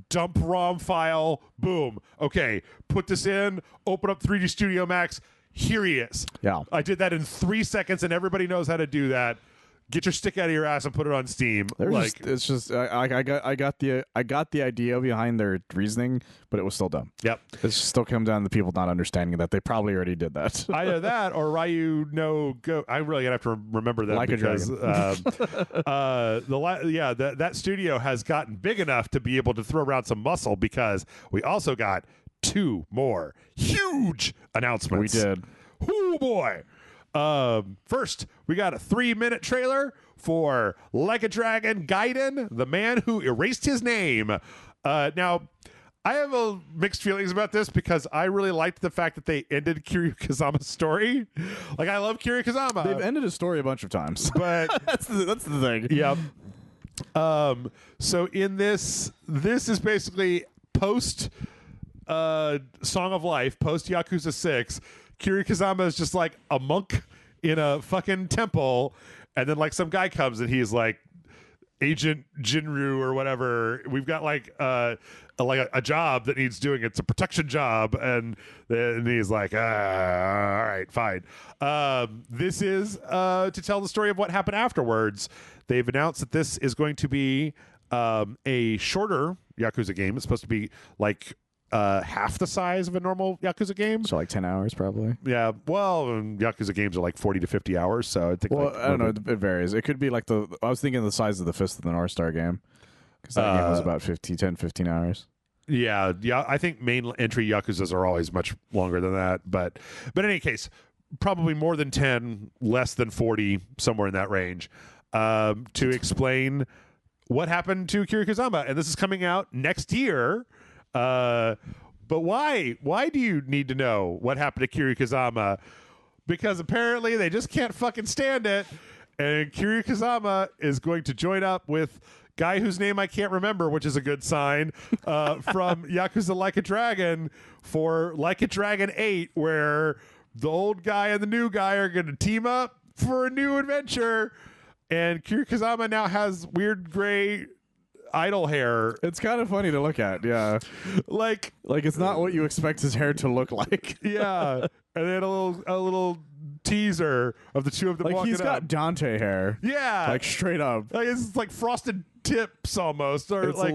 dump ROM file, boom. Okay, put this in, open up 3D Studio Max. Here he is. Yeah. I did that in 3 seconds, and everybody knows how to do that. Get your stick out of your ass and put it on Steam. It's just I got the idea behind their reasoning, but it was still dumb. Yep. It still comes down to people not understanding that they probably already did that. Either that or Ryu no Go. I'm really gonna have to remember that because that studio has gotten big enough to be able to throw around some muscle, because we also got 2 more huge announcements. We did. Oh boy. First, we got a 3-minute trailer for Like a Dragon Gaiden, the man who erased his name. Now, I have mixed feelings about this because I really liked the fact that they ended Kiryu Kazama's story. Like, I love Kiryu Kazama. They've ended his story a bunch of times, but that's the thing. Yep. So in this is basically post Song of Life, post Yakuza 6. Kiryu Kazama is just like a monk in a fucking temple, and then like some guy comes and he's like, Agent Jinru or whatever, we've got like a job that needs doing. It's a protection job, and he's like, all right, fine. This is to tell the story of what happened afterwards. They've announced that this is going to be a shorter Yakuza game. It's supposed to be like half the size of a normal Yakuza game. So like 10 hours probably. Yeah. Well, Yakuza games are like 40 to 50 hours. So I think. Well, I don't know. It varies. It could be like I was thinking the size of the Fist of the North Star game, because that game was about 15 hours. Yeah. I think main entry Yakuzas are always much longer than that. But in any case, probably more than 10, less than 40, somewhere in that range, to explain what happened to Kiryu Kazama. And this is coming out next year. But why? Why do you need to know what happened to Kiryu Kazama? Because apparently they just can't fucking stand it. And Kiryu Kazama is going to join up with guy whose name I can't remember, which is a good sign, from Yakuza Like a Dragon for Like a Dragon 8, where the old guy and the new guy are going to team up for a new adventure. And Kiryu Kazama now has weird gray idol hair. It's kind of funny to look at, yeah. Like it's not what you expect his hair to look like. Yeah. And then a little teaser of the two of them like walking he's got up. Dante hair. Yeah. Like straight up. Like it's like frosted tips almost. Or It's like,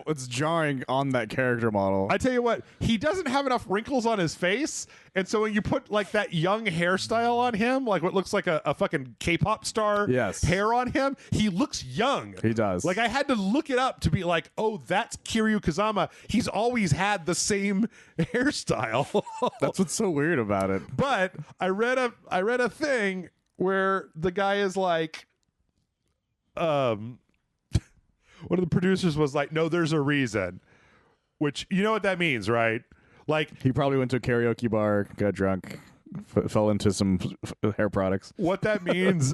it's jarring on that character model. I tell you what, he doesn't have enough wrinkles on his face, and so when you put like that young hairstyle on him, like what looks like a fucking K-pop star hair on him, he looks young. He does. Like I had to look it up to be like, oh, that's Kiryu Kazama. He's always had the same hairstyle. That's what's so weird about it. But I read a thing where the guy is like, one of the producers was like, no, there's a reason. Which, you know what that means, right? Like, he probably went to a karaoke bar, got drunk, fell into some hair products. what that means,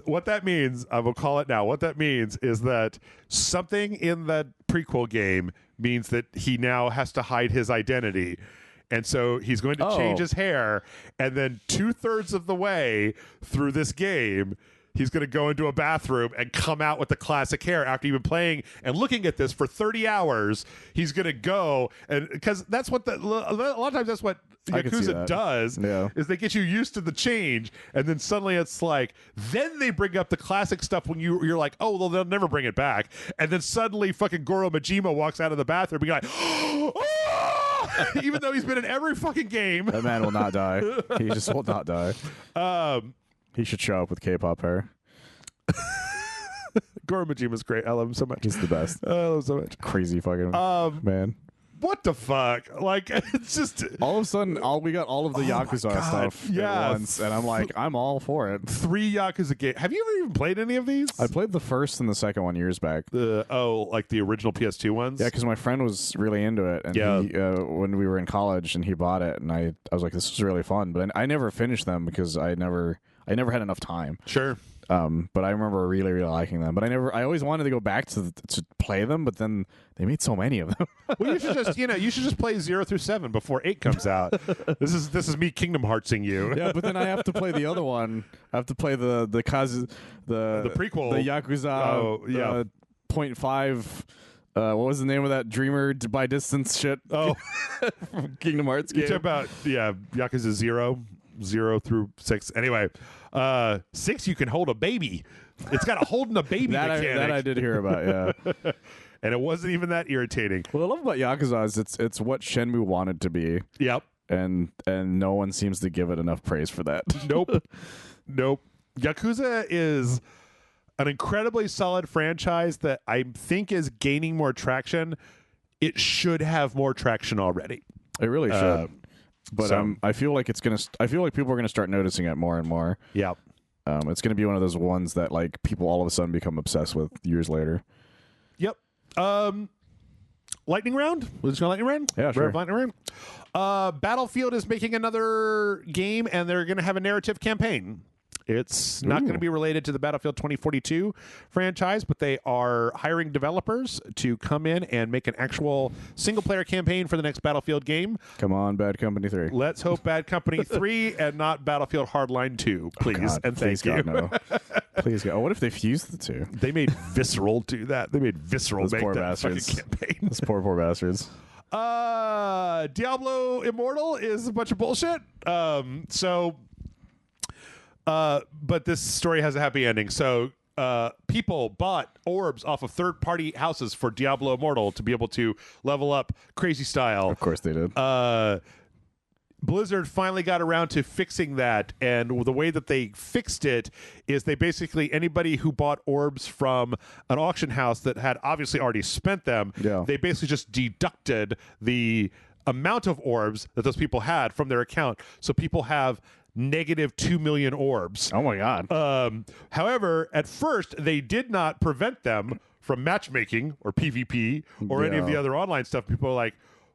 I will call it now. What that means is that something in that prequel game means that he now has to hide his identity. And so he's going to change his hair. And then 2/3 of the way through this game, he's going to go into a bathroom and come out with the classic hair after you've been playing and looking at this for 30 hours. He's going to go, and because that's what a lot of times that's what Yakuza does, is they get you used to the change, and then suddenly it's like, then they bring up the classic stuff when you're like, oh, well, they'll never bring it back. And then suddenly fucking Goro Majima walks out of the bathroom being like, oh! Even though he's been in every fucking game. That man will not die. He just will not die. He should show up with K-pop hair. Goro Majima's great. I love him so much. He's the best. I love him so much. Crazy fucking man. What the fuck? Like, it's just... All of a sudden, we got all of the Yakuza stuff at once, and I'm like, I'm all for it. 3 Yakuza games. Have you ever even played any of these? I played the first and the second one years back. Like the original PS2 ones? Yeah, because my friend was really into it, and he, when we were in college, and he bought it, and I was like, this was really fun, but I never finished them because I never had enough time. Sure. But I remember really, really liking them. But I always wanted to go back to play them, but then they made so many of them. Well, you should just play 0 through 7 before 8 comes out. This is me Kingdom Heartsing you. Yeah, but then I have to play the other one. I have to play the prequel, the Yakuza. 0.5. What was the name of that Dreamer by Distance shit? Oh, Kingdom Hearts game. You talk about Yakuza 0 through 6. Anyway, 6 you can hold a baby. It's got a holding a baby mechanic. That I did hear about, yeah. And it wasn't even that irritating. What I love about Yakuza is it's what Shenmue wanted to be. Yep. And no one seems to give it enough praise for that. Nope. Yakuza is an incredibly solid franchise that I think is gaining more traction. It should have more traction already. It really should. But I feel like people are gonna start noticing it more and more. Yeah. It's gonna be one of those ones that like people all of a sudden become obsessed with years later. Yep. Lightning round? We're just going lightning round? Yeah, sure. Lightning round. Battlefield is making another game, and they're going to have a narrative campaign. It's not going to be related to the Battlefield 2042 franchise, but they are hiring developers to come in and make an actual single-player campaign for the next Battlefield game. Come on, Bad Company 3. Let's hope Bad Company 3 and not Battlefield Hardline 2, please. God, and thank you. God, no. Please, God. Oh, what if they fused the two? They made Visceral do that. They made Visceral Those make poor that bastards. fucking campaign. Those poor bastards. Diablo Immortal is a bunch of bullshit. But this story has a happy ending. So people bought orbs off of third-party houses for Diablo Immortal to be able to level up crazy style. Of course they did. Blizzard finally got around to fixing that, and the way that they fixed it is they basically, anybody who bought orbs from an auction house that had obviously already spent them, they basically just deducted the amount of orbs that those people had from their account. So people have negative 2 million orbs. Oh my god. However, at first, they did not prevent them from matchmaking or PvP or any of the other online stuff. People are like,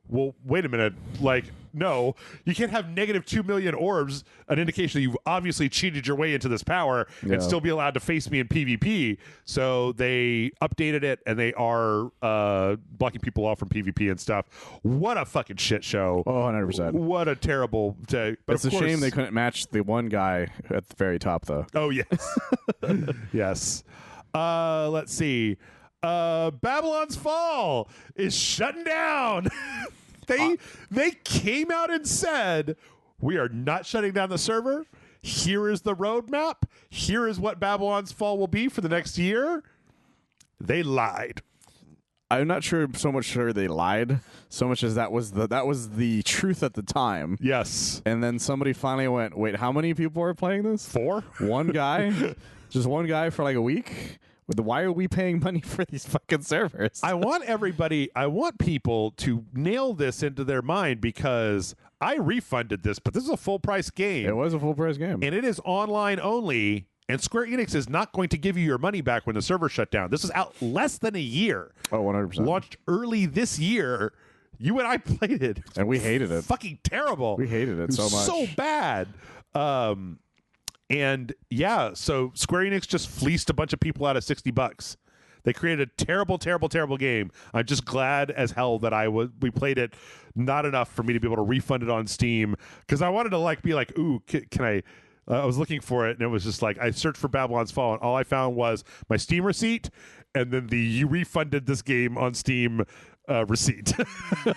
well, wait a minute. Like, no, you can't have negative 2 million orbs, an indication that you've obviously cheated your way into this power and still be allowed to face me in PvP. So they updated it, and they are blocking people off from PvP and stuff. What a fucking shit show. Oh, 100%. What a terrible day. But it's a shame they couldn't match the one guy at the very top, though. Oh, yes. Yes. Let's see. Babylon's Fall is shutting down. They came out and said, we are not shutting down the server. Here is the roadmap. Here is what Babylon's Fall will be for the next year. They lied. I'm not sure they lied so much as that was the truth at the time. Yes. And then somebody finally went, wait, how many people are playing this? 4? One guy? Just one guy for like a week? Why are we paying money for these fucking servers? I want people to nail this into their mind, because I refunded this, but this is a full price game. It was a full price game. And it is online only, and Square Enix is not going to give you your money back when the server shut down. This is out less than a year. Oh, 100%. Launched early this year. You and I played it. And we hated it. Fucking terrible. We hated it so much. So bad. And yeah, so Square Enix just fleeced a bunch of people out of $60. They created a terrible, terrible, terrible game. I'm just glad as hell that we played it not enough for me to be able to refund it on Steam, because I wanted to be like, ooh, can I? I was looking for it, and it was just like I searched for Babylon's Fall, and all I found was my Steam receipt, and then you refunded this game on Steam receipt.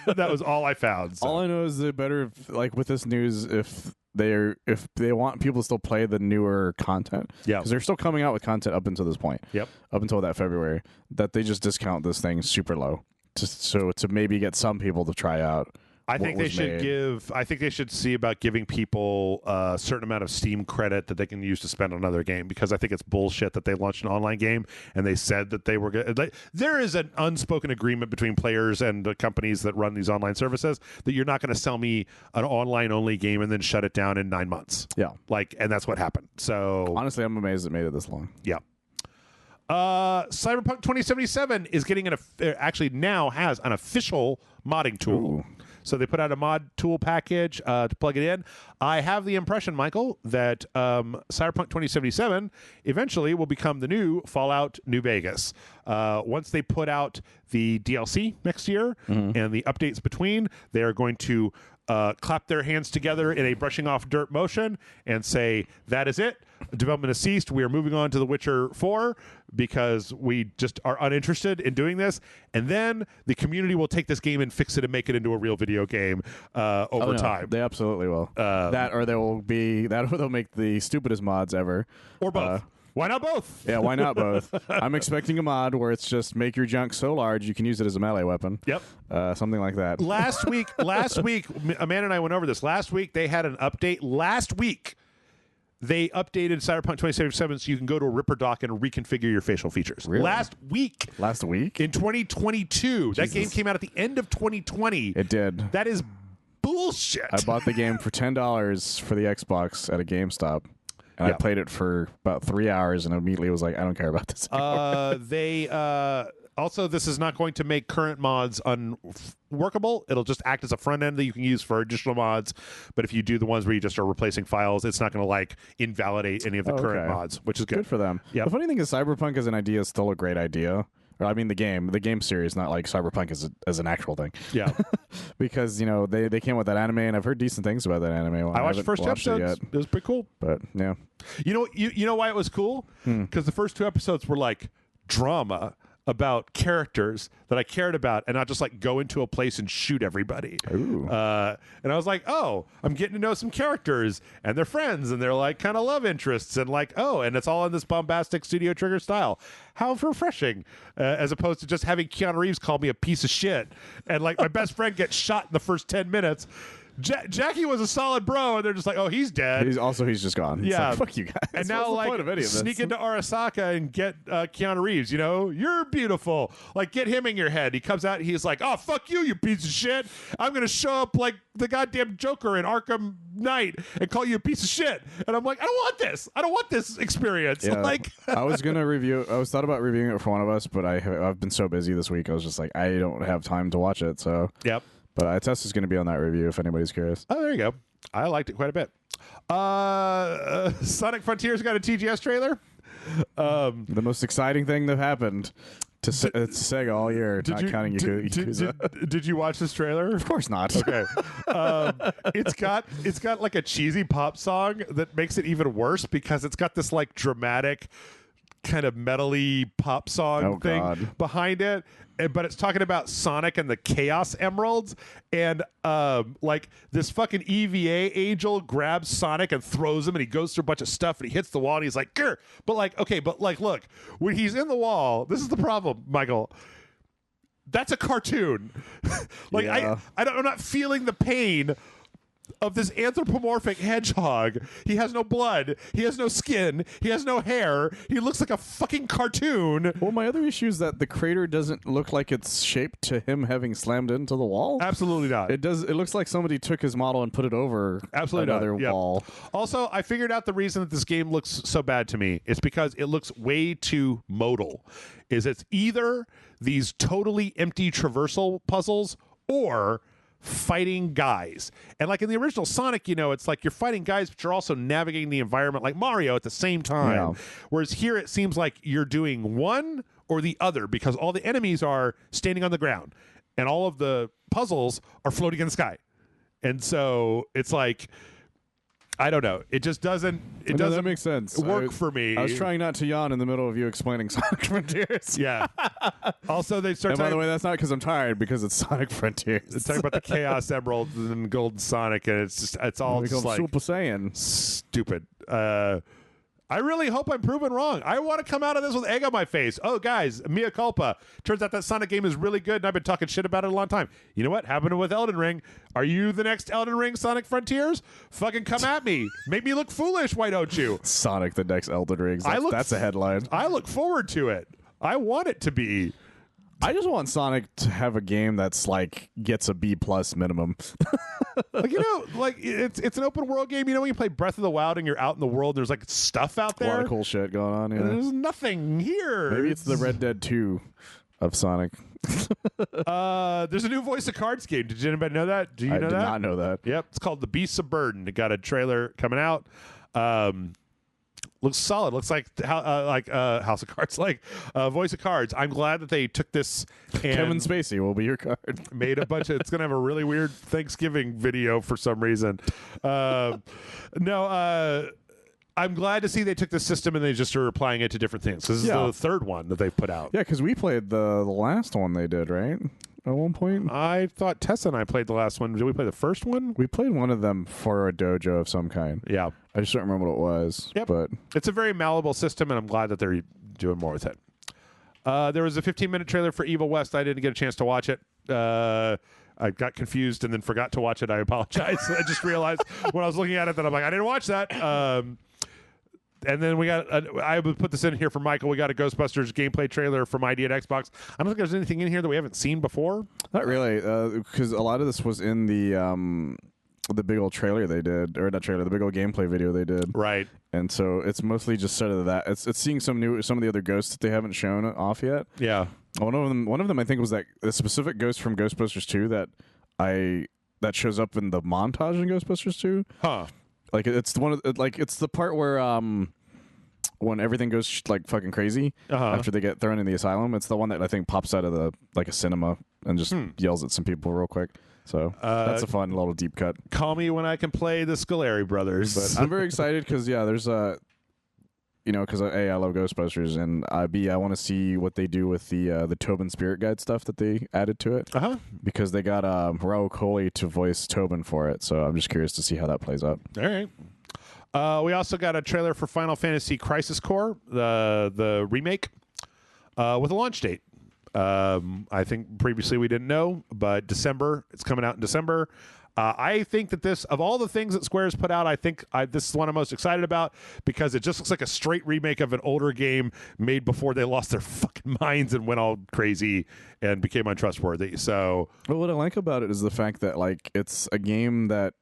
That was all I found. So. All I know is they're better with this news if they want people to still play the newer content. Yeah, because they're still coming out with content up until this point. Yep, up until that February, that they just discount this thing super low, so to maybe get some people to try out. I think they should see about giving people a certain amount of Steam credit that they can use to spend on another game, because I think it's bullshit that they launched an online game and they said that they were good. There is an unspoken agreement between players and the companies that run these online services that you're not going to sell me an online only game and then shut it down in 9 months. Yeah. And that's what happened. So honestly, I'm amazed it made it this long. Yeah. Cyberpunk 2077 is getting actually now has an official modding tool. Ooh. So they put out a mod tool package to plug it in. I have the impression, Michael, that Cyberpunk 2077 eventually will become the new Fallout New Vegas. Once they put out the DLC next year and the updates between, they are going to clap their hands together in a brushing off dirt motion and say, that is it. Development has ceased. We are moving on to The Witcher 4 because we just are uninterested in doing this. And then the community will take this game and fix it and make it into a real video game over time. They absolutely will. Or they'll make the stupidest mods ever. Or both. Why not both? Yeah, why not both? I'm expecting a mod where it's just make your junk so large you can use it as a melee weapon. Yep. Something like that. Last week, Amanda and I went over this. Last week, they had an update. Last week, they updated Cyberpunk 2077 so you can go to a Ripper dock and reconfigure your facial features. Really? Last week? In 2022. Jesus. That game came out at the end of 2020. It did. That is bullshit. I bought the game for $10 for the Xbox at a GameStop. And I played it for about 3 hours and immediately was like, I don't care about this anymore. Also, this is not going to make current mods unworkable. It'll just act as a front end that you can use for additional mods. But if you do the ones where you just are replacing files, it's not going to invalidate any of the current mods, which is good. Good for them. Yep. The funny thing is Cyberpunk as an idea is still a great idea. Or, I mean, the game series, not like Cyberpunk as an actual thing. Yeah. Because, they came with that anime, and I've heard decent things about that anime. I watched the first 2 episodes. It was pretty cool. But, yeah. You know why it was cool? Because the first 2 episodes were like drama about characters that I cared about and not just go into a place and shoot everybody. Ooh. And I was like, oh, I'm getting to know some characters and their friends and they're kind of love interests and and it's all in this bombastic Studio Trigger style. How refreshing, as opposed to just having Keanu Reeves call me a piece of shit and my best friend gets shot in the first 10 minutes. Jackie was a solid bro, and they're just like, oh, he's dead. He's just gone. It's Yeah, like, fuck you guys. And now, What's the point of any of this? sneak into Arasaka and get Keanu Reeves. You know, you're beautiful. Like, get him in your head. He comes out. He's like, oh, fuck you, you piece of shit. I'm gonna show up like the goddamn Joker in Arkham Knight and call you a piece of shit. And I'm like, I don't want this. I don't want this experience. Yeah. Like, I was gonna review. I was thought about reviewing it for one of us, but I've been so busy this week. I was just like, I don't have time to watch it. So yep. But Tess is going to be on that review if anybody's curious. Oh, there you go. I liked it quite a bit. Sonic Frontiers got a TGS trailer. The most exciting thing that happened to Sega all year, not counting Yakuza. Did you watch this trailer? Of course not. Okay. It's got like a cheesy pop song that makes it even worse because it's got this like dramatic kind of metal-y pop song thing behind it. But it's talking about Sonic and the Chaos Emeralds, and like this fucking EVA angel grabs Sonic and throws him, and he goes through a bunch of stuff, and he hits the wall, and he's like, grr. But like, okay, but like, look, when he's in the wall, this is the problem, Michael. That's a cartoon. Like, yeah. I'm not feeling the pain of this anthropomorphic hedgehog. He has no blood. He has no skin. He has no hair. He looks like a fucking cartoon. Well, my other issue is that the crater doesn't look like it's shaped to him having slammed into the wall. Absolutely not. It does. It looks like somebody took his model and put it over another wall. Also, I figured out the reason that this game looks so bad to me. It's because it looks way too modal. It's either these totally empty traversal puzzles or fighting guys. And like in the original Sonic, you know, it's like you're fighting guys, but you're also navigating the environment like Mario at the same time. Yeah. Whereas here it seems like you're doing one or the other because all the enemies are standing on the ground and all of the puzzles are floating in the sky. And so it's like, I don't know. It just doesn't. It doesn't that makes sense. Work for me. I was trying not to yawn in the middle of you explaining Sonic Frontiers. Yeah. Also, they start. And by the way, that's not because I'm tired. Because it's Sonic Frontiers. It's talking about the Chaos Emeralds and Golden Sonic, and it's all just like Super Saiyan. Stupid. I really hope I'm proven wrong. I want to come out of this with egg on my face. Oh, guys, mea culpa. Turns out that Sonic game is really good, and I've been talking shit about it a long time. You know what happened with Elden Ring? Are you the next Elden Ring Sonic Frontiers? Fucking come at me. Make me look foolish, why don't you? Sonic the next Elden Ring. That's a headline. I look forward to it. I want it to be. I just want Sonic to have a game that's like gets a B+ minimum. Like, you know, like it's an open world game. You know, when you play Breath of the Wild and you're out in the world, there's like stuff out there. A lot of cool shit going on. Yeah. There's nothing here. Maybe it's the Red Dead 2 of Sonic. There's a new Voice of Cards game. Did anybody know that? Do you know that? I did not know that. Yep, it's called The Beasts of Burden. It got a trailer coming out. Looks solid. Looks like House of Cards, like Voice of Cards. I'm glad that they took this. And Kevin Spacey will be your card. Made a bunch of. It's gonna have a really weird Thanksgiving video for some reason. I'm glad to see they took this system and they just are applying it to different things. This is the third one that they've put out. Yeah, because we played the last one they did, right? At one point, I thought Tessa and I played the last one. Did we play the first one? We played one of them for a dojo of some kind. Yeah. I just don't remember what it was. Yep. But it's a very malleable system, and I'm glad that they're doing more with it. There was a 15-minute trailer for Evil West. I didn't get a chance to watch it. I got confused and then forgot to watch it. I apologize. I just realized when I was looking at it that I'm like, I didn't watch that. And then we got, I would put this in here for Michael. We got a Ghostbusters gameplay trailer from ID at Xbox. I don't think there's anything in here that we haven't seen before. Not really, because a lot of this was in the big old trailer they did, or not trailer, the big old gameplay video they did. Right. And so it's mostly just sort of that. It's seeing some of the other ghosts that they haven't shown off yet. Yeah. One of them I think was that a specific ghost from Ghostbusters 2 that shows up in the montage in Ghostbusters 2. Huh. Like it's the part where when everything goes like fucking crazy after they get thrown in the asylum. It's the one that I think pops out of a cinema and just yells at some people real quick. So that's a fun little deep cut. Call me when I can play the Scoleri Brothers. But I'm very excited because there's because A, I love Ghostbusters, and B, I want to see what they do with the Tobin Spirit Guide stuff that they added to it. Because they got Raul Coley to voice Tobin for it, so I'm just curious to see how that plays out. All right. We also got a trailer for Final Fantasy Crisis Core, the remake, with a launch date. I think previously we didn't know, but December, it's coming out in December. I think that this, of all the things that Square's put out, I think this is one I'm most excited about because it just looks like a straight remake of an older game made before they lost their fucking minds and went all crazy and became untrustworthy. So, well, what I like about it is the fact that like it's a game that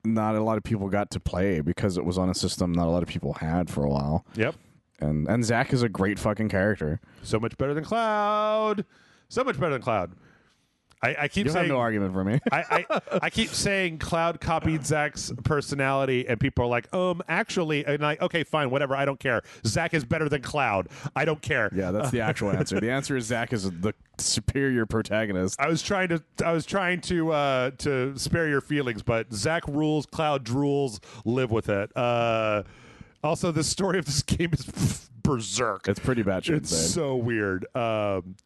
not a lot of people got to play because it was on a system not a lot of people had for a while. Yep. And Zack is a great fucking character. So much better than Cloud. So much better than Cloud. I keep You saying have no argument for me. I keep saying Cloud copied Zack's personality, and people are like, actually, and okay, fine, whatever, I don't care. Zack is better than Cloud. I don't care. Yeah, that's the actual answer. The answer is Zack is the superior protagonist. I was trying to spare your feelings, but Zack rules, Cloud drools. Live with it. Also, the story of this game is berserk. It's pretty batshit It's insane. so weird.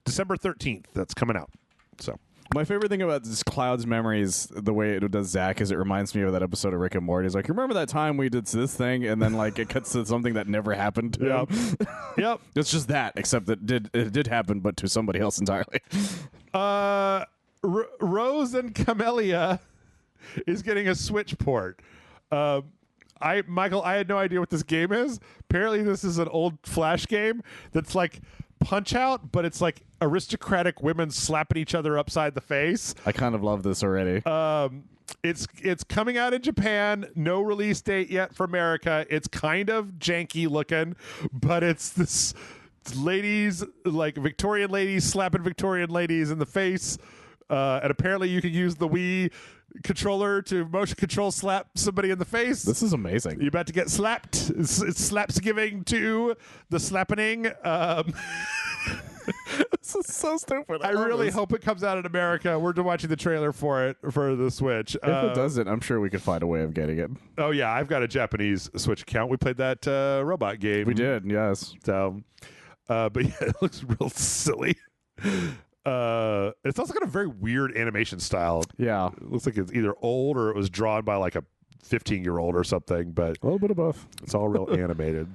December 13th. That's coming out. So. My favorite thing about this Cloud's memories, the way it does Zack, is it reminds me of that episode of Rick and Morty. It's like, remember that time we did this thing, and then like it cuts to something that never happened to him. Yep. It's just that, except that it did happen, but to somebody else entirely. Rose and Camellia is getting a Switch port. Michael, I had no idea what this game is. Apparently, this is an old Flash game that's like Punch Out, but it's like aristocratic women slapping each other upside the face. I kind of love this already. It's coming out in Japan. No release date yet for America. It's kind of janky looking, but it's this ladies, like Victorian ladies slapping Victorian ladies in the face. And apparently you can use the Wii controller to motion control slap somebody in the face. This is amazing. You're about to get slapped. It's slaps giving to the slappening. This is so stupid. I really hope it comes out in America. We're watching the trailer for it for the Switch. If it doesn't, I'm sure we could find a way of getting it. Oh yeah, I've got a Japanese Switch account. We played that robot game. We did, yes. So, but yeah, it looks real silly. It's also got a very weird animation style. Yeah. It looks like it's either old or it was drawn by like a 15-year-old or something, but A little bit of both. it's all real animated.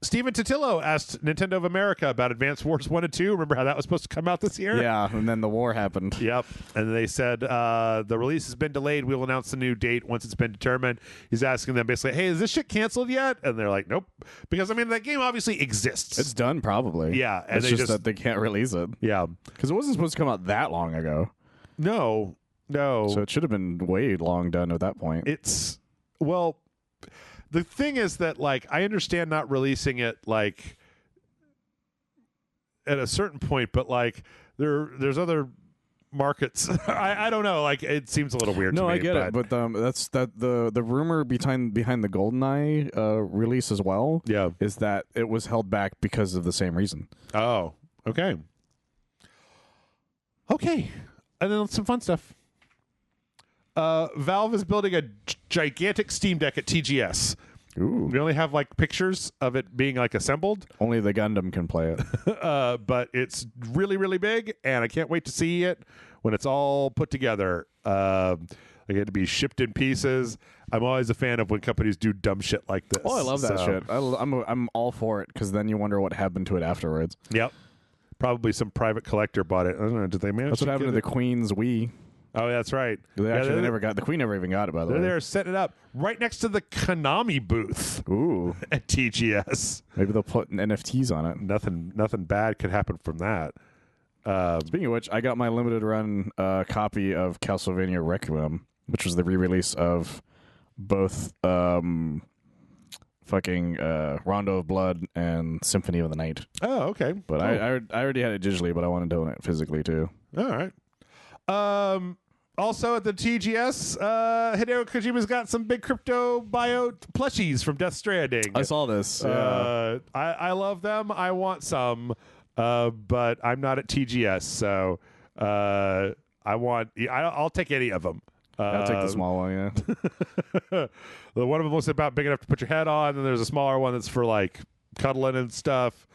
Steven Totillo asked Nintendo of America about Advance Wars 1 and 2. Remember how that was supposed to come out this year? Yeah, and then the war happened. Yep. And they said the release has been delayed. We will announce the new date once it's been determined. He's asking them basically, hey, is this shit canceled yet? And they're like, nope. Because, I mean, that game obviously exists. It's done, probably. Yeah. And it's they just that they can't release it. Yeah. Because it wasn't supposed to come out that long ago. No. So it should have been way long done at that point. Well, the thing is that, like, I understand not releasing it, like, at a certain point, but, like, there's other markets. I don't know. Like, it seems a little weird to me. No, I get it. But that's the rumor behind the GoldenEye release as well. Yeah. Is that it was held back because of the same reason. Oh, okay. Okay. And then some fun stuff. Valve is building a gigantic Steam Deck at TGS. Ooh. We only have like pictures of it being like assembled. Only the Gundam can play it. But it's really, really big, and I can't wait to see it when it's all put together. I get to be shipped in pieces. I'm always a fan of when companies do dumb shit like this. Oh, I love that shit. I'm all for it because then you wonder what happened to it afterwards. Yep. Probably some private collector bought it. I don't know. Did they manage? That's what happened to the Queen's Wii. Oh, that's right. They never got the Queen. Never even got it. By the way, They're there setting it up right next to the Konami booth. Ooh, at TGS. Maybe they'll put NFTs on it. Nothing bad could happen from that. Speaking of which, I got my limited run copy of Castlevania Requiem, which was the re-release of both fucking Rondo of Blood and Symphony of the Night. Oh, okay. But cool. I already had it digitally, but I wanted to own it physically too. All right. Also at the TGS, Hideo Kojima's got some big crypto bio plushies from Death Stranding. I saw this. Yeah. I love them. I want some, but I'm not at TGS, so I'll take any of them. I'll take the small one, yeah. The one of them looks about big enough to put your head on, and there's a smaller one that's for like cuddling and stuff.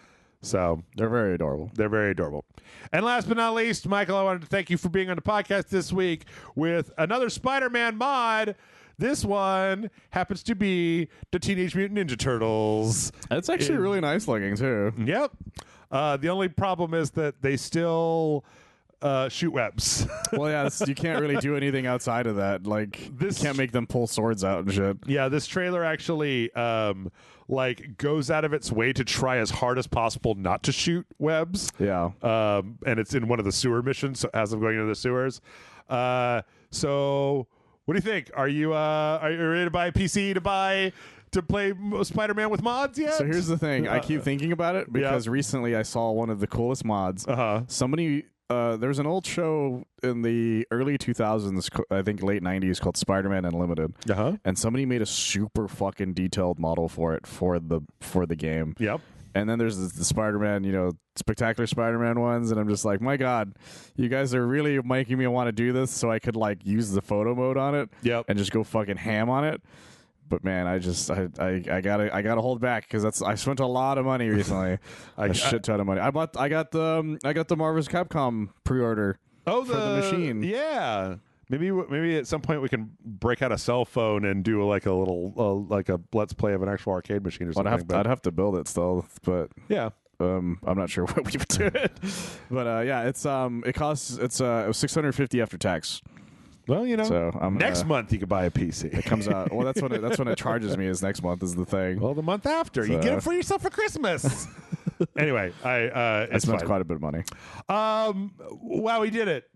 So they're very adorable. They're very adorable. And last but not least, Michael, I wanted to thank you for being on the podcast this week with another Spider-Man mod This one happens to be the Teenage Mutant Ninja Turtles. It's actually really nice looking too. Yep. The only problem is that they still shoot webs. Well, yeah, you can't really do anything outside of that. Like, you can't make them pull swords out and shit. Yeah, this trailer actually like goes out of its way to try as hard as possible not to shoot webs. Yeah. And it's in one of the sewer missions as I'm going into the sewers. So what do you think? Are you ready to buy a PC to play Spider-Man with mods yet? So here's the thing. I keep thinking about it because recently I saw one of the coolest mods. Somebody there was an old show in the early 2000s, I think late 90s, called Spider-Man Unlimited. And somebody made a super fucking detailed model for it for the game. Yep. And then there's the Spider-Man, Spectacular Spider-Man ones, and I'm just like, my God, you guys are really making me want to do this so I could like use the photo mode on it. Yep. And just go fucking ham on it. But man, I gotta hold back because I spent a lot of money recently, a shit ton of money. I got the Marvel's Capcom pre-order. For the machine. Yeah, maybe at some point we can break out a cell phone and do like a little like a let's play of an actual arcade machine or something. I'd have to build it still, but yeah. I'm not sure what we would do it. But yeah, it was $650 after tax. Well, so next month you can buy a PC. It comes out. Well, that's when it charges me. Is next month is the thing. Well, the month after you get it for yourself for Christmas. Anyway, I spent quite a bit of money. Wow, we did it.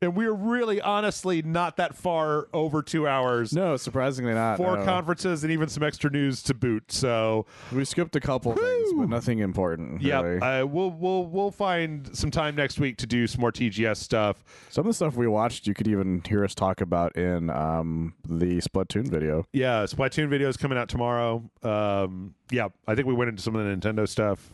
And we're really, honestly, not that far over 2 hours. No, surprisingly not. 4 conferences and even some extra news to boot. So we skipped a couple things, but nothing important. Yeah, really. we'll find some time next week to do some more TGS stuff. Some of the stuff we watched, you could even hear us talk about in the Splatoon video. Yeah, Splatoon video is coming out tomorrow. Yeah, I think we went into some of the Nintendo stuff.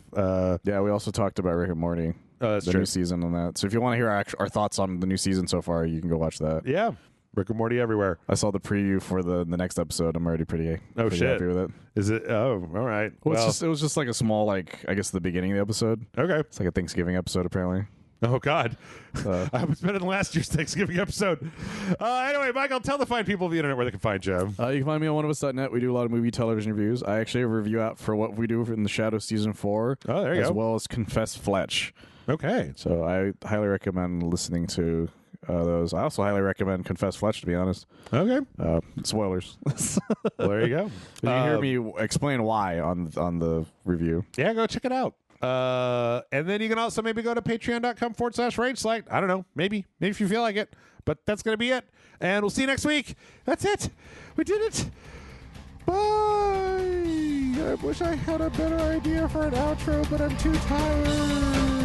Yeah, we also talked about Rick and Morty. That's the true. New season on that. So if you want to hear our thoughts on the new season so far, you can go watch that. Yeah, Rick and Morty everywhere. I saw the preview for the next episode. I'm already pretty happy with it. Is it? Oh, all right. Well, it was just like a small, like, I guess the beginning of the episode. Okay. It's like a Thanksgiving episode apparently. Oh, God. I was better than last year's Thanksgiving episode. Anyway, Michael, tell the fine people of the internet where they can find you. You can find me on oneofus.net. We do a lot of movie, television reviews. I actually have a review out for What We Do in the Shadow Season 4. Oh, there you go. As well as Confess Fletch. Okay. So I highly recommend listening to those. I also highly recommend Confess Fletch, to be honest. Okay. Spoilers. Well, there you go. You hear me explain why on the review. Yeah, go check it out. And then you can also maybe go to patreon.com/RageSelect. I don't know. Maybe if you feel like it. But that's going to be it. And we'll see you next week. That's it. We did it. Bye. I wish I had a better idea for an outro, but I'm too tired.